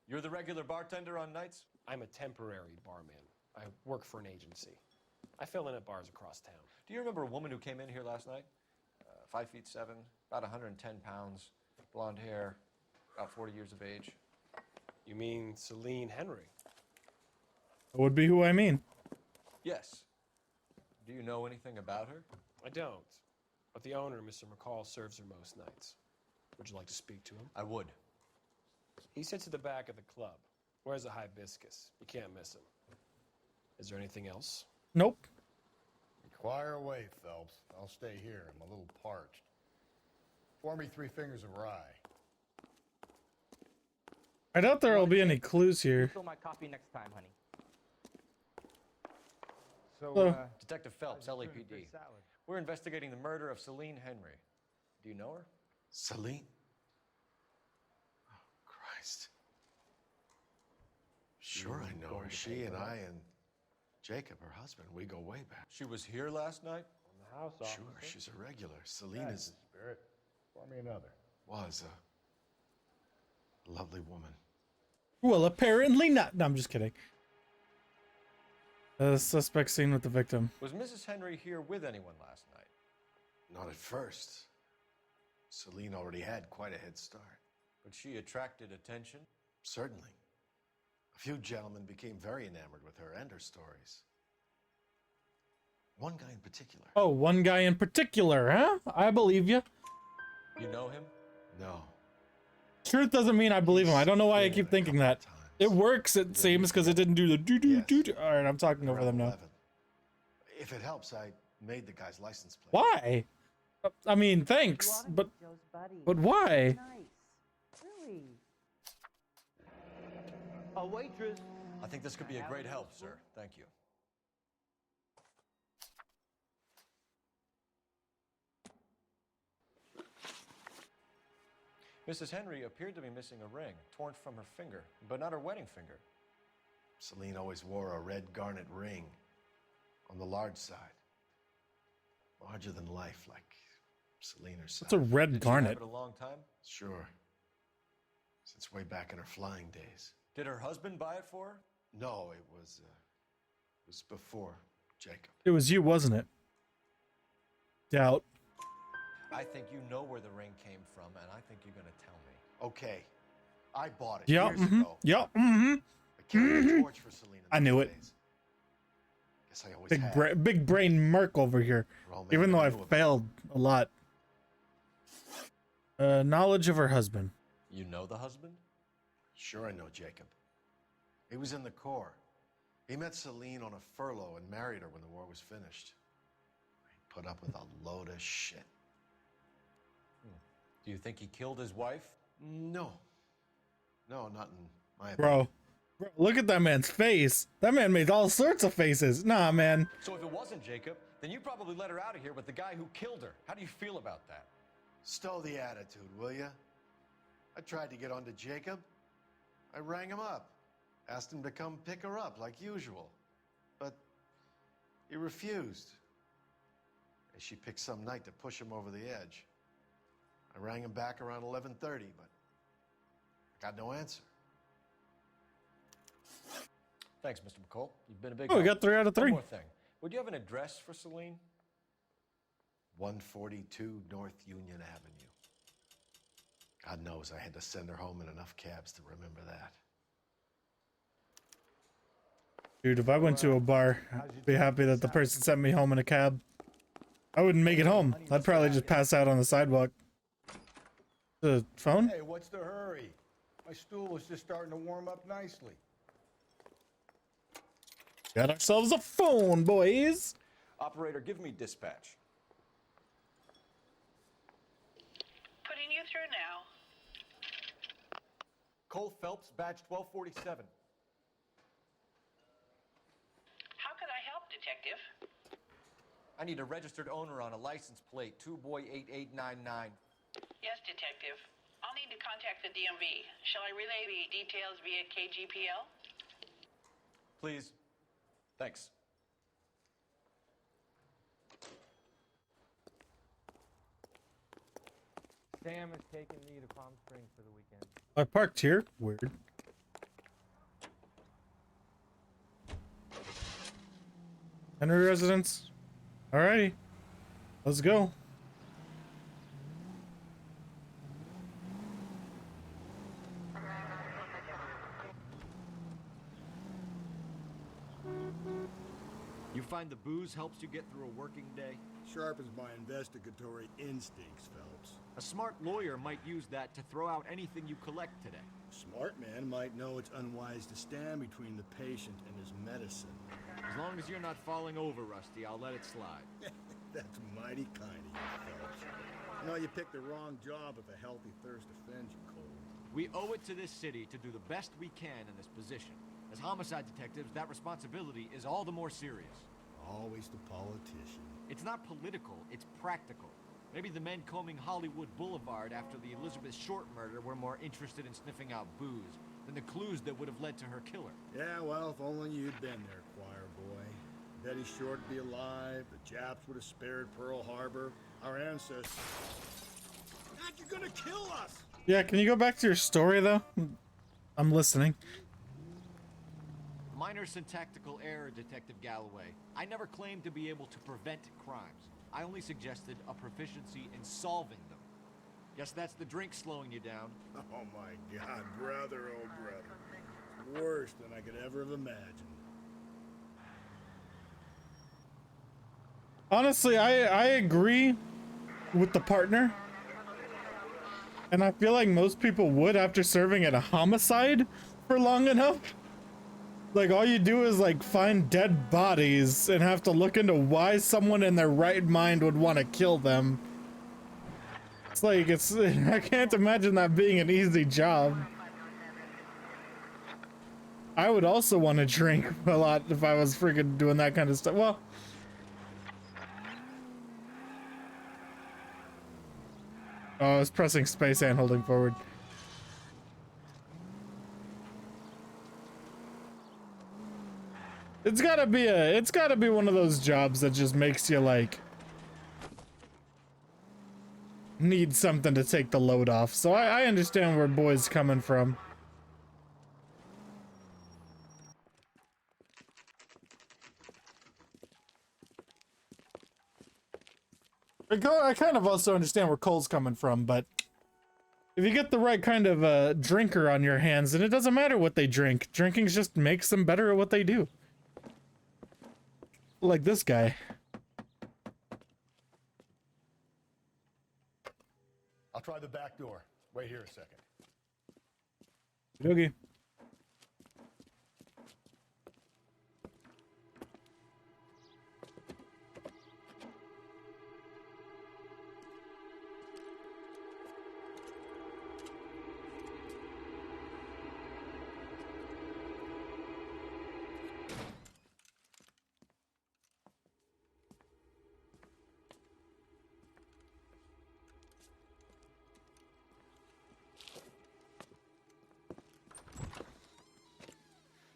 Speaker 4: You're the regular bartender on nights?
Speaker 15: I'm a temporary barman. I work for an agency. I fill in at bars across town.
Speaker 4: Do you remember a woman who came in here last night? 5'7", about 110 pounds, blonde hair, about 40 years of age.
Speaker 15: You mean Celine Henry?
Speaker 1: That would be who I mean.
Speaker 4: Yes. Do you know anything about her?
Speaker 15: I don't. But the owner, Mr. McCall, serves her most nights. Would you like to speak to him?
Speaker 4: I would.
Speaker 15: He sits at the back of the club. Wears a hibiscus. You can't miss him. Is there anything else?
Speaker 1: Nope.
Speaker 20: Inquire away, Phelps. I'll stay here. I'm a little parched. Pour me 3 fingers of rye.
Speaker 1: I doubt there will be any clues here.
Speaker 14: Fill my coffee next time, honey.
Speaker 4: So, Detective Phelps, LAPD. We're investigating the murder of Celine Henry. Do you know her?
Speaker 18: Celine?
Speaker 13: Christ. Sure, I know her. She and I and Jacob, her husband, we go way back.
Speaker 2: She was here last night?
Speaker 20: On the house officer.
Speaker 13: Sure, she's a regular.
Speaker 20: That's
Speaker 13: Selena's
Speaker 20: the spirit. Pour me another.
Speaker 13: was a lovely woman.
Speaker 1: Well, apparently not. No, I'm just kidding. The suspect seen with the victim.
Speaker 2: Was Mrs. Henry here with anyone last night?
Speaker 13: Not at first. Selena already had quite a head start.
Speaker 2: But she attracted attention?
Speaker 13: Certainly. A few gentlemen became very enamored with her and her stories. One guy in particular.
Speaker 1: Oh, one guy in particular, huh? I believe you.
Speaker 2: You know him?
Speaker 13: No.
Speaker 1: Truth doesn't mean I believe him. I don't know why I keep thinking that. It works, it seems, because it didn't do the do-do-do-do. All right, I'm talking over them now.
Speaker 13: 11. If it helps, I made the guy's license plate.
Speaker 1: Why? I mean, thanks, but why?
Speaker 12: Really? A waitress.
Speaker 2: I think this could be a great help, sir. Thank you. Mrs. Henry appeared to be missing a ring, torn from her finger, but not her wedding finger.
Speaker 13: Celine always wore a red garnet ring on the large side. Larger than life, like Celine herself.
Speaker 1: What's a red
Speaker 2: Did
Speaker 1: garnet?
Speaker 2: She have it a long time?
Speaker 13: Sure. Since way back in her flying days.
Speaker 2: Did her husband buy it for her?
Speaker 13: No, it was before Jacob.
Speaker 1: It was you, wasn't it? Doubt.
Speaker 2: I think you know where the ring came from, and I think you're going to tell me.
Speaker 13: Okay. I bought it
Speaker 1: Yep.
Speaker 13: years ago.
Speaker 1: Yep.
Speaker 13: I carried a torch for Selena.
Speaker 1: I knew it.
Speaker 13: Guess I always had.
Speaker 1: Big brain Merc over here. Even though I failed a lot. Knowledge of her husband.
Speaker 2: You know the husband?
Speaker 13: Sure, I know Jacob. He was in the Corps. He met Celine on a furlough and married her when the war was finished. He put up with a load of shit.
Speaker 2: Do you think he killed his wife?
Speaker 13: No. No, not in my
Speaker 1: Bro,
Speaker 13: opinion.
Speaker 1: look at that man's face. That man made all sorts of faces. Nah, man.
Speaker 2: So if it wasn't Jacob, then you probably let her out of here with the guy who killed her. How do you feel about that?
Speaker 13: Stow the attitude, will ya? I tried to get onto Jacob. I rang him up. Asked him to come pick her up like usual. But he refused. She picked some night to push him over the edge. I rang him back around 11:30, but I got no answer.
Speaker 2: Thanks, Mr. McCall. You've been a big
Speaker 1: Oh, we
Speaker 2: help.
Speaker 1: got 3 out of 3.
Speaker 2: One more thing. Would you have an address for Celine?
Speaker 13: 142 North Union Avenue. God knows I had to send her home in enough cabs to remember that.
Speaker 1: Dude, if I went to a bar, I'd be happy that the person sent me home in a cab. I wouldn't make it home. I'd probably just pass out on the sidewalk. The phone?
Speaker 20: Hey, what's the hurry? My stool was just starting to warm up nicely.
Speaker 1: Got ourselves a phone, boys.
Speaker 2: Operator, give me dispatch.
Speaker 5: Putting you through now.
Speaker 2: Cole Phelps, badge 1247.
Speaker 5: How can I help, Detective?
Speaker 2: I need a registered owner on a license plate, 2boy8899.
Speaker 5: Yes, Detective. I'll need to contact the DMV. Shall I relay the details via KGPL?
Speaker 2: Please. Thanks.
Speaker 14: Sam is taking me to Palm Springs for the weekend.
Speaker 1: I parked here. Weird. Henry residence. Alrighty. Let's go.
Speaker 4: You find the booze helps you get through a working day?
Speaker 20: Sharpens my investigatory instincts, Phelps.
Speaker 4: A smart lawyer might use that to throw out anything you collect today.
Speaker 20: Smart man might know it's unwise to stand between the patient and his medicine.
Speaker 4: As long as you're not falling over, Rusty, I'll let it slide.
Speaker 20: That's mighty kind of you, Phelps. You know, you picked the wrong job if a healthy thirst offends you, Cole.
Speaker 4: We owe it to this city to do the best we can in this position. As homicide detectives, that responsibility is all the more serious.
Speaker 20: Always the politician.
Speaker 4: It's not political, it's practical. Maybe the men combing Hollywood Boulevard after the Elizabeth Short murder were more interested in sniffing out booze than the clues that would have led to her killer.
Speaker 20: Yeah, well, if only you'd been there, choir boy. Betty Short would be alive, the Japs would have spared Pearl Harbor, our ancestors. God, you're gonna kill us!
Speaker 1: Yeah, can you go back to your story, though? I'm listening.
Speaker 4: Minor syntactical error, Detective Galloway. I never claimed to be able to prevent crimes. I only suggested a proficiency in solving them. Guess that's the drink slowing you down.
Speaker 20: Oh my God, brother, oh brother. Worse than I could ever have imagined.
Speaker 1: Honestly, I agree with the partner. And I feel like most people would after serving at a homicide for long enough. Like, all you do is, like, find dead bodies and have to look into why someone in their right mind would want to kill them. It's like, I can't imagine that being an easy job. I would also want to drink a lot if I was freaking doing that kind of stuff. Well, oh, I was pressing space and holding forward. It's gotta be one of those jobs that just makes you like need something to take the load off. So I understand where boy's coming from. I kind of also understand where Cole's coming from, but if you get the right kind of drinker on your hands, then it doesn't matter what they drink. Drinking just makes them better at what they do. Like this guy.
Speaker 20: I'll try the back door. Wait here a second.
Speaker 1: Okay.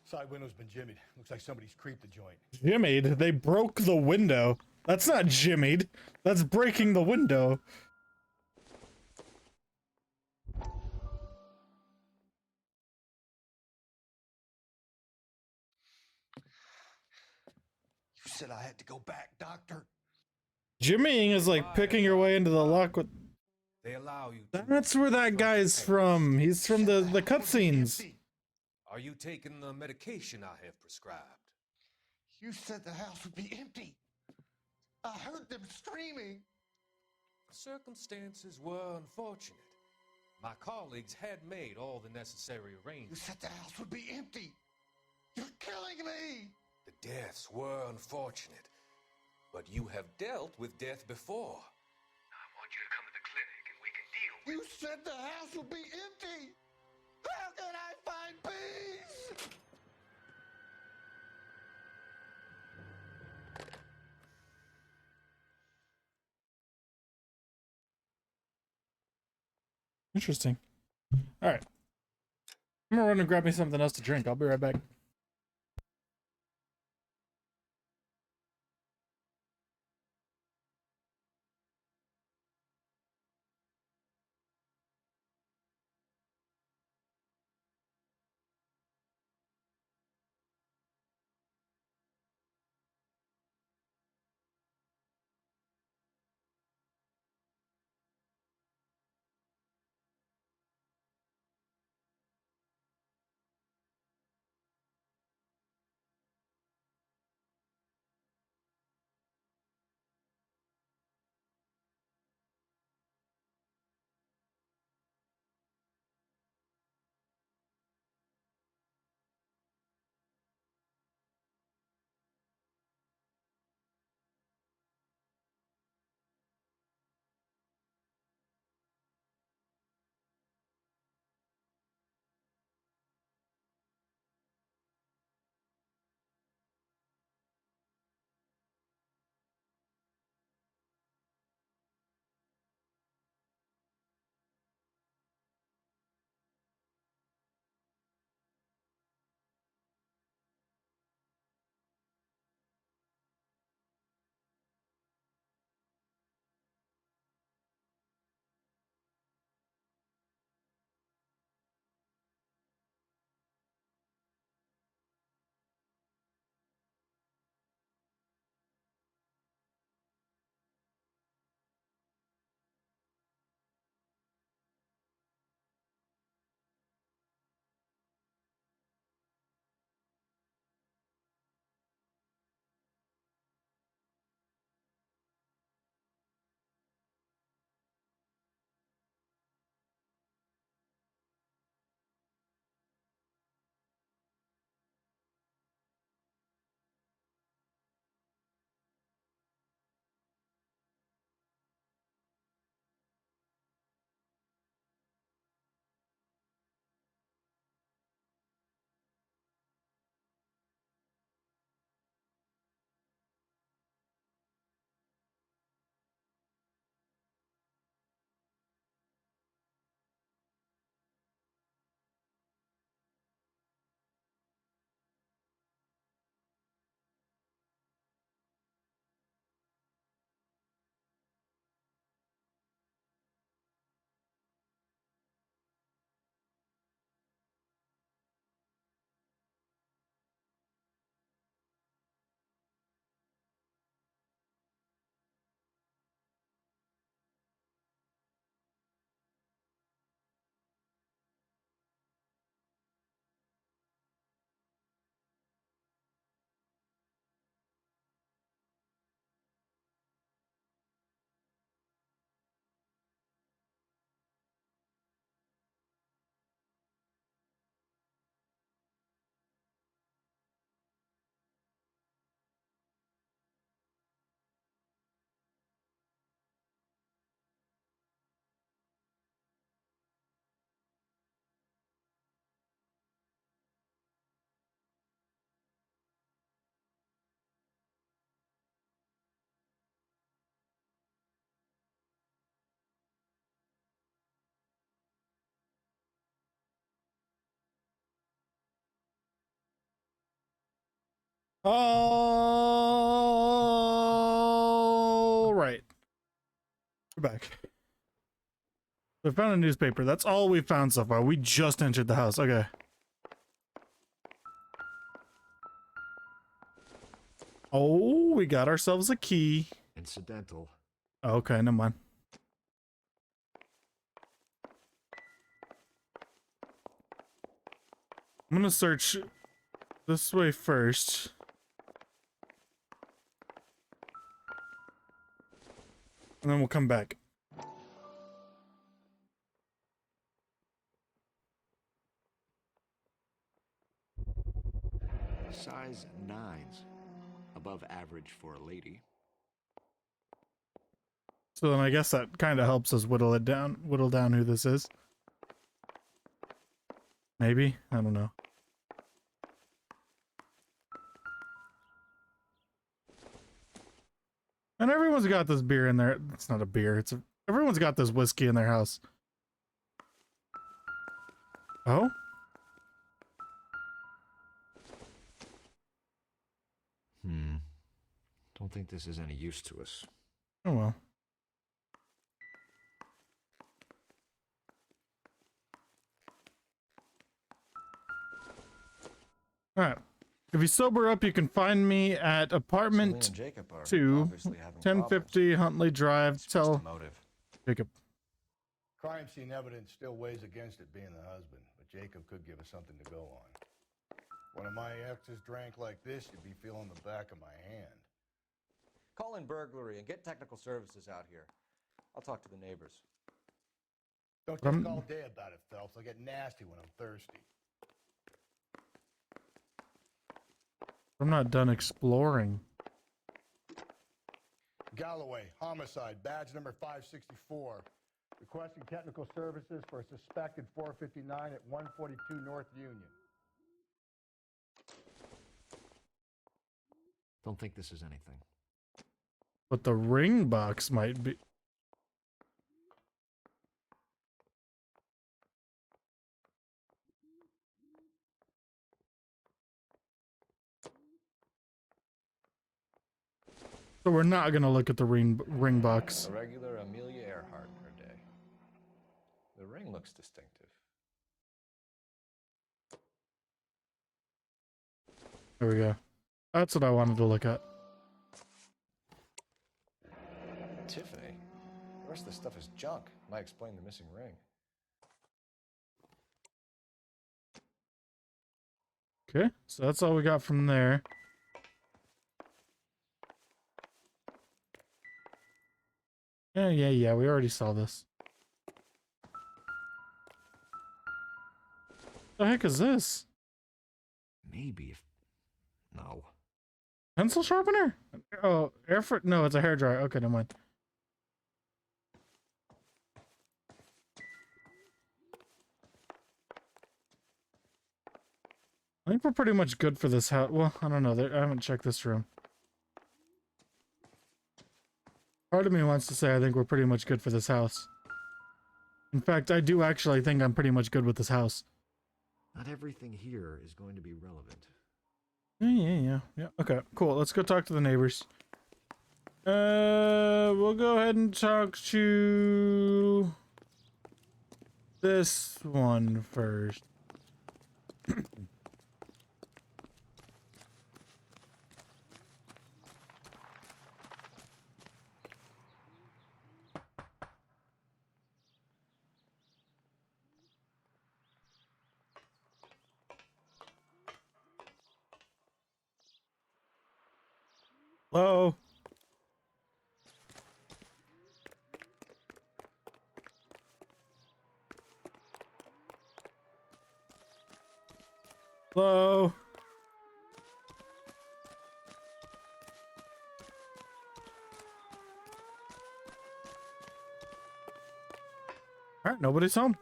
Speaker 20: Side window's been jimmied. Looks like somebody's creeped the joint.
Speaker 1: Jimmied? They broke the window. That's not jimmied. That's breaking the window.
Speaker 9: You said I had to go back, Doctor.
Speaker 1: Jimmying is like picking your way into the lock with...
Speaker 18: They allow you.
Speaker 1: That's where that guy's from. He's from the cutscenes.
Speaker 18: Are you taking the medication I have prescribed?
Speaker 9: You said the house would be empty. I heard them screaming.
Speaker 18: Circumstances were unfortunate. My colleagues had made all the necessary
Speaker 9: You
Speaker 18: arrangements.
Speaker 9: said the house would be empty. You're killing me.
Speaker 18: The deaths were unfortunate, but you have dealt with death before. I want you to come to the clinic and we can deal with
Speaker 9: You said the house would be empty. How can I find peace?
Speaker 1: Interesting. All right. I'm gonna run and grab me something else to drink. I'll be right back. All right. We're back. We found a newspaper. That's all we found so far. We just entered the house. Okay. Oh, we got ourselves a key.
Speaker 4: Incidental.
Speaker 1: Okay, never mind. I'm gonna search this way first. And then we'll come back.
Speaker 4: Size 9s. Above average for a lady.
Speaker 1: So then I guess that kind of helps us whittle down who this is. Maybe? I don't know. And everyone's got this beer in there. It's not a beer. Everyone's got this whiskey in their house. Oh?
Speaker 4: Don't think this is any use to us.
Speaker 1: Oh well. Alright. If you sober up, you can find me at apartment 2, 1050 Huntley Drive. Tell Jacob.
Speaker 20: Crime scene evidence still weighs against it being the husband, but Jacob could give us something to go on. One of my exes drank like this, you'd be feeling the back of my hand.
Speaker 2: Call in burglary and get technical services out here. I'll talk to the neighbors.
Speaker 20: Don't talk all day about it, Phelps. I'll get nasty when I'm thirsty.
Speaker 1: I'm not done exploring.
Speaker 20: Galloway, homicide, badge number 564. Requesting technical services for a suspected 459 at 142 North Union.
Speaker 4: Don't think this is anything.
Speaker 1: But the ring box might be. So we're not gonna look at the ring box.
Speaker 2: A regular Amelia Earhart per day. The ring looks distinctive.
Speaker 1: There we go. That's what I wanted to look at.
Speaker 2: Tiffany? The rest of the stuff is junk. Might explain the missing ring.
Speaker 1: Okay, so that's all we got from there. Yeah, we already saw this. The heck is this?
Speaker 4: Maybe if... No.
Speaker 1: Pencil sharpener? Oh, no, it's a hairdryer. Okay, never mind. I think we're pretty much good for this house. Well, I don't know. I haven't checked this room. Part of me wants to say I think we're pretty much good for this house. In fact, I do actually think I'm pretty much good with this house.
Speaker 4: Not everything here is going to be relevant.
Speaker 1: Yeah. Okay, cool. Let's go talk to the neighbors. We'll go ahead and talk to this one first. Hello? Hello? Alright, nobody's home.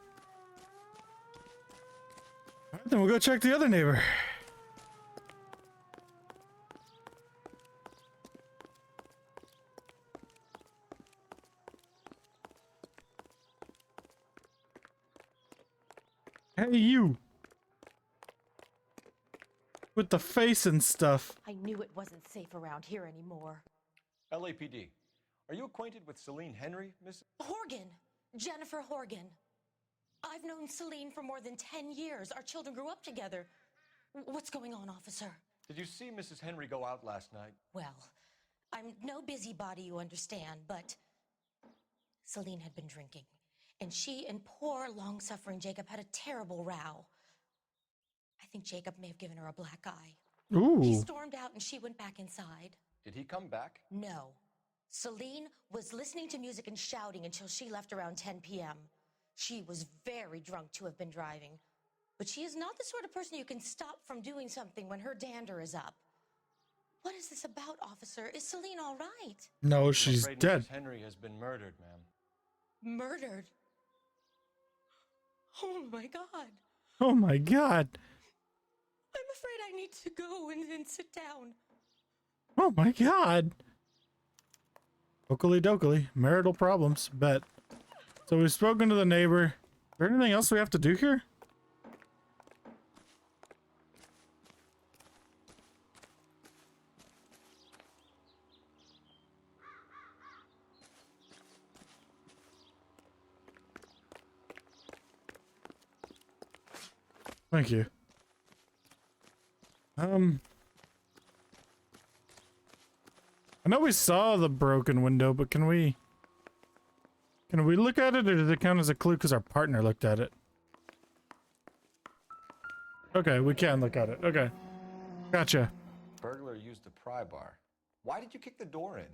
Speaker 1: Alright, then we'll go check the other neighbor. Hey, you! With the face and stuff.
Speaker 16: I knew it wasn't safe around here anymore.
Speaker 2: LAPD. Are you acquainted with Celine Henry, Miss?
Speaker 16: Horgan. Jennifer Horgan. I've known Celine for more than 10 years. Our children grew up together. What's going on, officer?
Speaker 2: Did you see Mrs. Henry go out last night?
Speaker 16: Well, I'm no busybody, you understand, but Celine had been drinking, and she and poor, long-suffering Jacob had a terrible row. I think Jacob may have given her a black eye.
Speaker 1: Ooh.
Speaker 16: He stormed out, and she went back inside.
Speaker 2: Did he come back?
Speaker 16: No. Celine was listening to music and shouting until she left around 10 p.m. She was very drunk to have been driving, but she is not the sort of person you can stop from doing something when her dander is up. What is this about, officer? Is Celine all right?
Speaker 1: No, she's dead.
Speaker 2: Mrs. Henry has been murdered, ma'am.
Speaker 16: Murdered? Oh my God.
Speaker 1: Oh my God.
Speaker 16: I'm afraid I need to go and sit down.
Speaker 1: Oh my God. Oakley dokley. Marital problems. Bet. So we've spoken to the neighbor. Is there anything else we have to do here? Thank you. I know we saw the broken window, but can we look at it, or does it count as a clue because our partner looked at it? Okay, we can look at it. Okay. Gotcha.
Speaker 2: Burglar used a pry bar. Why did you kick the door in?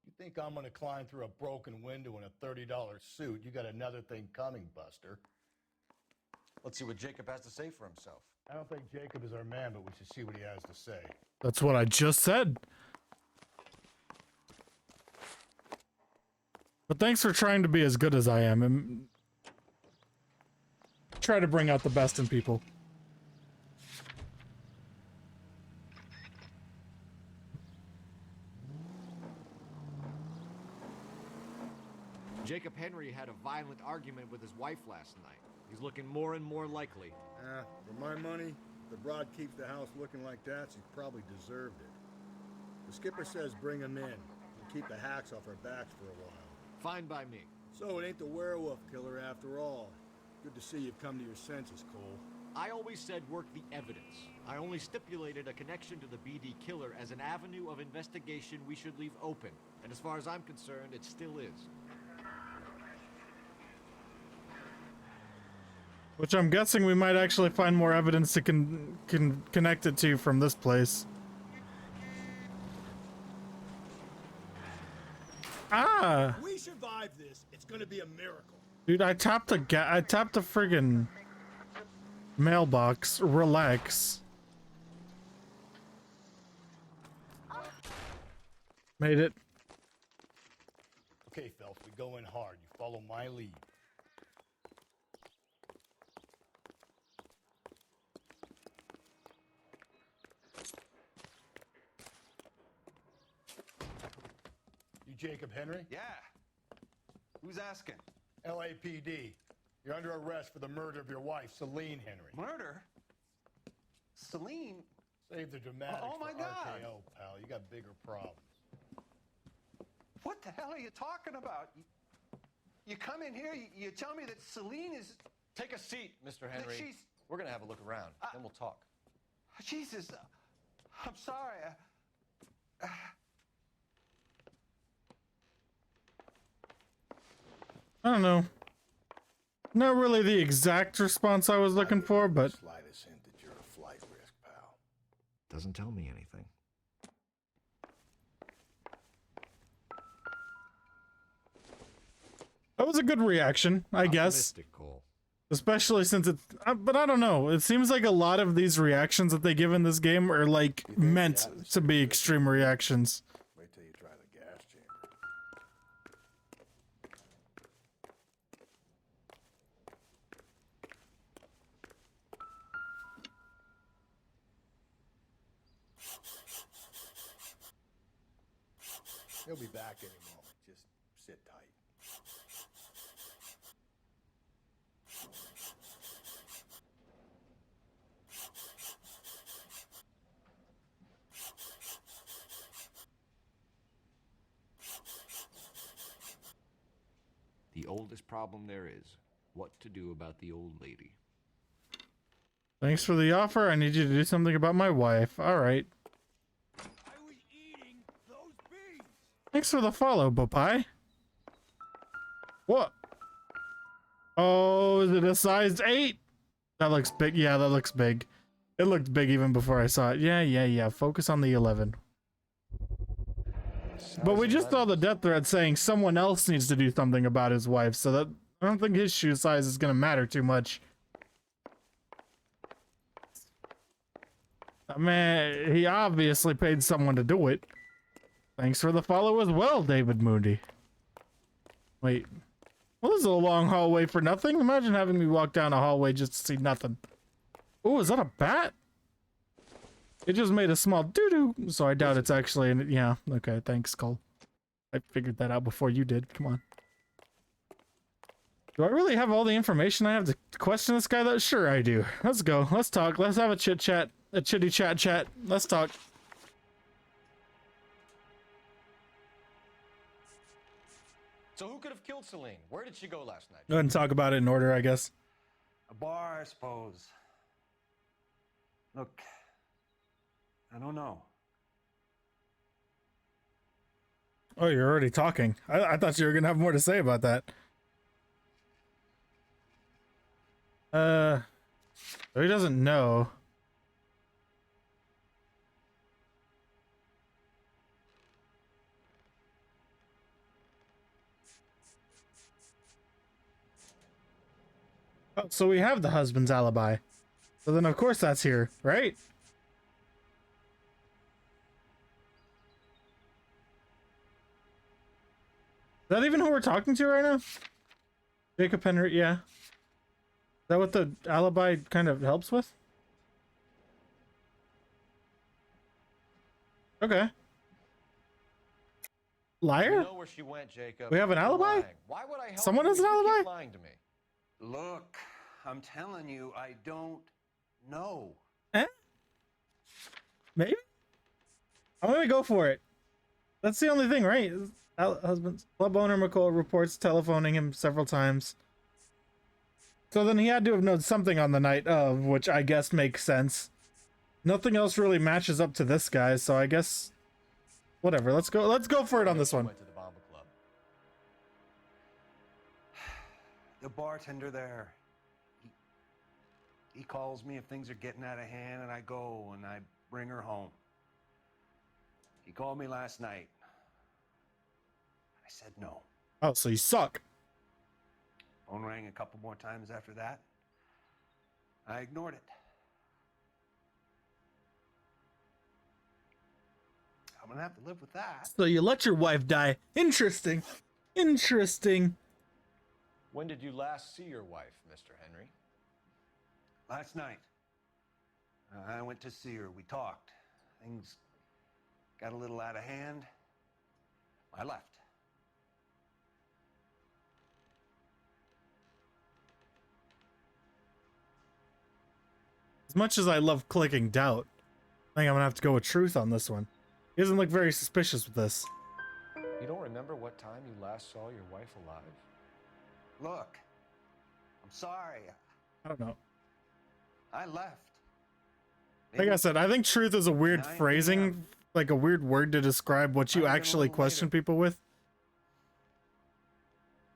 Speaker 20: You think I'm gonna climb through a broken window in a $30 suit? You got another thing coming, Buster.
Speaker 2: Let's see what Jacob has to say for himself.
Speaker 20: I don't think Jacob is our man, but we should see what he has to say.
Speaker 1: That's what I just said. But thanks for trying to be as good as I am and try to bring out the best in people.
Speaker 4: Jacob Henry had a violent argument with his wife last night. He's looking more and more likely.
Speaker 20: For my money, if the broad keeps the house looking like that, she probably deserved it. The skipper says bring him in and keep the hacks off our backs for a while.
Speaker 4: Fine by me.
Speaker 20: So it ain't the werewolf killer after all. Good to see you've come to your senses, Cole.
Speaker 4: I always said work the evidence. I only stipulated a connection to the BD killer as an avenue of investigation we should leave open. And as far as I'm concerned, it still is.
Speaker 1: Which I'm guessing we might actually find more evidence to connect it to from this place. Ah!
Speaker 20: We survive this. It's gonna be a miracle.
Speaker 1: Dude, I tapped the friggin' mailbox. Relax. Made it.
Speaker 20: Okay, Phelps, we go in hard. You follow my lead. Jacob Henry?
Speaker 17: Yeah. Who's asking?
Speaker 20: LAPD. You're under arrest for the murder of your wife, Celine Henry.
Speaker 17: Murder? Celine?
Speaker 20: Save the dramatics
Speaker 17: Oh my
Speaker 20: for
Speaker 17: God.
Speaker 20: RKO, pal. You got bigger problems.
Speaker 17: What the hell are you talking about? You come in here, you tell me that Celine is...
Speaker 2: Take a seat, Mr. Henry.
Speaker 17: she's...
Speaker 2: We're gonna have a look around, then we'll talk.
Speaker 17: Jesus, I'm sorry.
Speaker 1: I don't know. Not really the exact response I was looking for, but...
Speaker 20: Slightest hint that you're a flight risk, pal.
Speaker 4: Doesn't tell me anything.
Speaker 1: That was a good reaction, I guess.
Speaker 4: Cole.
Speaker 1: Especially since it's... but I don't know. It seems like a lot of these reactions that they give in this game are, like, meant to be extreme reactions.
Speaker 20: Wait till you try the gas chamber. He'll be back any moment. Just sit tight.
Speaker 4: The oldest problem there is, what to do about the old lady.
Speaker 1: Thanks for the offer. I need you to do something about my wife. All right. Thanks for the follow, Popeye. What? Oh, is it a size 8? That looks big. Yeah, that looks big. It looked big even before I saw it. Yeah. Focus on the 11. But we just saw the death threat saying someone else needs to do something about his wife, so that I don't think his shoe size is gonna matter too much. I mean, he obviously paid someone to do it. Thanks for the follow as well, David Moody. Wait. Well, this is a long hallway for nothing. Imagine having me walk down a hallway just to see nothing. Oh, is that a bat? It just made a small doo-doo, so I doubt it's actually yeah, okay, thanks, Cole. I figured that out before you did. Come on. Do I really have all the information I have to question this guy, though? Sure I do. Let's go. Let's talk. Let's have a chit-chat. A chitty-chat-chat. Let's talk.
Speaker 2: So who could have killed Celine? Where did she go last night?
Speaker 1: Go ahead and talk about it in order, I guess.
Speaker 6: A bar, I suppose. Look, I don't know.
Speaker 1: Oh, you're already talking. I thought you were gonna have more to say about that. He doesn't know. Oh, so we have the husband's alibi. So then of course that's here, right? Is that even who we're talking to right now? Jacob Henry, yeah. Is that what the alibi kind of helps with? Okay. Liar?
Speaker 2: We know where she went, Jacob.
Speaker 1: We have an alibi?
Speaker 2: Lying. Why would I help
Speaker 1: Someone
Speaker 2: you
Speaker 1: has
Speaker 2: if
Speaker 1: an
Speaker 2: you
Speaker 1: alibi?
Speaker 2: keep lying to me?
Speaker 6: Look, I'm telling you, I don't know.
Speaker 1: Eh? Maybe? I'm gonna go for it. That's the only thing, right? Husband's club owner McCall reports telephoning him several times. So then he had to have known something on the night of, which I guess makes sense. Nothing else really matches up to this guy, so I guess whatever. Let's go for it on this one.
Speaker 2: Went to the Bomba Club.
Speaker 6: The bartender there, he calls me if things are getting out of hand, and I go and I bring her home. He called me last night. I said no.
Speaker 1: Oh, so you suck.
Speaker 6: Phone rang a couple more times after that. I ignored it. I'm gonna have to live with that.
Speaker 1: So you let your wife die. Interesting. Interesting.
Speaker 2: When did you last see your wife, Mr. Henry?
Speaker 6: Last night. I went to see her. We talked. Things got a little out of hand. I left.
Speaker 1: As much as I love clicking doubt, I think I'm gonna have to go with truth on this one. He doesn't look very suspicious with this.
Speaker 2: You don't remember what time you last saw your wife alive?
Speaker 6: Look, I'm sorry.
Speaker 1: I don't know.
Speaker 6: I left.
Speaker 1: Like I said, I think truth is a weird
Speaker 6: 9
Speaker 1: phrasing, like a weird word to describe what you actually question people with.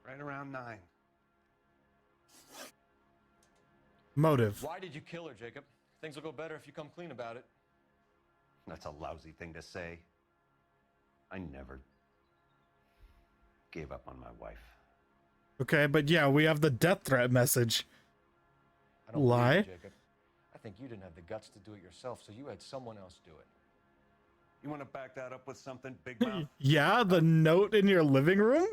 Speaker 6: Right around 9.
Speaker 1: Motive.
Speaker 2: Why did you kill her, Jacob? Things will go better if you come clean about it.
Speaker 6: That's a lousy thing to say. I never gave up on my wife.
Speaker 1: Okay, but yeah, we have the death threat message.
Speaker 2: I don't
Speaker 1: Lie?
Speaker 2: believe you, Jacob. I think you didn't have the guts to do it yourself, so you had someone else do it.
Speaker 6: You want to back that up with something, big mouth?
Speaker 1: Yeah, the note in your living room?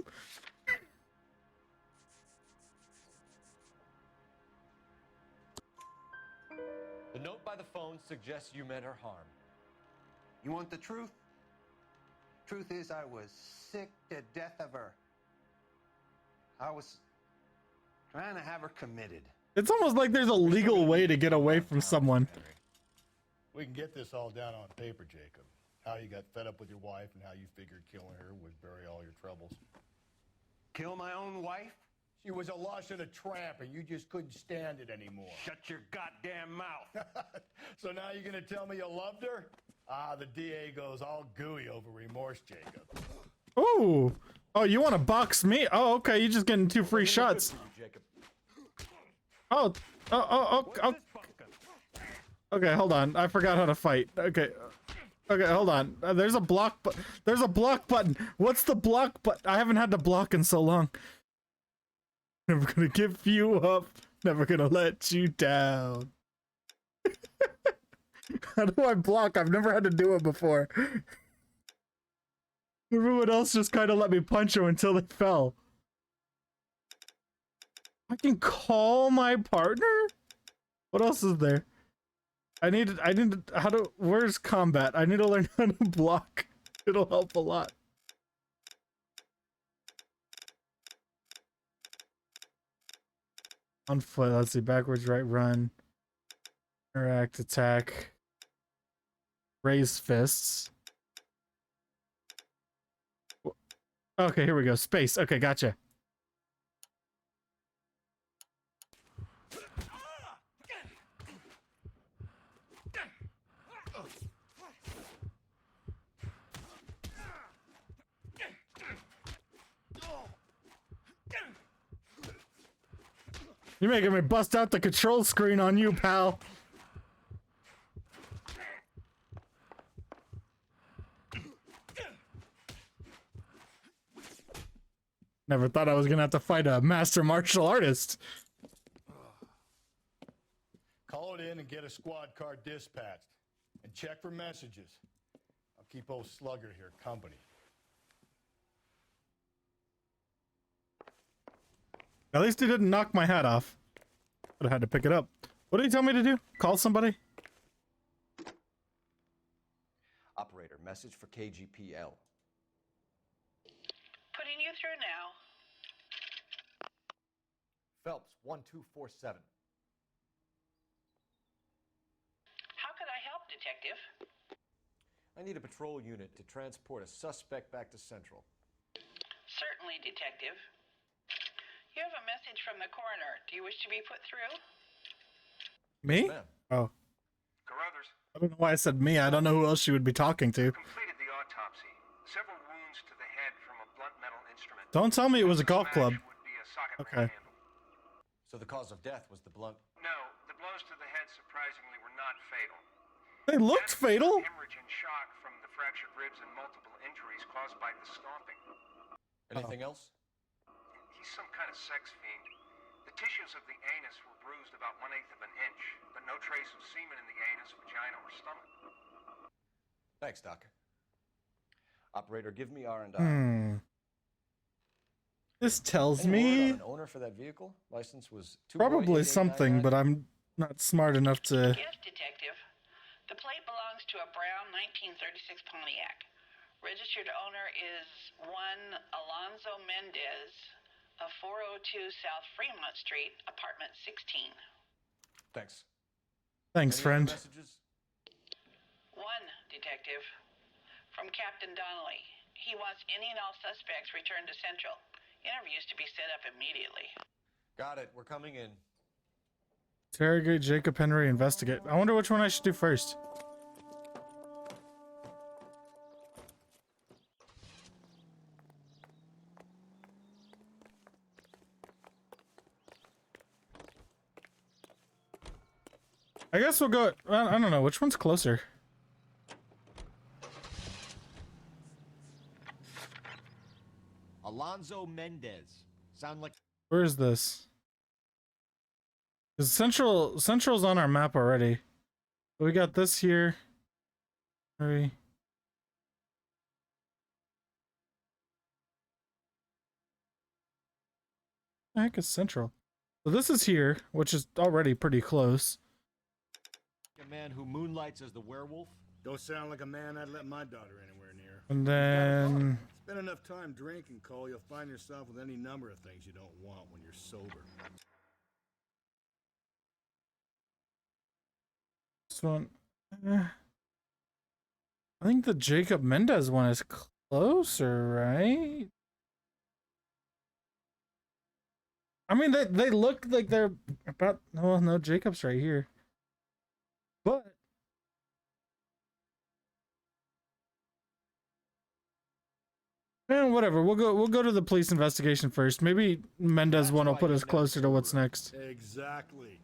Speaker 2: The note by the phone suggests you meant her harm.
Speaker 6: You want the truth? Truth is, I was sick to death of her. I was trying to have her committed.
Speaker 1: It's almost like there's a legal way to get away from someone.
Speaker 20: We can get this all down on paper, Jacob. How you got fed up with your wife and how you figured killing her would bury all your troubles.
Speaker 17: Kill my own wife?
Speaker 20: She was a lush and a tramp, and you just couldn't stand it anymore.
Speaker 17: Shut your goddamn mouth.
Speaker 20: So now you're gonna tell me you loved her? Ah, the DA goes all gooey over remorse, Jacob.
Speaker 1: Ooh. Oh, you want to box me? Oh, okay. You're just getting 2 free shots. Oh. Okay, hold on. I forgot how to fight. Okay. Okay, hold on. There's a block there's a block button. What's the block button? I haven't had to block in so long. Never gonna give you up. Never gonna let you down. How do I block? I've never had to do it before. Everyone else just kind of let me punch them until they fell. I can call my partner? What else is there? Where's combat? I need to learn how to block. It'll help a lot. On foot, let's see, backwards, right, run. Interact, attack. Raise fists. Okay, here we go. Space. Okay, gotcha. You're making me bust out the control screen on you, pal. Never thought I was gonna have to fight a master martial artist.
Speaker 20: Call it in and get a squad car dispatched. And check for messages. I'll keep old Slugger here company.
Speaker 1: At least he didn't knock my hat off. But I had to pick it up. What did he tell me to do? Call somebody?
Speaker 2: Operator, message for KGPL.
Speaker 5: Putting you through now.
Speaker 2: Phelps, 1247.
Speaker 5: How could I help, Detective?
Speaker 2: I need a patrol unit to transport a suspect back to Central.
Speaker 5: Certainly, Detective. You have a message from the coroner. Do you wish to be put through?
Speaker 1: Me?
Speaker 2: Yes,
Speaker 1: oh.
Speaker 17: Carruthers.
Speaker 1: I don't know why I said me. I don't know who else she would be talking to.
Speaker 17: Completed the autopsy. Several wounds to the head from a blunt metal instrument.
Speaker 1: Don't tell me it was a golf club. Okay.
Speaker 2: So the cause of death was the blunt.
Speaker 17: No, the blows to the head surprisingly were not fatal.
Speaker 1: They looked fatal.
Speaker 17: Hemorrhage and shock from the fractured ribs and multiple injuries caused by the stomping.
Speaker 2: Anything else?
Speaker 17: He's some kind of sex fiend. The tissues of the anus were bruised about 1/8 of an inch, but no trace of semen in the anus, vagina, or stomach.
Speaker 2: Thanks, Doctor. Operator, give me R&I.
Speaker 1: This tells
Speaker 2: Any word
Speaker 1: me
Speaker 2: on an owner for that vehicle? License was
Speaker 1: probably something, but I'm not smart enough to.
Speaker 5: Yes, Detective. The plate belongs to a brown 1936 Pontiac. Registered owner is one Alonzo Mendez of 402 South Fremont Street, apartment 16.
Speaker 2: Thanks.
Speaker 1: Thanks,
Speaker 2: Any
Speaker 1: friend.
Speaker 2: other messages?
Speaker 5: One, Detective. From Captain Donnelly. He wants any and all suspects returned to Central. Interviews to be set up immediately.
Speaker 2: Got it. We're coming in.
Speaker 1: Interrogate Jacob Henry, investigate. I wonder which one I should do first. I guess we'll go. I don't know. Which one's closer?
Speaker 4: Alonzo Mendez. Sound like.
Speaker 1: Where is this? Is Central's on our map already. We got this here. Hurry. The heck is Central? So this is here, which is already pretty close.
Speaker 4: A man who moonlights as the werewolf?
Speaker 20: Don't sound like a man I'd let my daughter anywhere near.
Speaker 1: And then
Speaker 20: Spend enough time drinking, Cole, you'll find yourself with any number of things you don't want when you're sober.
Speaker 1: this one. I think the Jacob Mendez one is closer, right? I mean, they look like they're about. Oh no, Jacob's right here. But whatever. We'll go to the police investigation first. Maybe Mendez one will put us closer to what's next.
Speaker 20: Exactly.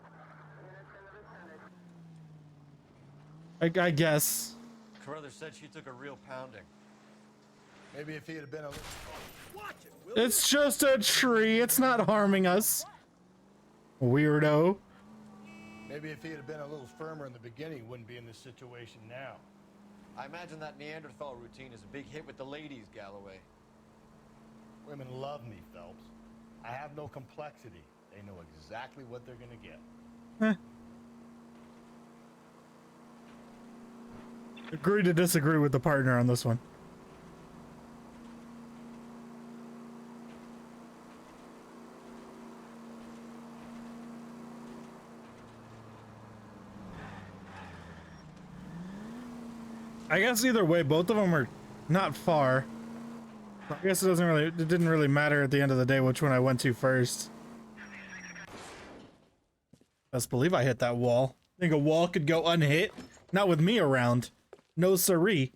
Speaker 1: I guess.
Speaker 2: Carruthers said she took a real pounding.
Speaker 20: Maybe if he had been a little... Watch it, will
Speaker 1: It's just a tree. It's not harming us. Weirdo.
Speaker 20: Maybe if he had been a little firmer in the beginning, he wouldn't be in this situation now.
Speaker 2: I imagine that Neanderthal routine is a big hit with the ladies, Galloway.
Speaker 20: Women love me, Phelps. I have no complexity. They know exactly what they're gonna get.
Speaker 1: Agree to disagree with the partner on this one. I guess either way, both of them are not far. I guess it didn't really matter at the end of the day which one I went to first. Best believe I hit that wall. Think a wall could go unhit? Not with me around. No siree.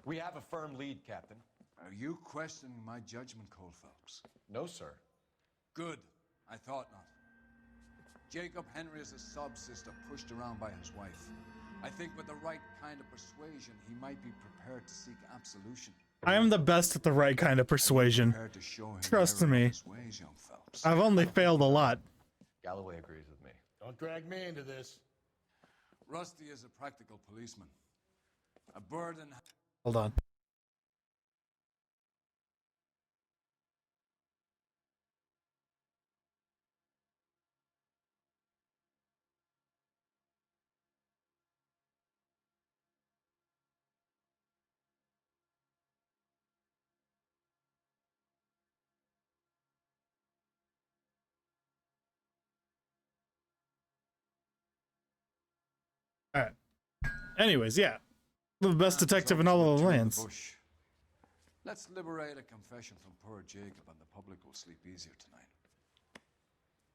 Speaker 2: We have a firm lead, Captain.
Speaker 7: Are you questioning my judgment, Cole Phelps?
Speaker 2: No, sir.
Speaker 7: Good. I thought not. Jacob Henry is a sub-sister pushed around by his wife. I think with the right kind of persuasion, he might be prepared to seek absolution.
Speaker 1: I am the best at the right kind of persuasion. Trust me. I've only failed a lot.
Speaker 2: Galloway agrees with me.
Speaker 20: Don't drag me into this.
Speaker 7: Rusty is a practical policeman. A burden...
Speaker 1: Hold on. All right. Anyways, yeah. The best detective in all of the lands.
Speaker 7: Let's liberate a confession from poor Jacob and the public will sleep easier tonight.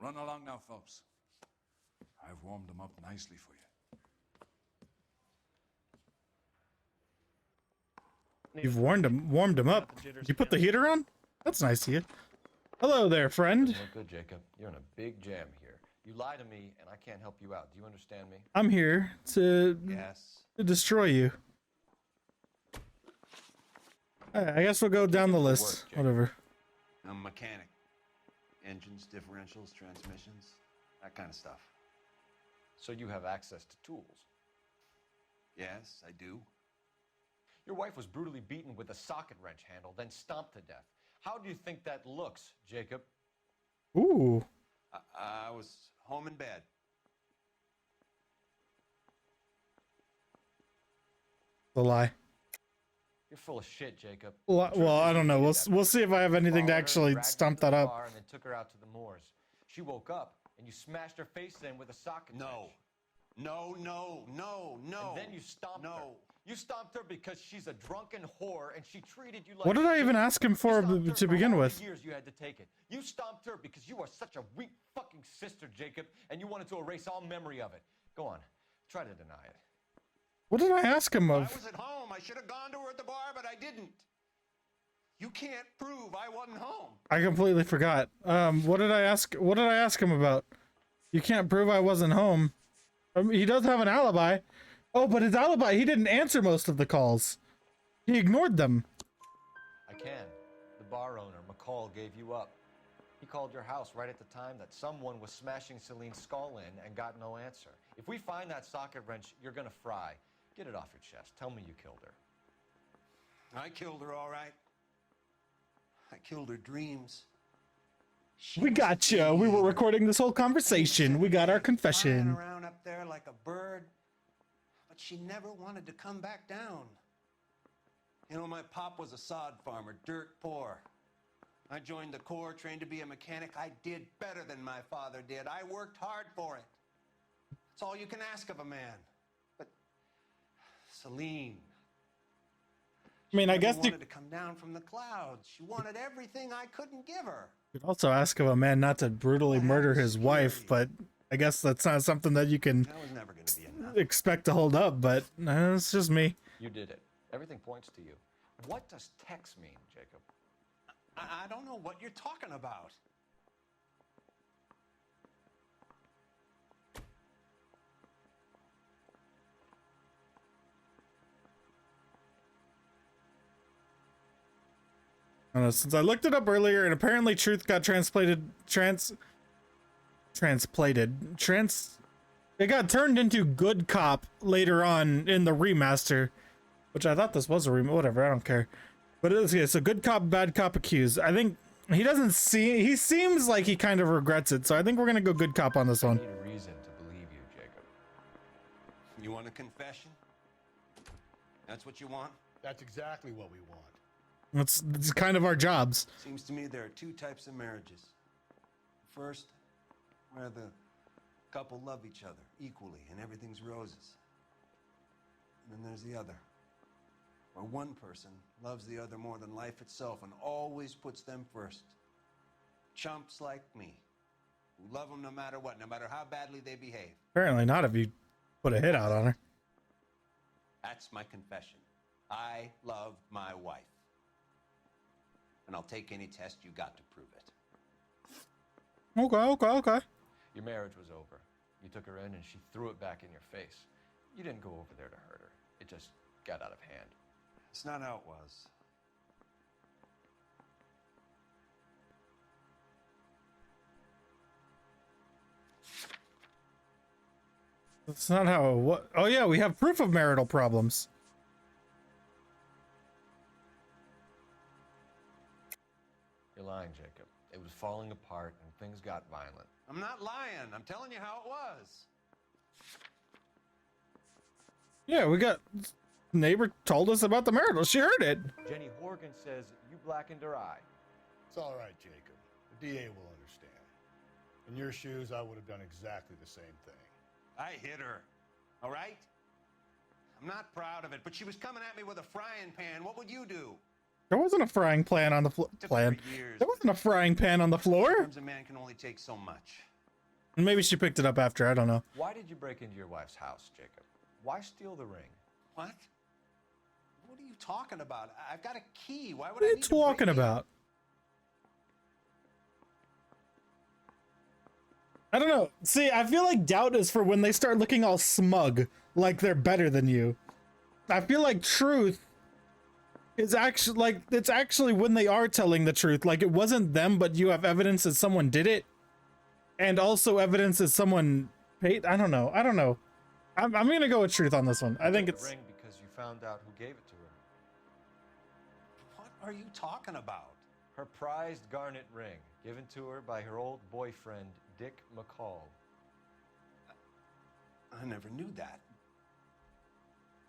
Speaker 7: Run along now, Phelps. I've warmed them up nicely for you.
Speaker 1: You've warmed him up. You put the heater on? That's nice of you. Hello there, friend.
Speaker 2: Doesn't look good, Jacob. You're in a big jam here. You lie to me, and I can't help you out. Do you understand me?
Speaker 1: I'm here to destroy you. I guess we'll go down the list. Whatever.
Speaker 3: I'm a mechanic. Engines, differentials, transmissions, that kind of stuff.
Speaker 2: So you have access to tools?
Speaker 3: Yes, I do.
Speaker 2: Your wife was brutally beaten with a socket wrench handle, then stomped to death. How do you think that looks, Jacob?
Speaker 1: Ooh.
Speaker 3: I was home in bed.
Speaker 1: The lie.
Speaker 2: You're full of shit, Jacob.
Speaker 1: Well, I don't know. We'll see if I have anything to actually stump that up.
Speaker 2: And then took her out to the moors. She woke up and you smashed her face in with a socket wrench.
Speaker 3: No.
Speaker 2: And then you stomped her. You stomped her because she's a drunken whore and she treated you like
Speaker 1: What did I even ask him for to begin with?
Speaker 2: Years you had to take it. You stomped her because you are such a weak fucking sister, Jacob, and you wanted to erase all memory of it. Go on. Try to deny it.
Speaker 1: What did I ask him of?
Speaker 3: I was at home. I should have gone to her at the bar, but I didn't. You can't prove I wasn't home.
Speaker 1: I completely forgot. What did I ask? What did I ask him about? You can't prove I wasn't home. He does have an alibi. Oh, but his alibi, he didn't answer most of the calls. He ignored them.
Speaker 2: I can. The bar owner, McCall, gave you up. He called your house right at the time that someone was smashing Celine's skull in and got no answer. If we find that socket wrench, you're gonna fry. Get it off your chest. Tell me you killed her.
Speaker 3: I killed her, all right. I killed her dreams.
Speaker 1: We got you. We were recording this whole conversation. We got our confession.
Speaker 3: Flying around up there like a bird, but she never wanted to come back down. You know, my pop was a sod farmer, dirt poor. I joined the Corps, trained to be a mechanic. I did better than my father did. I worked hard for it. That's all you can ask of a man. But Celine,
Speaker 1: I mean, I
Speaker 9: Never
Speaker 1: guess you
Speaker 9: wanted to come down from the clouds. She wanted everything I couldn't give her.
Speaker 1: could also ask of a man not to brutally murder his wife, but I guess that's not something that you can
Speaker 9: That was never going to be enough.
Speaker 1: expect to hold up, but it's just me.
Speaker 2: You did it. Everything points to you. What does Tex mean, Jacob?
Speaker 9: I don't know what you're talking about.
Speaker 1: I don't know, since I looked it up earlier, and apparently truth got it got turned into good cop later on in the remaster, which I thought this was a whatever, I don't care. But it's a good cop, bad cop accused. I think he seems like he kind of regrets it, so I think we're gonna go good cop on this one.
Speaker 2: I need a reason to believe you, Jacob.
Speaker 9: You want a confession? That's what you want?
Speaker 20: That's exactly what we want.
Speaker 1: It's kind of our jobs.
Speaker 9: Seems to me there are two types of marriages. First, where the couple love each other equally and everything's roses. And then there's the other, where one person loves the other more than life itself and always puts them first. Chumps like me, who love them no matter what, no matter how badly they behave.
Speaker 1: Apparently not if you put a hit out on her.
Speaker 9: That's my confession. I love my wife. And I'll take any test you got to prove it.
Speaker 1: Okay.
Speaker 2: Your marriage was over. You took her in and she threw it back in your face. You didn't go over there to hurt her. It just got out of hand.
Speaker 9: It's not how it was.
Speaker 1: That's not how it was. Oh yeah, we have proof of marital problems.
Speaker 2: You're lying, Jacob. It was falling apart and things got violent.
Speaker 9: I'm not lying. I'm telling you how it was.
Speaker 2: Yeah,
Speaker 1: we got neighbor told us about the marital. She heard it.
Speaker 2: Jenny Horgan says you blackened her eye.
Speaker 20: It's all right, Jacob. The DA will understand. In your shoes, I would have done exactly the same thing.
Speaker 9: I hit her. All right? I'm not proud of it, but she was coming at me with a frying pan. What would you do?
Speaker 1: There wasn't a frying pan on the floor. There wasn't a frying pan on the floor.
Speaker 9: Sometimes a man can only take so much.
Speaker 1: Maybe she picked it up after. I don't know.
Speaker 2: Why did you break into your wife's house, Jacob? Why steal the ring?
Speaker 9: What? What are you talking about? I've got a key. Why would
Speaker 1: What are
Speaker 9: I
Speaker 1: you
Speaker 9: need
Speaker 1: talking
Speaker 9: to break
Speaker 1: about? I don't know. See, I feel like doubt is for when they start looking all smug, like they're better than you. I feel like truth is actually like it's actually when they are telling the truth. Like it wasn't them, but you have evidence that someone did it, and also evidence that someone paid. I don't know. I'm gonna go with truth on this one. I think it's.
Speaker 2: The ring because you found out who gave it to her.
Speaker 9: What are you talking about?
Speaker 2: Her prized garnet ring, given to her by her old boyfriend, Dick McCall.
Speaker 9: I never knew that.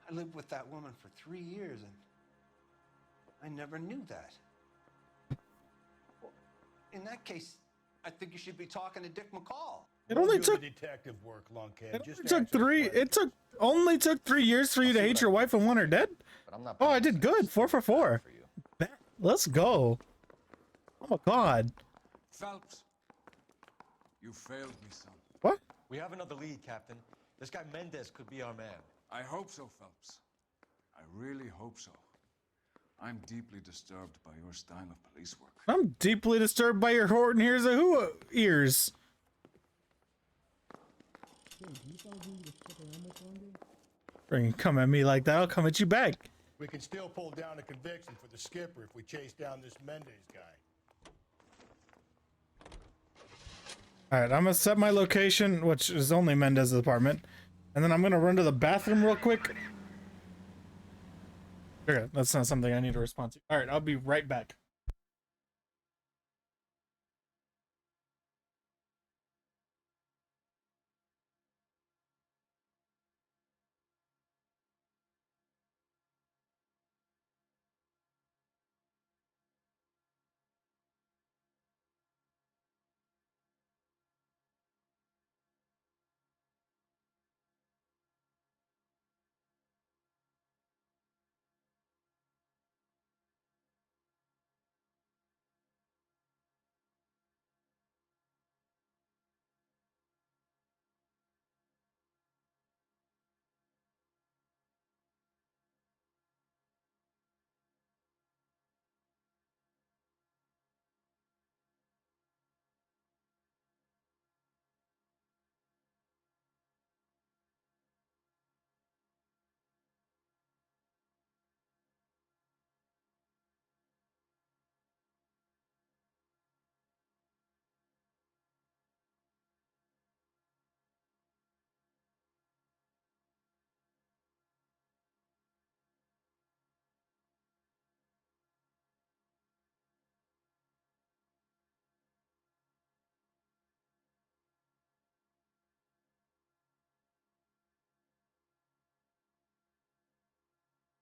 Speaker 9: I lived with that woman for 3 years, and I never knew that. Well, in that case, I think you should be talking to Dick McCall.
Speaker 1: It only took
Speaker 20: detective work, lunkhead.
Speaker 1: It only took 3 years for you to hate your wife and want her dead.
Speaker 2: But I'm not.
Speaker 1: Oh, I did good. 4 for 4. Let's go. Oh my God.
Speaker 7: Phelps, you failed me, son.
Speaker 1: What?
Speaker 2: We have another lead, Captain. This guy Mendez could be our man.
Speaker 7: I hope so, Phelps. I really hope so. I'm deeply disturbed by your style of police work.
Speaker 1: I'm deeply disturbed by your Horton Hears a Who ears. Come at me like that, I'll come at you back.
Speaker 20: We can still pull down a conviction for the skipper if we chase down this Mendez guy.
Speaker 1: All right, I'm gonna set my location, which is only Mendez's apartment, and then I'm gonna run to the bathroom real quick. Okay, that's not something I need to respond to. All right, I'll be right back.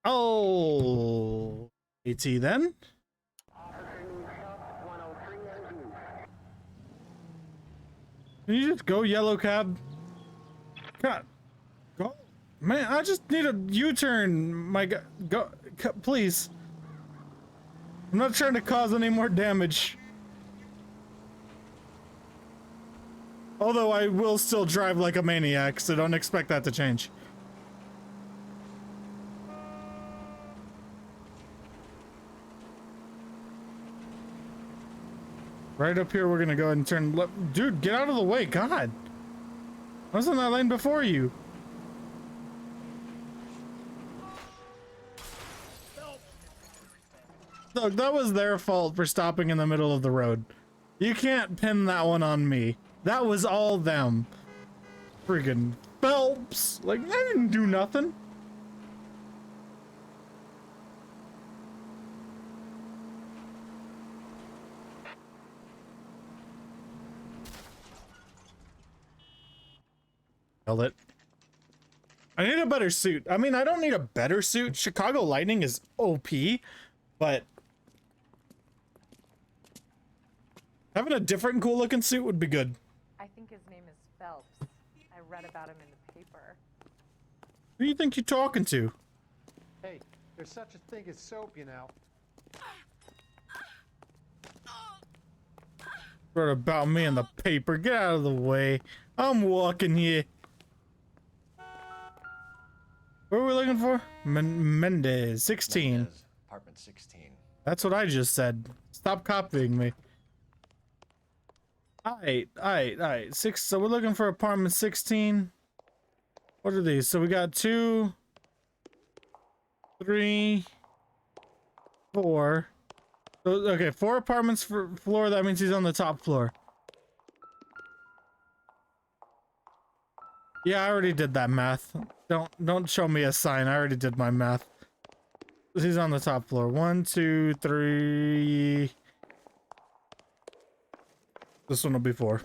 Speaker 1: Oh, AT then. Can you just go, yellow cab? God, go, man! I just need a U-turn. My God, go, please. I'm not trying to cause any more damage. Although I will still drive like a maniac, so don't expect that to change. Right up here, we're gonna go ahead and turn left. Dude, get out of the way, God. I was in that lane before you. Look, that was their fault for stopping in the middle of the road. You can't pin that one on me. That was all them. Friggin' Phelps. Like, I didn't do nothing. Held it. I need a better suit. I mean, I don't need a better suit. Chicago Lightning is OP, but having a different cool looking suit would be good.
Speaker 8: I think his name is Phelps. I read about him in the paper.
Speaker 1: Who do you think you're talking to?
Speaker 11: Hey, there's such a thing as soap, you know.
Speaker 1: Wrote about me in the paper. Get out of the way. I'm walking here. What are we looking for? Mendez, 16.
Speaker 2: Mendez, apartment 16.
Speaker 1: That's what I just said. Stop copying me. Alright. So we're looking for apartment 16. What are these? So we got 2, 3, 4. So, okay, 4 apartments for floor. That means he's on the top floor. Yeah, I already did that math. Don't show me a sign. I already did my math. He's on the top floor. 1, 2, 3. This one will be 4.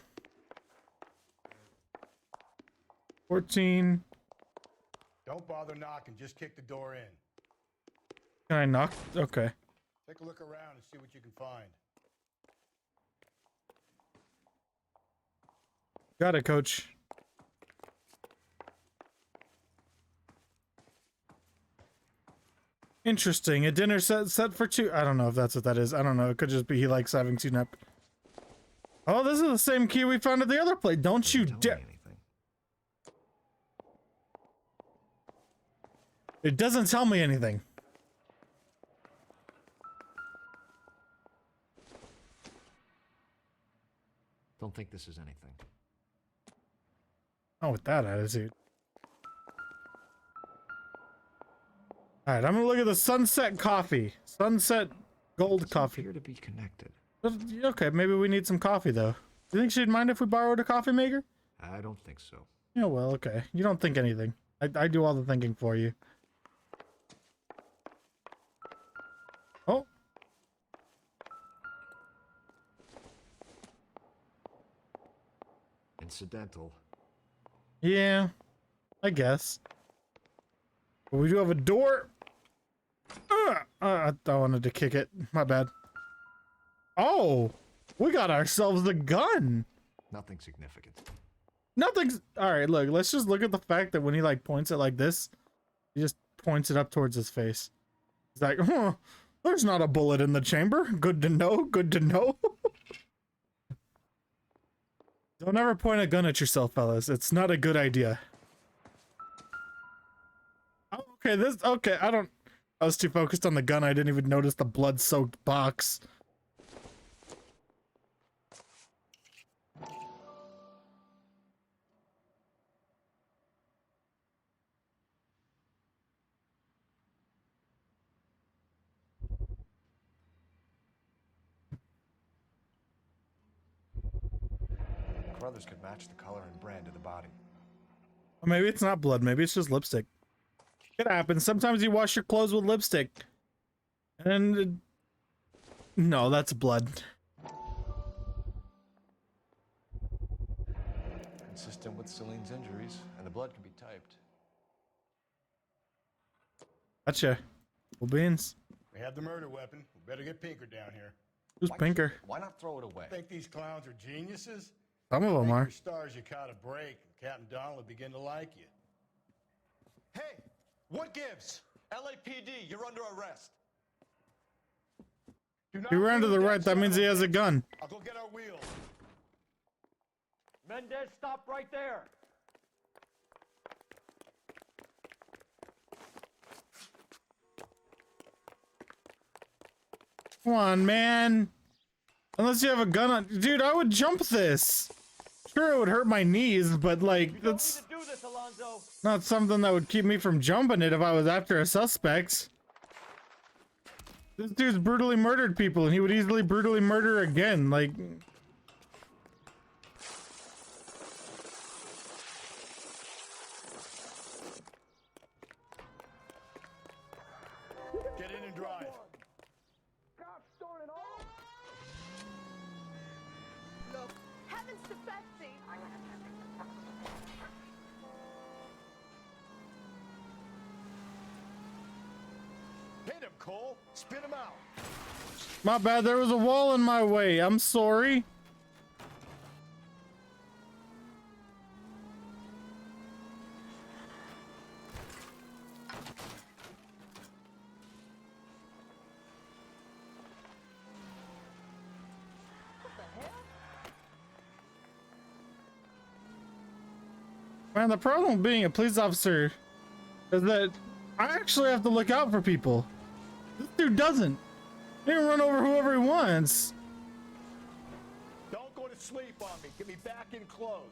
Speaker 1: 14.
Speaker 20: Don't bother knocking. Just kick the door in.
Speaker 1: Can I knock? Okay.
Speaker 20: Take a look around and see what you can find.
Speaker 1: Got it, coach. Interesting. A dinner set for 2. I don't know if that's what that is. I don't know. It could just be he likes having 2 nap. Oh, this is the same key we found at the other place. Don't you dare. It doesn't tell me anything.
Speaker 2: Don't think this is anything.
Speaker 1: Oh, with that attitude. Alright, I'm gonna look at the Sunset Coffee. Sunset Gold Coffee.
Speaker 2: Appear to be connected.
Speaker 1: Okay, maybe we need some coffee though. Do you think she'd mind if we borrowed a coffee maker?
Speaker 2: I don't think so.
Speaker 1: Yeah, well, okay. You don't think anything. I do all the thinking for you. Oh.
Speaker 2: Incidental.
Speaker 1: Yeah, I guess. But we do have a door. I wanted to kick it. My bad. Oh, we got ourselves a gun.
Speaker 2: Nothing significant.
Speaker 1: Nothing's... Alright, look. Let's just look at the fact that when he, like, points it like this, he just points it up towards his face. He's like, huh, there's not a bullet in the chamber. Good to know. Good to know. Don't ever point a gun at yourself, fellas. It's not a good idea. Oh, okay, okay, I was too focused on the gun, I didn't even notice the blood-soaked box.
Speaker 2: Brothers could match the color and brand of the body.
Speaker 1: Or maybe it's not blood, maybe it's just lipstick. It happens. Sometimes you wash your clothes with lipstick. And... no, that's blood.
Speaker 2: Consistent with Celine's injuries, and the blood can be typed.
Speaker 1: Gotcha. Cool beans.
Speaker 20: We have the murder weapon. We better get Pinker down here.
Speaker 1: Who's Pinker?
Speaker 2: Why not throw it away?
Speaker 20: Think these clowns are geniuses?
Speaker 1: Some of them
Speaker 20: Make
Speaker 1: are.
Speaker 20: your stars you caught a break, and Captain Donald will begin to like you.
Speaker 2: Hey, what gives? LAPD, you're under arrest.
Speaker 1: He ran to the right. That means he has a gun.
Speaker 20: I'll go get our wheels.
Speaker 12: Mendez, stop right there.
Speaker 1: Come on, man. Unless you have a gun on. Dude, I would jump this. Sure, it would hurt my knees, but like, that's
Speaker 12: Do this, Alonzo.
Speaker 1: not something that would keep me from jumping it if I was after a suspect. This dude's brutally murdered people, and he would easily brutally murder again. Like,
Speaker 20: Get in and drive.
Speaker 8: Look, heavens to Betsy!
Speaker 20: Hit him, Cole. Spit him out.
Speaker 1: my bad, there was a wall in my way. I'm sorry. Man, the problem with being a police officer is that I actually have to look out for people. This dude doesn't. He can run over whoever he wants.
Speaker 20: Don't go to sleep on me. Get me back in close.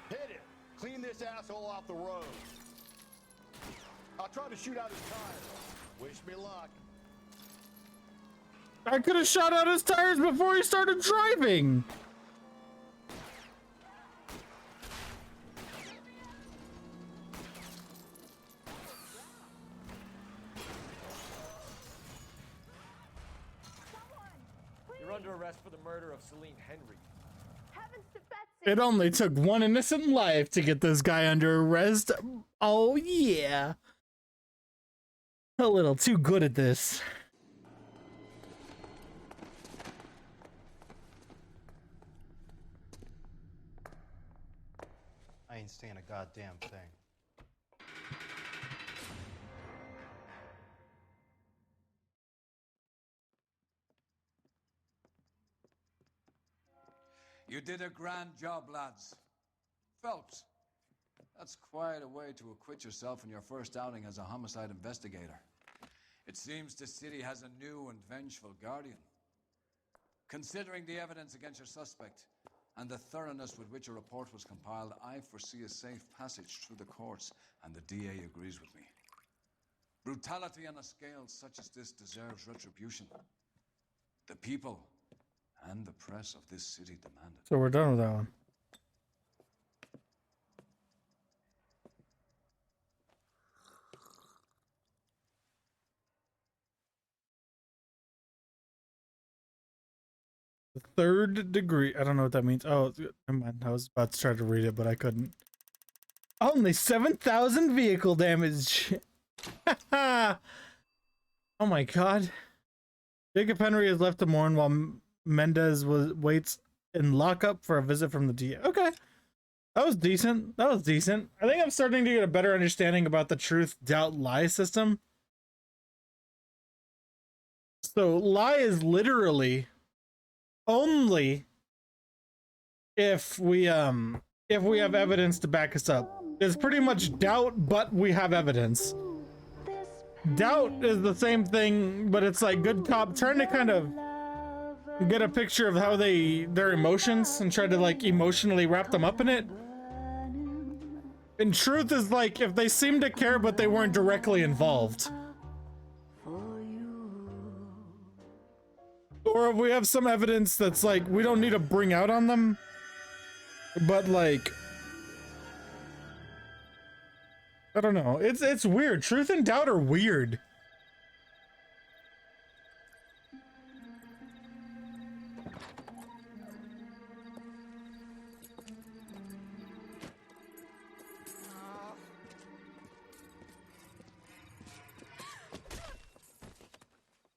Speaker 20: Hit it. Clean this asshole off the road. I'll try to shoot out his tires. Wish me luck.
Speaker 1: I could have shot out his tires before he started driving.
Speaker 2: You're under arrest for the murder of Celine Henry.
Speaker 8: Heavens to Betsy!
Speaker 1: It only took one innocent life to get this guy under arrest. Oh yeah. A little too good at this.
Speaker 14: I ain't saying a goddamn thing.
Speaker 7: You did a grand job, lads. Phelps, that's quite a way to acquit yourself in your first outing as a homicide investigator. It seems the city has a new and vengeful guardian. Considering the evidence against your suspect and the thoroughness with which a report was compiled, I foresee a safe passage through the courts, and the DA agrees with me. Brutality on a scale such as this deserves retribution. The people and the press of this city demand it.
Speaker 1: So we're done with that one. The third degree. I don't know what that means. Oh, never mind. I was about to try to read it, but I couldn't. Only 7,000 vehicle damage. Oh my god. Jacob Henry is left to mourn while Mendez waits in lockup for a visit from the DA. Okay. That was decent. That was decent. I think I'm starting to get a better understanding about the truth, doubt, lie system. So lie is literally only if we have evidence to back us up. It's pretty much doubt, but we have evidence. Doubt is the same thing, but it's like good cop trying to kind of get a picture of how their emotions and try to like emotionally wrap them up in it. And truth is like if they seem to care but they weren't directly involved. Or if we have some evidence that's like we don't need to bring out on them, but like I don't know. It's weird. Truth and doubt are weird.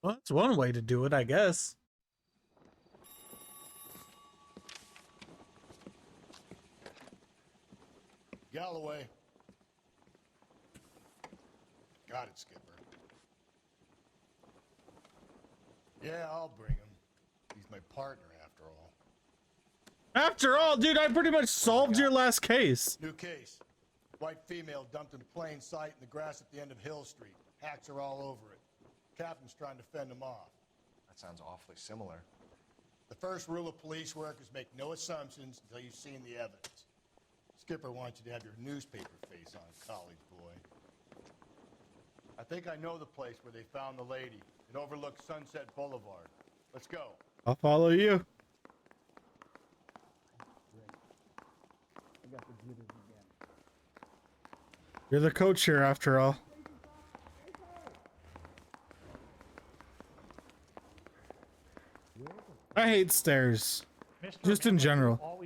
Speaker 1: Well, that's one way to do it, I guess.
Speaker 20: Galloway. Got it, Skipper. Yeah, I'll bring him. He's my partner, after all.
Speaker 1: After all, dude, I pretty much solved your last case.
Speaker 20: New case. White female dumped in plain sight in the grass at the end of Hill Street. Hacks are all over it. Captain's trying to fend them off.
Speaker 2: That sounds awfully similar.
Speaker 20: The first rule of police work is make no assumptions until you've seen the evidence. Skipper wants you to have your newspaper face on, college boy. I think I know the place where they found the lady. It overlooks Sunset Boulevard. Let's go.
Speaker 1: I'll follow you.
Speaker 14: I got the jitters again.
Speaker 1: You're the coach here, after all. I hate stairs. Just in general.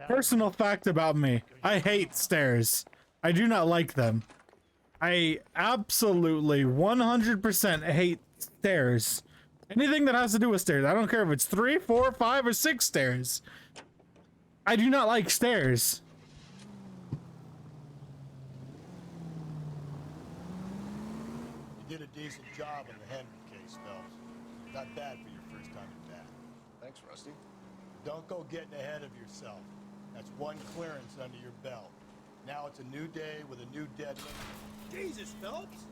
Speaker 1: Personal fact about me. I hate stairs. I do not like them. I absolutely 100% hate stairs. Anything that has to do with stairs. I don't care if it's 3, 4, 5, or 6 stairs. I do not like stairs.
Speaker 20: You did a decent job on the Henry case, Phelps. Not bad for your first time at bat.
Speaker 2: Thanks, Rusty.
Speaker 20: Don't go getting ahead of yourself. That's one clearance under your belt. Now it's a new day with a new deadline.
Speaker 24: Jesus, Phelps!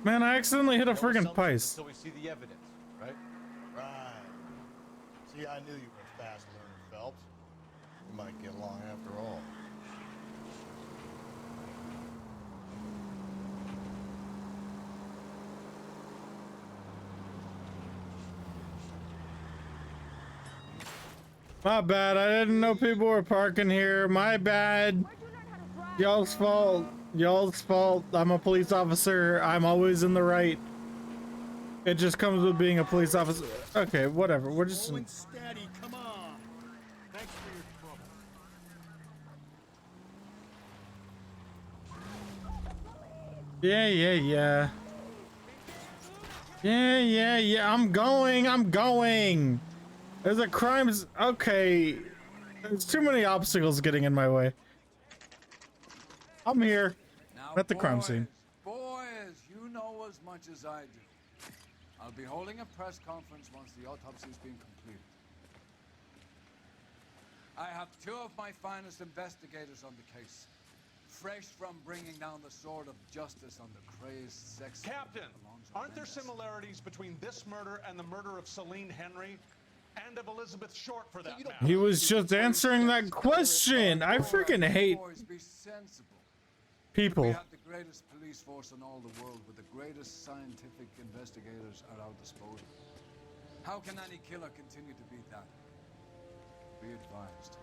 Speaker 1: Man, I accidentally hit a friggin' pice.
Speaker 2: Until we see the evidence, right?
Speaker 20: Right. See, I knew you were a fast learner, Phelps. We might get along after all.
Speaker 1: My bad. I didn't know people were parking here. My bad. Y'all's fault. Y'all's fault. I'm a police officer. I'm always in the right. It just comes with being a police officer. Okay, whatever. We're just.
Speaker 24: Steady, come on. Thanks for your trouble.
Speaker 1: Yeah. Yeah. I'm going. There's a crime. Okay. There's too many obstacles getting in my way. I'm here.
Speaker 7: Now,
Speaker 1: At the crime scene.
Speaker 7: Boys, you know as much as I do. I'll be holding a press conference once the autopsy's been completed. I have 2 of my finest investigators on the case. Fresh from bringing down the sword of justice on the crazed sex...
Speaker 10: Captain, aren't there similarities between this murder and the murder of Celine Henry? And of Elizabeth Short, for that matter?
Speaker 1: He was just answering that question. I freaking hate
Speaker 7: Be sensible.
Speaker 1: people.
Speaker 7: We have the greatest police force in all the world with the greatest scientific investigators at our disposal. How can any killer continue to beat that? Be advised.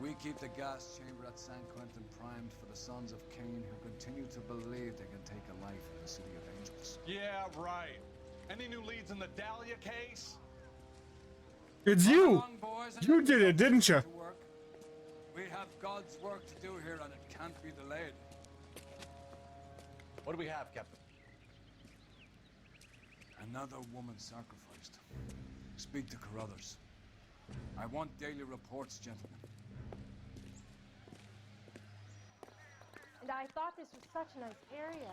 Speaker 7: We keep the gas chamber at San Quentin primed for the sons of Cain who continue to believe they can take a life in the City of Angels.
Speaker 10: Yeah, right. Any new leads in the Dahlia case?
Speaker 1: It's you. You did it, didn't you?
Speaker 7: We have God's work to do here, and it can't be delayed.
Speaker 2: What do we have, Captain?
Speaker 7: Another woman sacrificed. Speak to Carruthers. I want daily reports, gentlemen.
Speaker 8: And I thought this was such a nice area.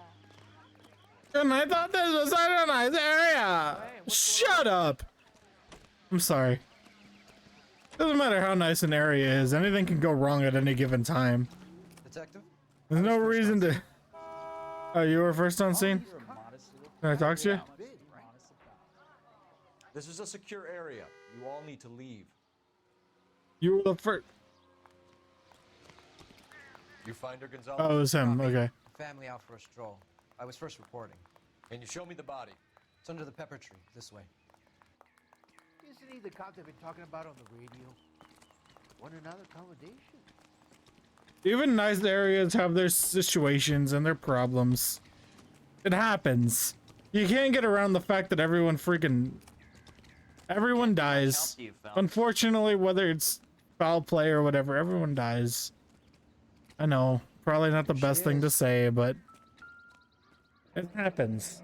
Speaker 1: And I thought this was such a nice area. Shut up. I'm sorry. Doesn't matter how nice an area is. Anything can go wrong at any given time.
Speaker 2: Detective?
Speaker 1: There's no reason to... Oh, you were first on scene? Can I talk to you?
Speaker 2: This is a secure area. You all need to leave.
Speaker 1: You were the first...
Speaker 2: You find her, Gonzalez?
Speaker 1: Oh, it was him. Okay.
Speaker 12: Family out for a stroll. I was first reporting.
Speaker 2: Can you show me the body?
Speaker 12: It's under the pepper tree, this way.
Speaker 14: Isn't he the cop they've been talking about on the radio? Want another accommodation?
Speaker 1: Even nice areas have their situations and their problems. It happens. You can't get around the fact that everyone dies. Unfortunately, whether it's foul play or whatever, everyone dies. I know, probably not the best thing to say, but It happens.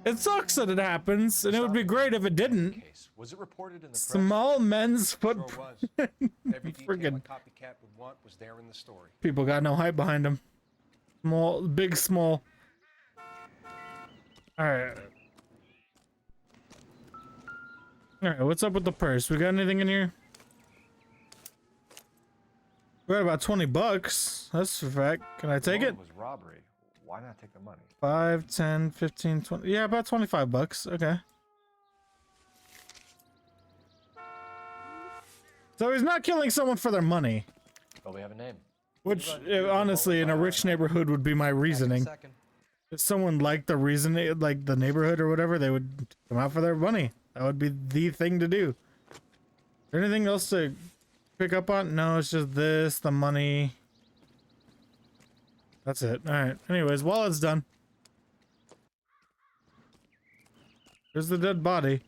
Speaker 1: It sucks that it happens, and it would be great if it didn't.
Speaker 2: Was it reported in the press?
Speaker 1: Small men's
Speaker 2: Sure
Speaker 1: footprint.
Speaker 2: was. Every detail a
Speaker 1: Friggin'
Speaker 2: copycat would want was there in the story.
Speaker 1: people got no hype behind them. Small, big, small. Alright. Alright, what's up with the purse? We got anything in here? We got about 20 bucks. That's a fact. Can I take it?
Speaker 2: Was robbery. Why not take the money?
Speaker 1: 5, 10, 15, 20. Yeah, about 25 bucks. Okay. So he's not killing someone for their money.
Speaker 2: Well, we have a name.
Speaker 1: Which, honestly, in a rich neighborhood would be my reasoning. If someone liked the reason, like the neighborhood or whatever, they would come out for their money. That would be the thing to do. Is there anything else to pick up on? No, it's just this, the money. That's it. Alright. Anyways, while it's done. There's the dead body.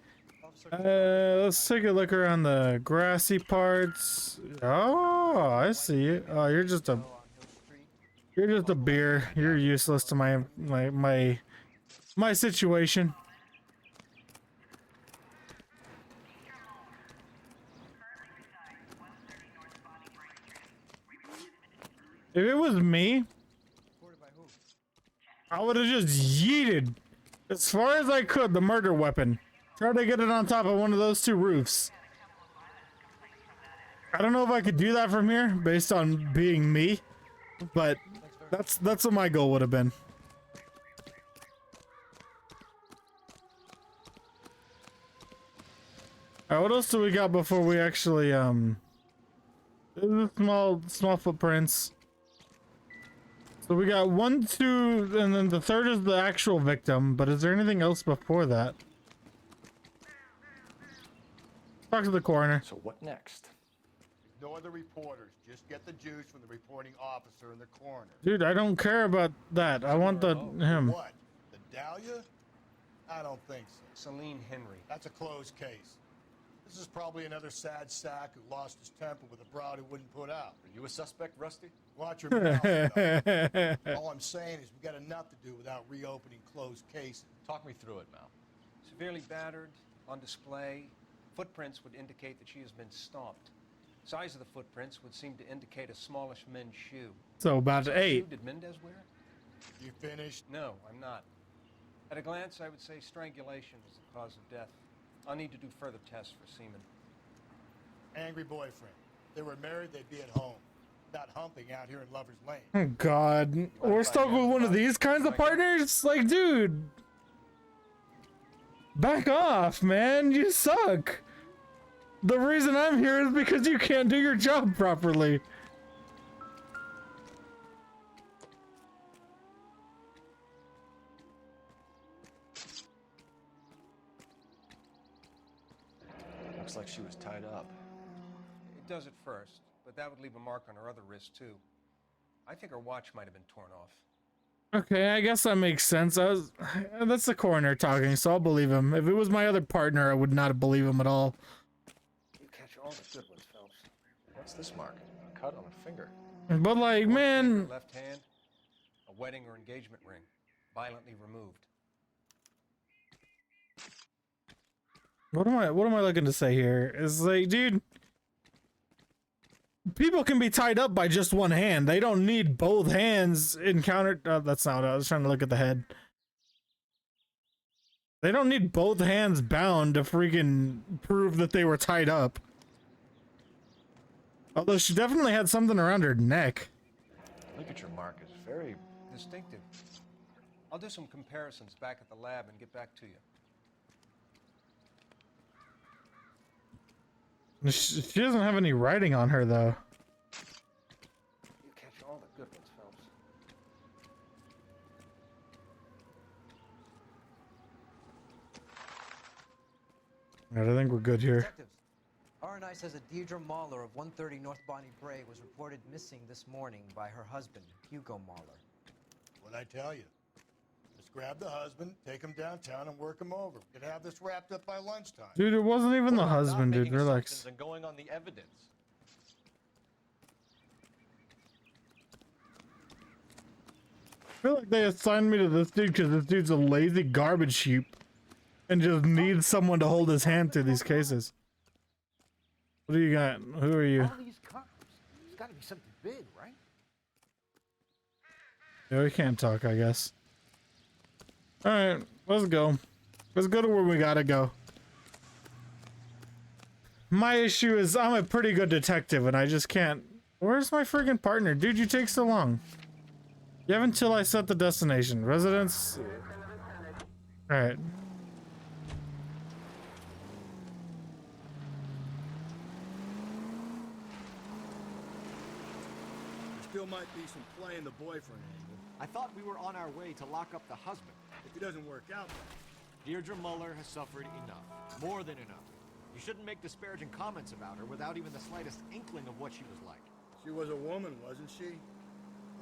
Speaker 1: Let's take a look around the grassy parts. Oh, I see you. Oh, you're just a beer. You're useless to my situation. If it was me, I would have just yeeted as far as I could the murder weapon. Try to get it on top of one of those two roofs. I don't know if I could do that from here based on being me, but that's what my goal would have been. Alright, what else do we got before we actually small footprints. So we got 1, 2, and then the third is the actual victim, but is there anything else before that? Talk to the coroner.
Speaker 2: So what next?
Speaker 20: No other reporters. Just get the juice from the reporting officer and the coroner.
Speaker 1: Dude, I don't care about that. I want him.
Speaker 20: What? The Dahlia? I don't think so.
Speaker 2: Celine Henry.
Speaker 20: That's a closed case. This is probably another sad sack who lost his temper with a broad who wouldn't put out.
Speaker 2: Are you a suspect, Rusty?
Speaker 20: Watch your mouth. Though. All I'm saying is we got enough to do without reopening closed cases.
Speaker 2: Talk me through it, Mal. Severely battered, on display. Footprints would indicate that she has been stomped. Size of the footprints would seem to indicate a smallish men's shoe.
Speaker 1: So about 8.
Speaker 2: Did Mendez wear?
Speaker 20: You finished?
Speaker 2: No, I'm not. At a glance, I would say strangulation was the cause of death. I'll need to do further tests for semen.
Speaker 20: Angry boyfriend. If they were married, they'd be at home. Not humping out here in Lover's Lane.
Speaker 1: Oh God, we're stuck with one of these kinds of partners? Like, dude. Back off, man. You suck. The reason I'm here is because you can't do your job properly.
Speaker 2: Looks like she was tied up. It does at first, but that would leave a mark on her other wrist, too. I think her watch might have been torn off.
Speaker 1: Okay, I guess that makes sense. That's the coroner talking, so I'll believe him. If it was my other partner, I would not believe him at all.
Speaker 2: You catch all the good ones, Phelps. What's this mark? A cut on a finger.
Speaker 1: But like, man.
Speaker 2: Left hand, a wedding or engagement ring, violently removed.
Speaker 1: What am I looking to say here? It's like, dude, people can be tied up by just one hand. They don't need both hands encountered. Oh, that's not what I was trying to look at the head. They don't need both hands bound to freaking prove that they were tied up. Although she definitely had something around her neck.
Speaker 2: Ligature mark is very distinctive. I'll do some comparisons back at the lab and get back to you.
Speaker 1: She doesn't have any writing on her, though.
Speaker 2: You catch all the good ones, Phelps.
Speaker 1: Alright, I think we're good here.
Speaker 12: Detectives, R&I says a Deirdre Mahler of 130 North Bonnie Bray was reported missing this morning by her husband, Hugo Mahler.
Speaker 20: What'd I tell you? Just grab the husband, take him downtown, and work him over. We could have this wrapped up by lunchtime.
Speaker 1: Dude, it wasn't even the husband, dude. Relax.
Speaker 2: And going on the evidence.
Speaker 1: feel like they assigned me to this dude because this dude's a lazy garbage heap and just needs someone to hold his hand through these cases. What do you got? Who are you?
Speaker 14: All these cops. It's got to be something big, right?
Speaker 1: Yeah, we can't talk, I guess. Alright, let's go. Let's go to where we gotta go. My issue is I'm a pretty good detective and I just can't... Where's my friggin' partner? Dude, you take so long. You have until I set the destination. Residence... Alright.
Speaker 20: There still might be some playing the boyfriend angle.
Speaker 4: I thought we were on our way to lock up the husband.
Speaker 20: If it doesn't work out,
Speaker 4: Deirdre Muller has suffered enough. More than enough. You shouldn't make disparaging comments about her without even the slightest inkling of what she was like.
Speaker 20: she was a woman, wasn't she?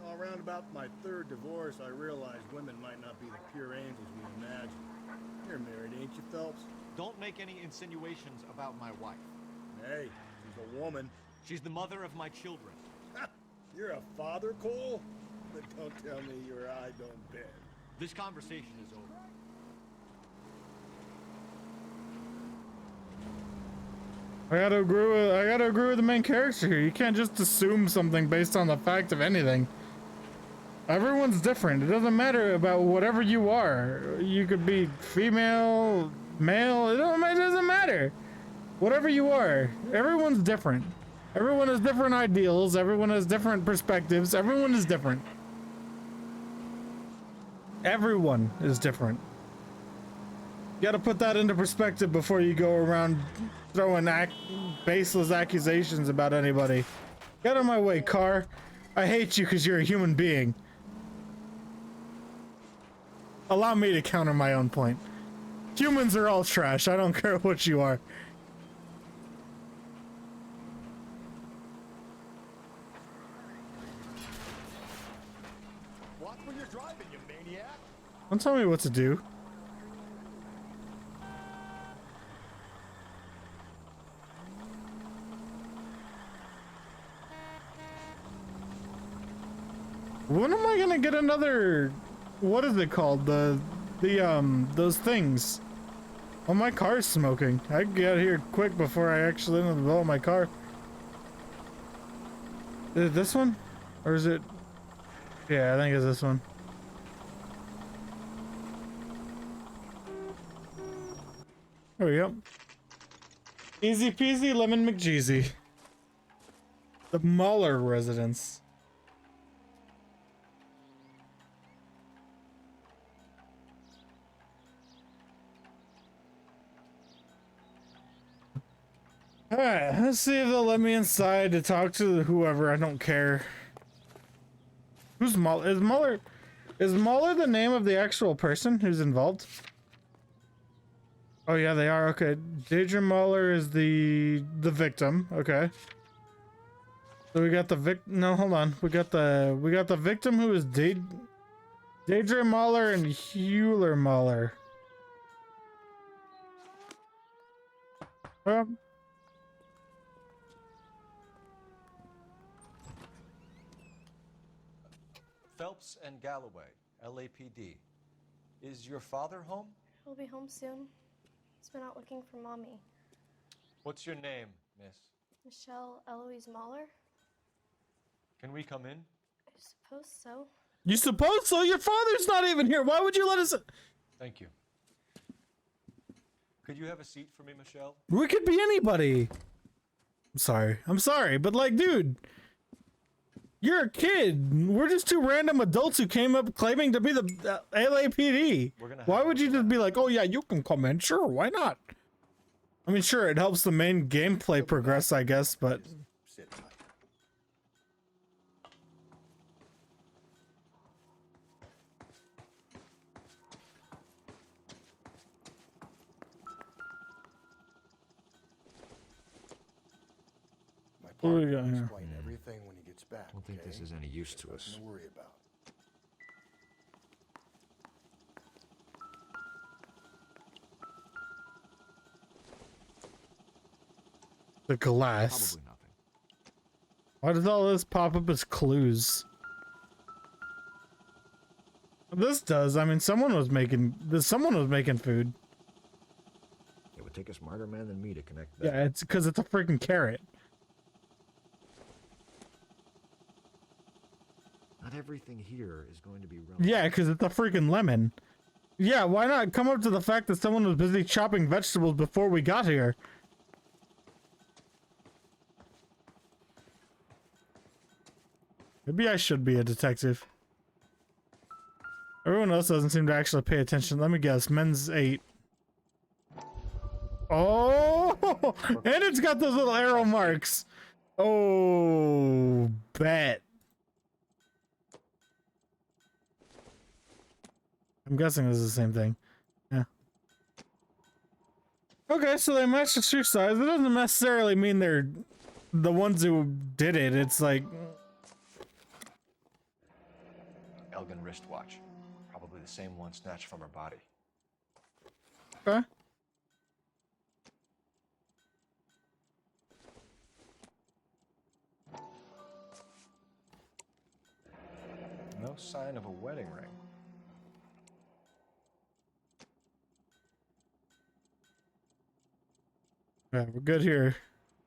Speaker 20: Well, around about my third divorce, I realized women might not be the pure angels we imagine. You're married, ain't you, Phelps?
Speaker 4: Don't make any insinuations about my wife.
Speaker 20: Hey, she's a woman.
Speaker 4: She's the mother of my children.
Speaker 20: You're a father, Cole? But don't tell me your eye don't bend.
Speaker 4: This conversation is over.
Speaker 1: I gotta agree with the main character here. You can't just assume something based on the fact of anything. Everyone's different. It doesn't matter about whatever you are. You could be female, male, it doesn't matter. Whatever you are, everyone's different. Everyone has different ideals, everyone has different perspectives, everyone is different. Everyone is different. You gotta put that into perspective before you go around throwing baseless accusations about anybody. Get out of my way, car. I hate you because you're a human being. Allow me to counter my own point. Humans are all trash. I don't care what you are.
Speaker 20: Watch when you're driving, you maniac.
Speaker 1: Don't tell me what to do. When am I gonna get another, what is it called? Those things. Oh, my car's smoking. I can get out of here quick before I actually end up blowing my car. Is it this one? Or is it? Yeah, I think it's this one. There we go. Easy peasy lemon McJeezy. The Muller residence. Alright, let's see if they'll let me inside to talk to whoever. I don't care. Who's Muller? Is Muller the name of the actual person who's involved? Oh yeah, they are. Okay. Deirdre Muller is the victim. Okay. So we got the no, hold on. We got the victim who is Deirdre Muller and Hewler Muller.
Speaker 2: Phelps and Galloway, LAPD. Is your father home?
Speaker 19: He'll be home soon. He's been out looking for Mommy.
Speaker 2: What's your name, miss?
Speaker 19: Michelle Eloise Mahler?
Speaker 2: Can we come in?
Speaker 19: I suppose so.
Speaker 1: You suppose so? Your father's not even here. Why would you let us?
Speaker 2: Thank you. Could you have a seat for me, Michelle?
Speaker 1: We could be anybody. I'm sorry, but like, dude, you're a kid. We're just two random adults who came up claiming to be the LAPD. Why would you just be like, oh yeah, you can come in? Sure, why not? I mean, sure, it helps the main gameplay progress, I guess, but...
Speaker 20: Sit tight.
Speaker 1: What do we got here?
Speaker 20: Explain everything when he gets back.
Speaker 4: I don't think this is any use to us.
Speaker 20: Nothing to worry about.
Speaker 1: The glass.
Speaker 4: Probably nothing.
Speaker 1: Why does all this pop up as clues? This does. I mean, someone was making food.
Speaker 2: It would take a smarter man than me to connect that.
Speaker 1: Yeah, it's because it's a freaking carrot.
Speaker 2: Not everything here is going to be relevant.
Speaker 1: Yeah, because it's a freaking lemon. Yeah, why not come up to the fact that someone was busy chopping vegetables before we got here? Maybe I should be a detective. Everyone else doesn't seem to actually pay attention. Let me guess. Men's 8. Oh! And it's got those little arrow marks. Oh, bet. I'm guessing this is the same thing. Yeah. Okay, so they match the shoe size. It doesn't necessarily mean they're the ones who did it. It's like...
Speaker 2: Elgin wristwatch. Probably the same one snatched from her body.
Speaker 1: Okay.
Speaker 2: No sign of a wedding ring.
Speaker 1: Yeah, we're good here,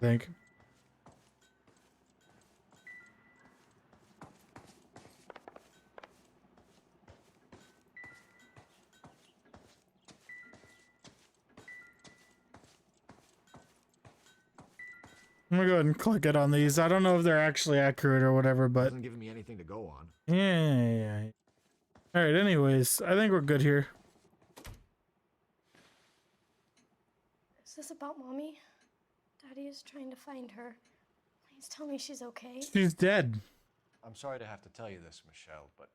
Speaker 1: I think. I'm gonna go ahead and click it on these. I don't know if they're actually accurate or whatever, but
Speaker 2: Hasn't given me anything to go on.
Speaker 1: yeah. All right. Anyways, I think we're good here.
Speaker 19: Is this about Mommy? Daddy is trying to find her. Please tell me she's okay.
Speaker 1: She's dead.
Speaker 2: I'm sorry to have to tell you this, Michelle, but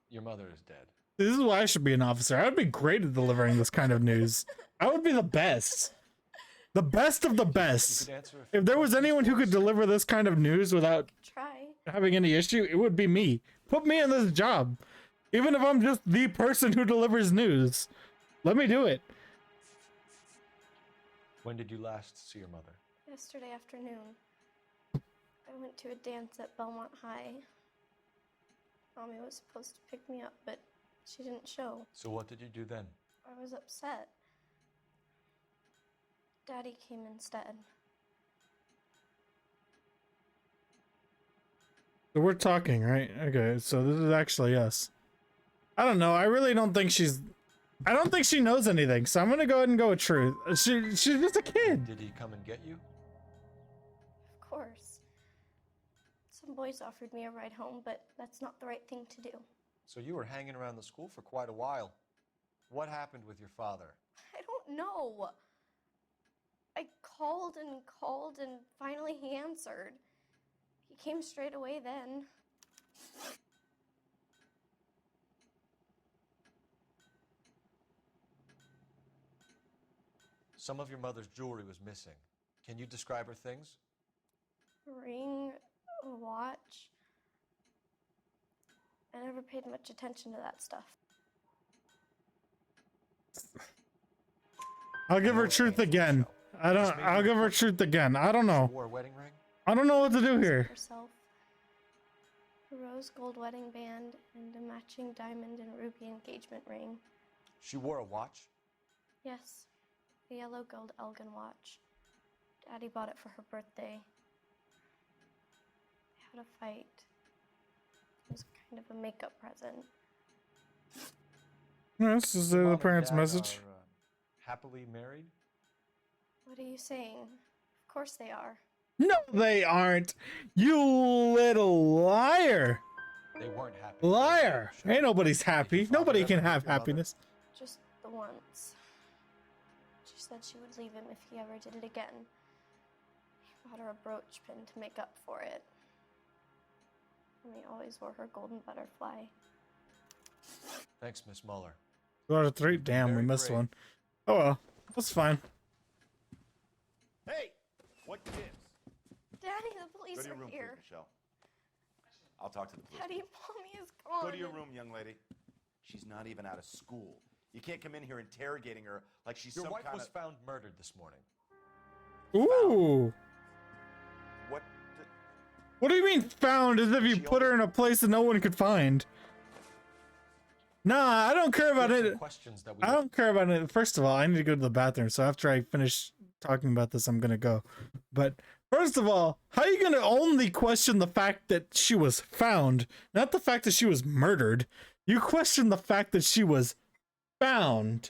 Speaker 2: your mother is dead.
Speaker 1: This is why I should be an officer. I would be great at delivering this kind of news. I would be the best. The best of the best. If there was anyone who could deliver this kind of news without having any issue, it would be me. Put me in this job. Even if I'm just the person who delivers news. Let me do it.
Speaker 2: When did you last see your mother?
Speaker 19: Yesterday afternoon. I went to a dance at Belmont High. Mommy was supposed to pick me up, but she didn't show.
Speaker 2: So what did you do then?
Speaker 19: I was upset. Daddy came instead.
Speaker 1: So we're talking, right? Okay, so this is actually us. I don't know. I really don't think I don't think she knows anything, so I'm gonna go ahead and go with truth. She's just a kid.
Speaker 2: Did he come and get you?
Speaker 19: Of course. Some boys offered me a ride home, but that's not the right thing to do.
Speaker 2: So you were hanging around the school for quite a while. What happened with your father?
Speaker 19: I don't know. I called and finally he answered. He came straight away then.
Speaker 2: Some of your mother's jewelry was missing. Can you describe her things?
Speaker 19: A ring, a watch. I never paid much attention to that stuff.
Speaker 1: I'll give her truth again. I'll give her truth again. I don't know.
Speaker 2: She wore a wedding ring?
Speaker 1: I don't know what to do here.
Speaker 19: Herself. A rose gold wedding band and a matching diamond and ruby engagement ring.
Speaker 2: She wore a watch?
Speaker 19: Yes. The yellow gold Elgin watch. Daddy bought it for her birthday. They had a fight. It was kind of a makeup present.
Speaker 1: This is the parents' message.
Speaker 2: Happily married?
Speaker 19: What are you saying? Of course they are.
Speaker 1: No, they aren't. You little liar.
Speaker 2: They weren't happy.
Speaker 1: Liar. Ain't nobody's happy. Nobody can have happiness.
Speaker 19: Just the once. She said she would leave him if he ever did it again. He bought her a brooch pin to make up for it. And he always wore her golden butterfly.
Speaker 2: Thanks, Miss Muller.
Speaker 1: 2 out of 3. Damn, we missed one. Oh well, that's fine.
Speaker 15: Hey, what gives?
Speaker 19: Daddy, the police
Speaker 15: Go to your
Speaker 19: are
Speaker 15: room,
Speaker 19: here.
Speaker 15: please, Michelle. I'll talk to the police.
Speaker 19: Daddy, Mommy is gone.
Speaker 15: Go to your room, young lady. She's not even out of school. You can't come in here interrogating her like she's
Speaker 2: Your
Speaker 15: some
Speaker 2: wife
Speaker 15: kind
Speaker 2: was
Speaker 15: of...
Speaker 2: found murdered this morning.
Speaker 1: Ooh.
Speaker 15: What?
Speaker 1: What do you mean found? As if you put her in a place that no one could find. Nah, I don't care about
Speaker 2: There's some
Speaker 1: it.
Speaker 2: questions that we
Speaker 1: I don't care about it. First of all, I need to go to the bathroom. So after I finish talking about this, I'm gonna go. But first of all, how are you gonna only question the fact that she was found, not the fact that she was murdered? You question the fact that she was found.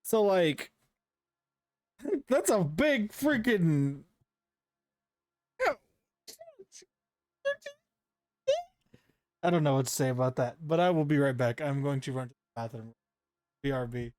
Speaker 1: So like, that's a big freaking. I don't know what to say about that, but I will be right back. I'm going to run to the bathroom. BRB.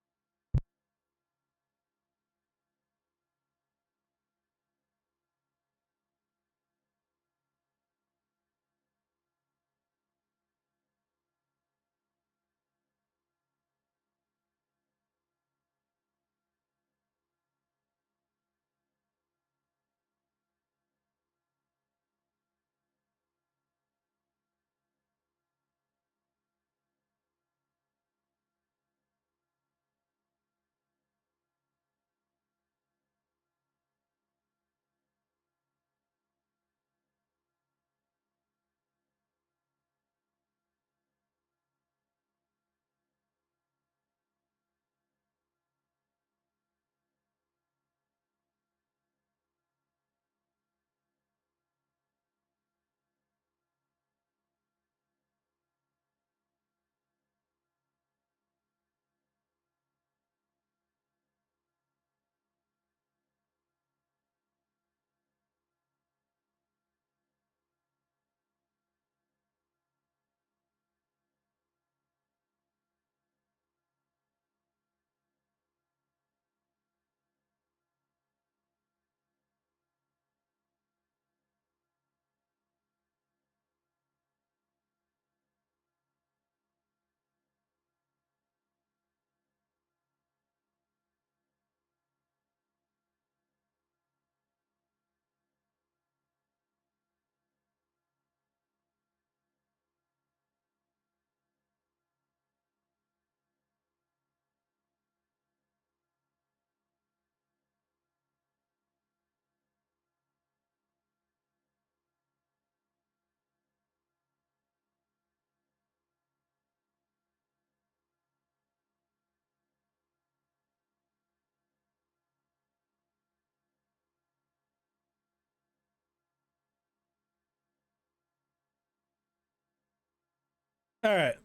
Speaker 1: All right.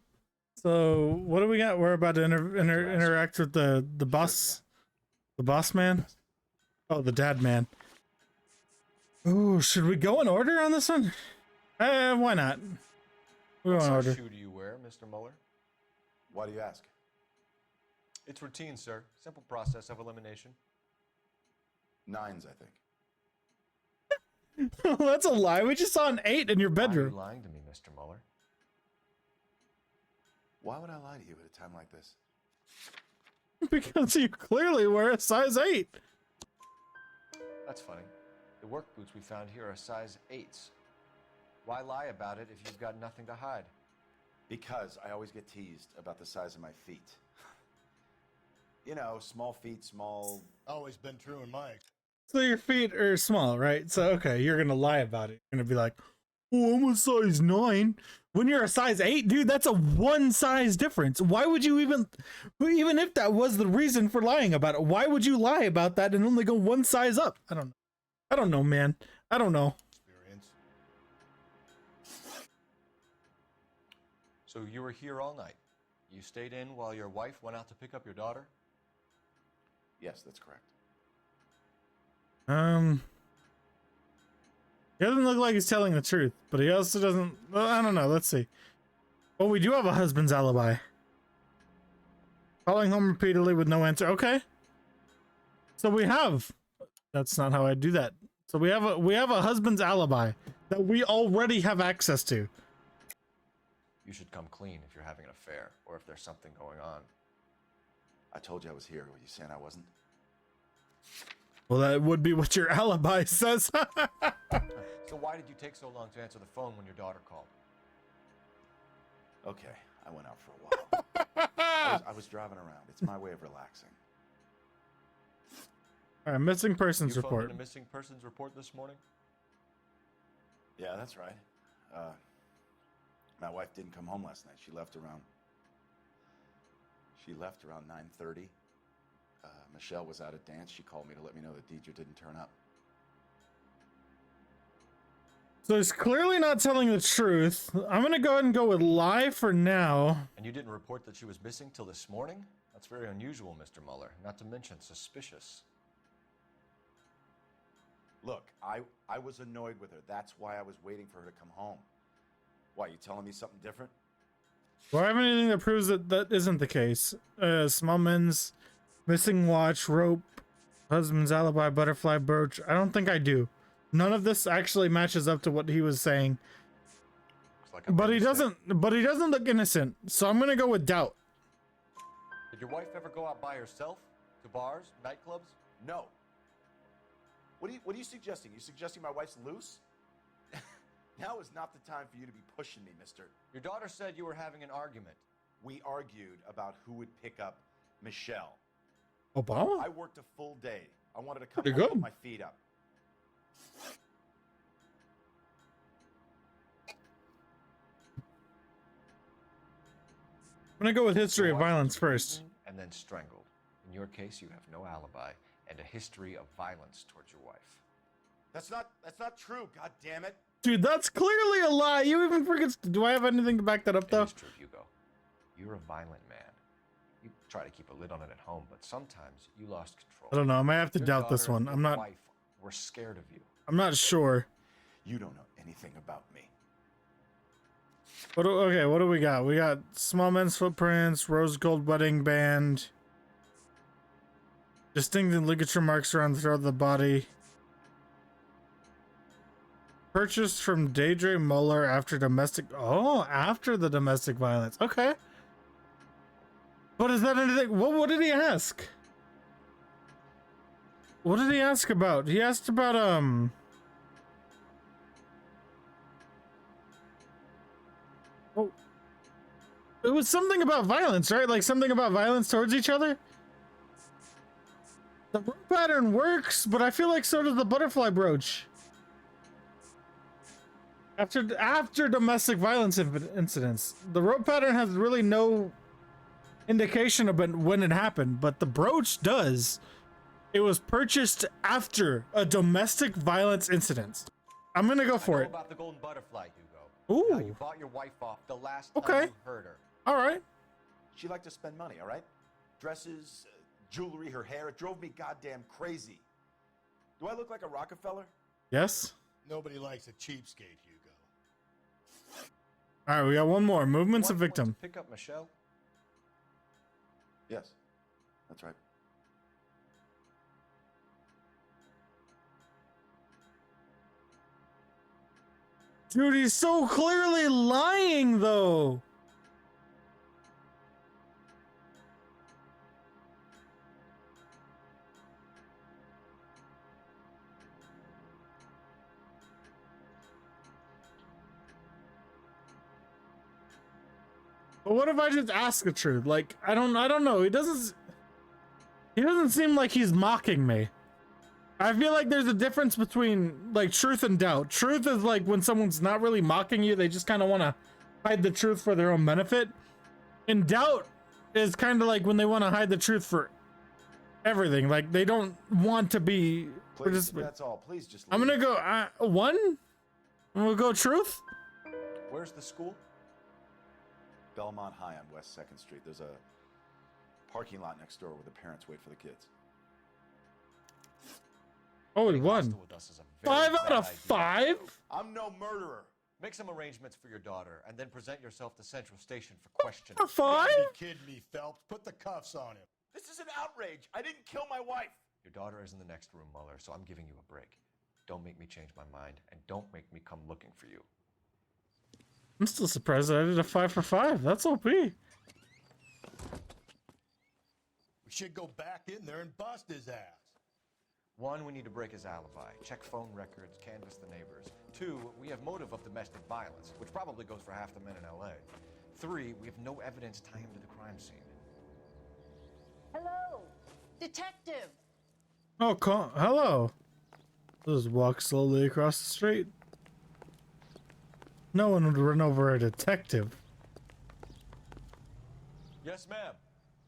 Speaker 1: So what do we got? We're about to interact with the boss, the boss man. Oh, the dad man. Ooh, should we go in order on this one? Why not? We go
Speaker 2: What
Speaker 1: in
Speaker 2: size
Speaker 1: order.
Speaker 2: shoe do you wear, Mr. Mueller?
Speaker 15: Why do you ask?
Speaker 2: It's routine, sir. Simple process of elimination.
Speaker 15: 9s, I think.
Speaker 1: That's a lie. We just saw an 8 in your
Speaker 2: Why are
Speaker 1: bedroom.
Speaker 2: you lying to me, Mr. Mueller?
Speaker 15: Why would I lie to you at a time like this?
Speaker 1: Because you clearly wear a size 8.
Speaker 2: That's funny. The work boots we found here are size 8s. Why lie about it if you've got nothing to hide?
Speaker 15: Because I always get teased about the size of my feet. You know, small feet, small...
Speaker 20: Always been true in my experience.
Speaker 1: So your feet are small, right? So, okay, you're going to lie about it. You're going to be like, oh, I'm a size 9. When you're a size 8, dude, that's a 1 size difference. Why would you even if that was the reason for lying about it, why would you lie about that and only go 1 size up? I don't know. I don't know, man. I don't know.
Speaker 2: So you were here all night. You stayed in while your wife went out to pick up your daughter?
Speaker 15: Yes, that's correct.
Speaker 1: He doesn't look like he's telling the truth, but he also doesn't. Well, I don't know. Let's see. Oh, we do have a husband's alibi. Calling home repeatedly with no answer. Okay. So we have. That's not how I do that. So we have a husband's alibi that we already have access to.
Speaker 2: You should come clean if you're having an affair or if there's something going on.
Speaker 15: I told you I was here. Were you saying I wasn't?
Speaker 1: Well, that would be what your alibi says.
Speaker 2: So why did you take so long to answer the phone when your daughter called?
Speaker 15: Okay, I went out for a while. I was driving around. It's my way of relaxing.
Speaker 1: All right, missing persons
Speaker 2: You phoned
Speaker 1: report.
Speaker 2: in a missing persons report this morning?
Speaker 15: Yeah, that's right. My wife didn't come home last night. She left around She left around 9:30. Michelle was out at dance. She called me to let me know that Deidre didn't turn up.
Speaker 1: So he's clearly not telling the truth. I'm gonna go ahead and go with lie for now.
Speaker 2: And you didn't report that she was missing till this morning? That's very unusual, Mr. Mueller. Not to mention suspicious.
Speaker 15: Look, I was annoyed with her. That's why I was waiting for her to come home. Why, you telling me something different?
Speaker 1: Do I have anything that proves that that isn't the case? Small men's missing watch, rope, husband's alibi, butterfly brooch. I don't think I do. None of this actually matches up to what he was saying. But he doesn't look innocent. So I'm gonna go with doubt.
Speaker 2: Did your wife ever go out by herself? To bars, nightclubs?
Speaker 15: No. What are you suggesting? You suggesting my wife's loose? Now is not the time for you to be pushing me, mister.
Speaker 2: Your daughter said you were having an argument.
Speaker 15: We argued about who would pick up Michelle.
Speaker 1: Obama?
Speaker 15: I worked a full day. I wanted to come
Speaker 1: Pretty
Speaker 15: home
Speaker 1: good.
Speaker 15: with my feet up.
Speaker 1: I'm gonna go with history of violence first.
Speaker 2: And then strangled. In your case, you have no alibi and a history of violence towards your wife.
Speaker 15: That's not true, god damn it.
Speaker 1: Dude, that's clearly a lie. You even forget. Do I have anything to back that up, though?
Speaker 2: It is true, Hugo. You're a violent man. You try to keep a lid on it at home, but sometimes you lost control.
Speaker 1: I don't know. I might have to
Speaker 2: Your
Speaker 1: doubt this
Speaker 2: daughter
Speaker 1: one.
Speaker 2: and
Speaker 1: I'm
Speaker 2: your
Speaker 1: not.
Speaker 2: wife were scared of you.
Speaker 1: I'm not sure.
Speaker 15: You don't know anything about me.
Speaker 1: Okay, what do we got? We got small men's footprints, rose gold wedding band, distinct ligature marks around the throat of the body. Purchased from Deidre Mueller after domestic. Oh, after the domestic violence. Okay. But is that anything? What did he ask? What did he ask about? He asked about Oh, it was something about violence, right? Like something about violence towards each other. The rope pattern works, but I feel like so does the butterfly brooch. After domestic violence incidents, the rope pattern has really no indication about when it happened, but the brooch does. It was purchased after a domestic violence incident. I'm gonna go for it.
Speaker 2: About the golden butterfly, Hugo.
Speaker 1: Ooh.
Speaker 2: Now you bought your wife off the last time you heard her.
Speaker 1: All right.
Speaker 15: She liked to spend money, all right? Dresses, jewelry, her hair. It drove me goddamn crazy. Do I look like a Rockefeller?
Speaker 1: Yes.
Speaker 20: Nobody likes a cheapskate, Hugo.
Speaker 1: All right, we got one more. Movements of victim.
Speaker 2: Pick up Michelle.
Speaker 15: Yes, that's right.
Speaker 1: Dude, he's so clearly lying, though. But what if I just ask the truth? Like, I don't know. He doesn't seem like he's mocking me. I feel like there's a difference between like truth and doubt. Truth is like when someone's not really mocking you, they just kind of want to hide the truth for their own benefit. And doubt is kind of like when they want to hide the truth for everything. Like they don't want to be.
Speaker 15: Please, that's all. Please just leave.
Speaker 1: I'm gonna go one. We'll go truth.
Speaker 2: Where's the school?
Speaker 15: Belmont High on West 2nd Street. There's a parking lot next door where the parents wait for the kids.
Speaker 1: Oh, he won. 5 out of 5?
Speaker 15: I'm no murderer.
Speaker 2: Make some arrangements for your daughter and then present yourself to Central Station for questioning.
Speaker 1: A 5?
Speaker 20: You kidding me, Phelps? Put the cuffs on him.
Speaker 15: This is an outrage. I didn't kill my wife.
Speaker 2: Your daughter is in the next room, Mueller, so I'm giving you a break. Don't make me change my mind, and don't make me come looking for you.
Speaker 1: I'm still surprised that I did a 5 for 5. That's OP.
Speaker 20: We should go back in there and bust his ass.
Speaker 2: 1, we need to break his alibi. Check phone records, canvass the neighbors. 2, we have motive of domestic violence, which probably goes for half the men in L.A. 3, we have no evidence tying him to the crime scene.
Speaker 16: Hello, detective.
Speaker 1: Oh, hello. Just walk slowly across the street. No one would run over a detective.
Speaker 2: Yes, ma'am.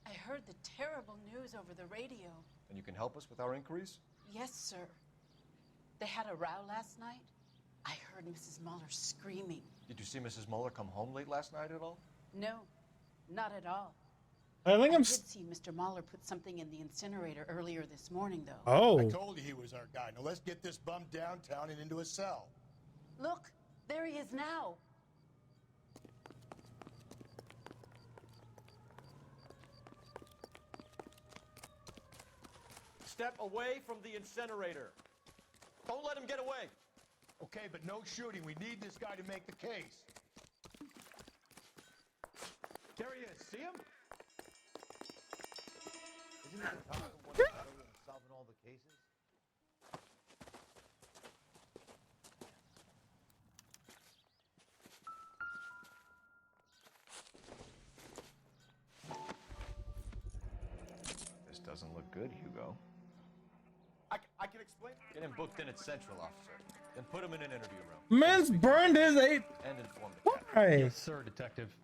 Speaker 16: I
Speaker 13: heard the terrible news over the radio.
Speaker 2: And you can help us with our inquiries?
Speaker 13: Yes, sir. They had a row last night. I heard Mrs. Muller screaming.
Speaker 2: Did you see Mrs. Muller come home late last night at all?
Speaker 13: No, not at all.
Speaker 1: I think
Speaker 13: I did see Mr. Muller put something in the incinerator earlier this morning, though.
Speaker 1: Oh.
Speaker 20: I told you he was our guy. Now let's get this bum downtown and into a cell.
Speaker 13: Look, there he is now.
Speaker 2: Step away from the incinerator. Don't let him get away.
Speaker 20: Okay, but no shooting. We need this guy to make the case.
Speaker 14: There he is. See him?
Speaker 2: Isn't he the top of one and solving all the cases? This doesn't look good, Hugo.
Speaker 15: I can explain.
Speaker 2: Get him booked in at Central, officer. Then put him in an interview room.
Speaker 1: Man's burned his eight.
Speaker 2: And inform the captain.
Speaker 1: Why?
Speaker 2: Yes, sir, detective.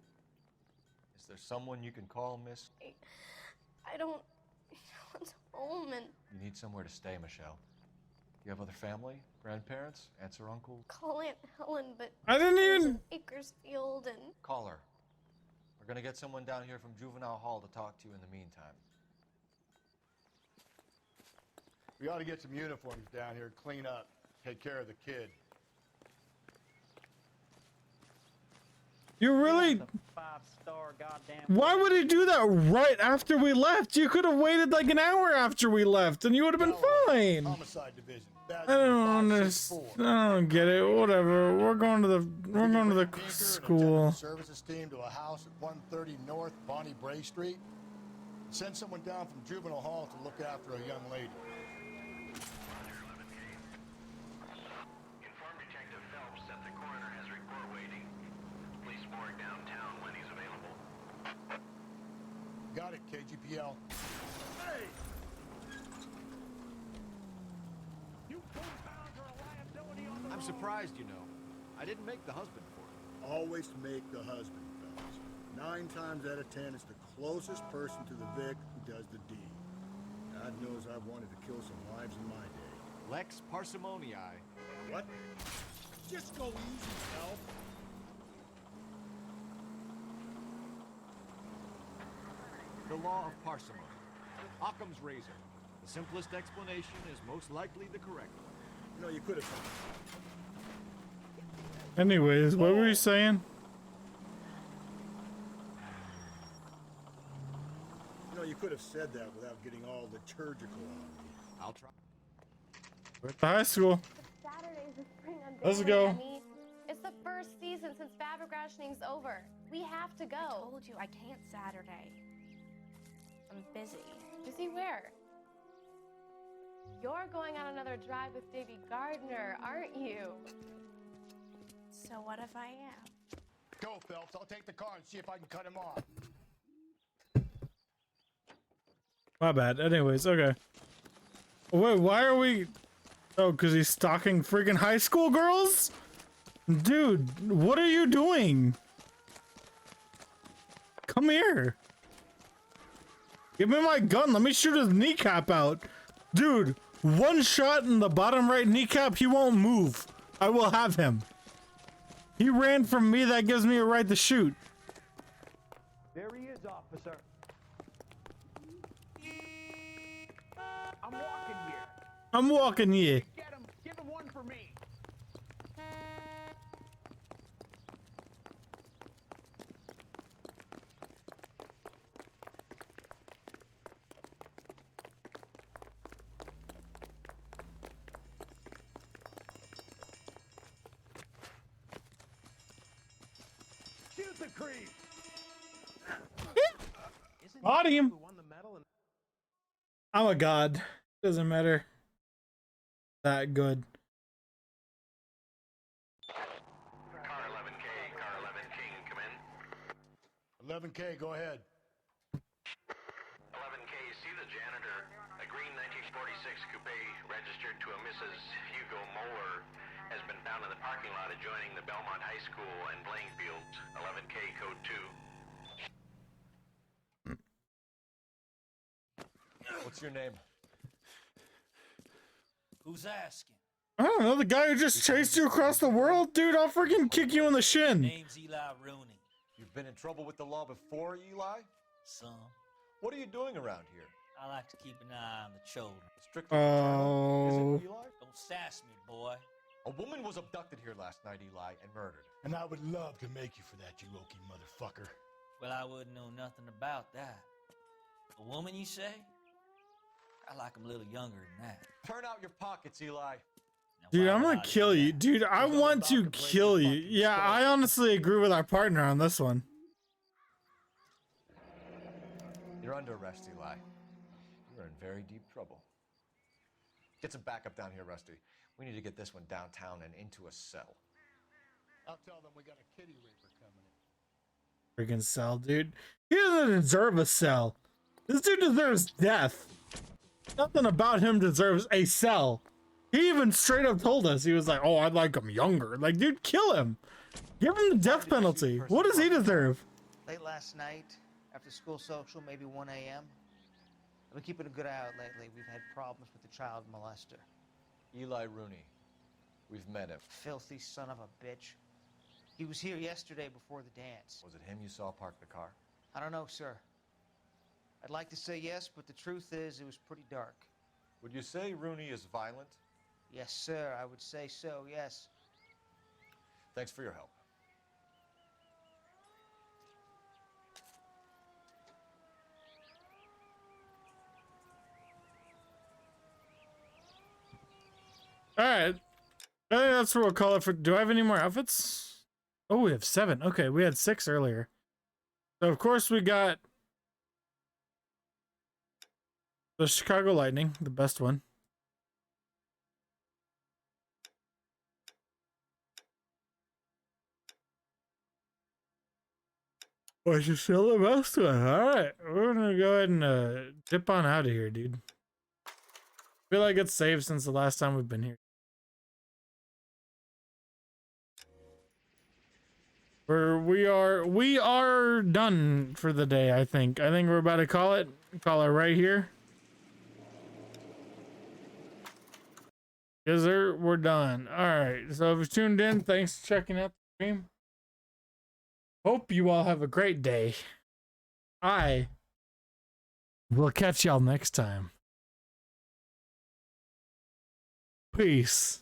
Speaker 2: Is there someone you can call, miss?
Speaker 19: I don't want home and
Speaker 2: You need somewhere to stay, Michelle. You have other family? Grandparents? Aunts or uncles?
Speaker 19: call Aunt Helen, but
Speaker 1: I didn't
Speaker 19: there's
Speaker 1: even-
Speaker 19: an Acresfield and
Speaker 2: Call her. We're gonna get someone down here from Juvenile Hall to talk to you in the meantime.
Speaker 20: We ought to get some uniforms down here, clean up, take care of the kid.
Speaker 1: You really?
Speaker 21: Five-star goddamn.
Speaker 1: Why would he do that right after we left? You could have waited like an hour after we left, and you would have been fine.
Speaker 20: Homicide division.
Speaker 1: I don't understand. I don't get it. Whatever. We're going to the school.
Speaker 20: Services team to a house at 130 North Bonnie Bray Street. Send someone down from Juvenile Hall to look after a young lady.
Speaker 3: Inform Detective Phelps that the coroner has report waiting. Police morgue downtown when he's available.
Speaker 20: Got it, KGPL. Hey!
Speaker 4: I'm surprised, you know. I didn't make the husband for it.
Speaker 20: Always make the husband, fellas. 9 times out of 10, it's the closest person to the Vic who does the deed. God knows I've wanted to kill some lives in my day.
Speaker 4: Lex parsimonii.
Speaker 20: What? Just go easy, pal.
Speaker 4: The law of parsimony. Occam's razor. The simplest explanation is most likely the correct one.
Speaker 20: You know, you could have...
Speaker 1: Anyways, what were you saying?
Speaker 20: You know, you could have said that without getting all liturgical on me.
Speaker 4: I'll try.
Speaker 1: We're at the high school.
Speaker 19: Saturday's the spring on
Speaker 1: Let's
Speaker 19: Ballard,
Speaker 1: go.
Speaker 19: Emmy. It's the first season since fabric rationing's over. We have to go.
Speaker 8: I told you I can't Saturday. I'm busy.
Speaker 19: Busy where? You're going on another drive with Davy Gardner, aren't you?
Speaker 8: So what if I am?
Speaker 20: Go, Phelps. I'll take the car and see if I can cut him off.
Speaker 1: My bad. Anyways, okay. Wait, why are we... Oh, because he's stalking freaking high school girls? Dude, what are you doing? Come here. Give me my gun. Let me shoot his kneecap out. Dude, one shot in the bottom right kneecap, he won't move. I will have him. He ran from me. That gives me a right to shoot.
Speaker 21: There he is, officer. I'm walking here.
Speaker 1: I'm walking here.
Speaker 21: Get him. Give him one for me. Shoot the creep.
Speaker 1: Body him. I'm a god. Doesn't matter. That good.
Speaker 3: Car 11K, car 11 King, come in.
Speaker 20: 11K, go ahead.
Speaker 3: 11K, see the janitor. A green 1946 coupe registered to a Mrs. Hugo Moeller has been found in the parking lot adjoining the Belmont High School and playing fields. 11K, code 2.
Speaker 2: What's your name?
Speaker 6: Who's asking?
Speaker 1: I don't know, the guy who just chased you across the world? Dude, I'll freaking kick you in the shin.
Speaker 6: Name's Eli Rooney.
Speaker 2: You've been in trouble with the law before, Eli?
Speaker 6: Some.
Speaker 2: What are you doing around here?
Speaker 6: I like to keep an eye on the children.
Speaker 2: Strictly paternal?
Speaker 1: Oh.
Speaker 2: Is it, Eli?
Speaker 6: Don't sass me, boy.
Speaker 2: A woman was abducted here last night, Eli, and murdered.
Speaker 20: And I would love to make you for that, you Okie motherfucker.
Speaker 6: Well, I wouldn't know nothing about that. A woman, you say? I like 'em a little younger than that.
Speaker 2: Turn out your pockets, Eli.
Speaker 1: Dude, I'm gonna kill you. Dude, I want to kill you. Yeah, I honestly agree with our partner on this one.
Speaker 2: You're under arrest, Eli. You're in very deep trouble. Get some backup down here, Rusty. We need to get this one downtown and into a cell.
Speaker 20: I'll tell them we got a kitty raper coming in.
Speaker 1: Freaking cell, dude. He doesn't deserve a cell. This dude deserves death. Nothing about him deserves a cell. He even straight up told us, he was like, oh, I'd like him younger. Like, dude, kill him. Give him the death penalty. What does he deserve?
Speaker 14: Late last night, after school social, maybe 1 a.m. I've been keeping a good eye out lately. We've had problems with the child molester.
Speaker 2: Eli Rooney. We've met him.
Speaker 14: Filthy son of a bitch. He was here yesterday before the dance.
Speaker 2: Was it him you saw park the car?
Speaker 14: I don't know, sir. I'd like to say yes, but the truth is it was pretty dark.
Speaker 2: Would you say Rooney is violent?
Speaker 14: Yes, sir. I would say so, yes.
Speaker 2: Thanks for your help.
Speaker 1: Alright. I think that's what we'll call it for. Do I have any more outfits? Oh, we have 7. Okay, we had 6 earlier. So, of course, we got the Chicago Lightning, the best one. Which is still the best one. Alright, we're gonna go ahead and dip on out of here, dude. I feel like it's saved since the last time we've been here. We are done for the day, I think. I think we're about to call it right here. Because we're done. Alright, so if you tuned in, thanks for checking out the stream. Hope you all have a great day. I will catch y'all next time. Peace.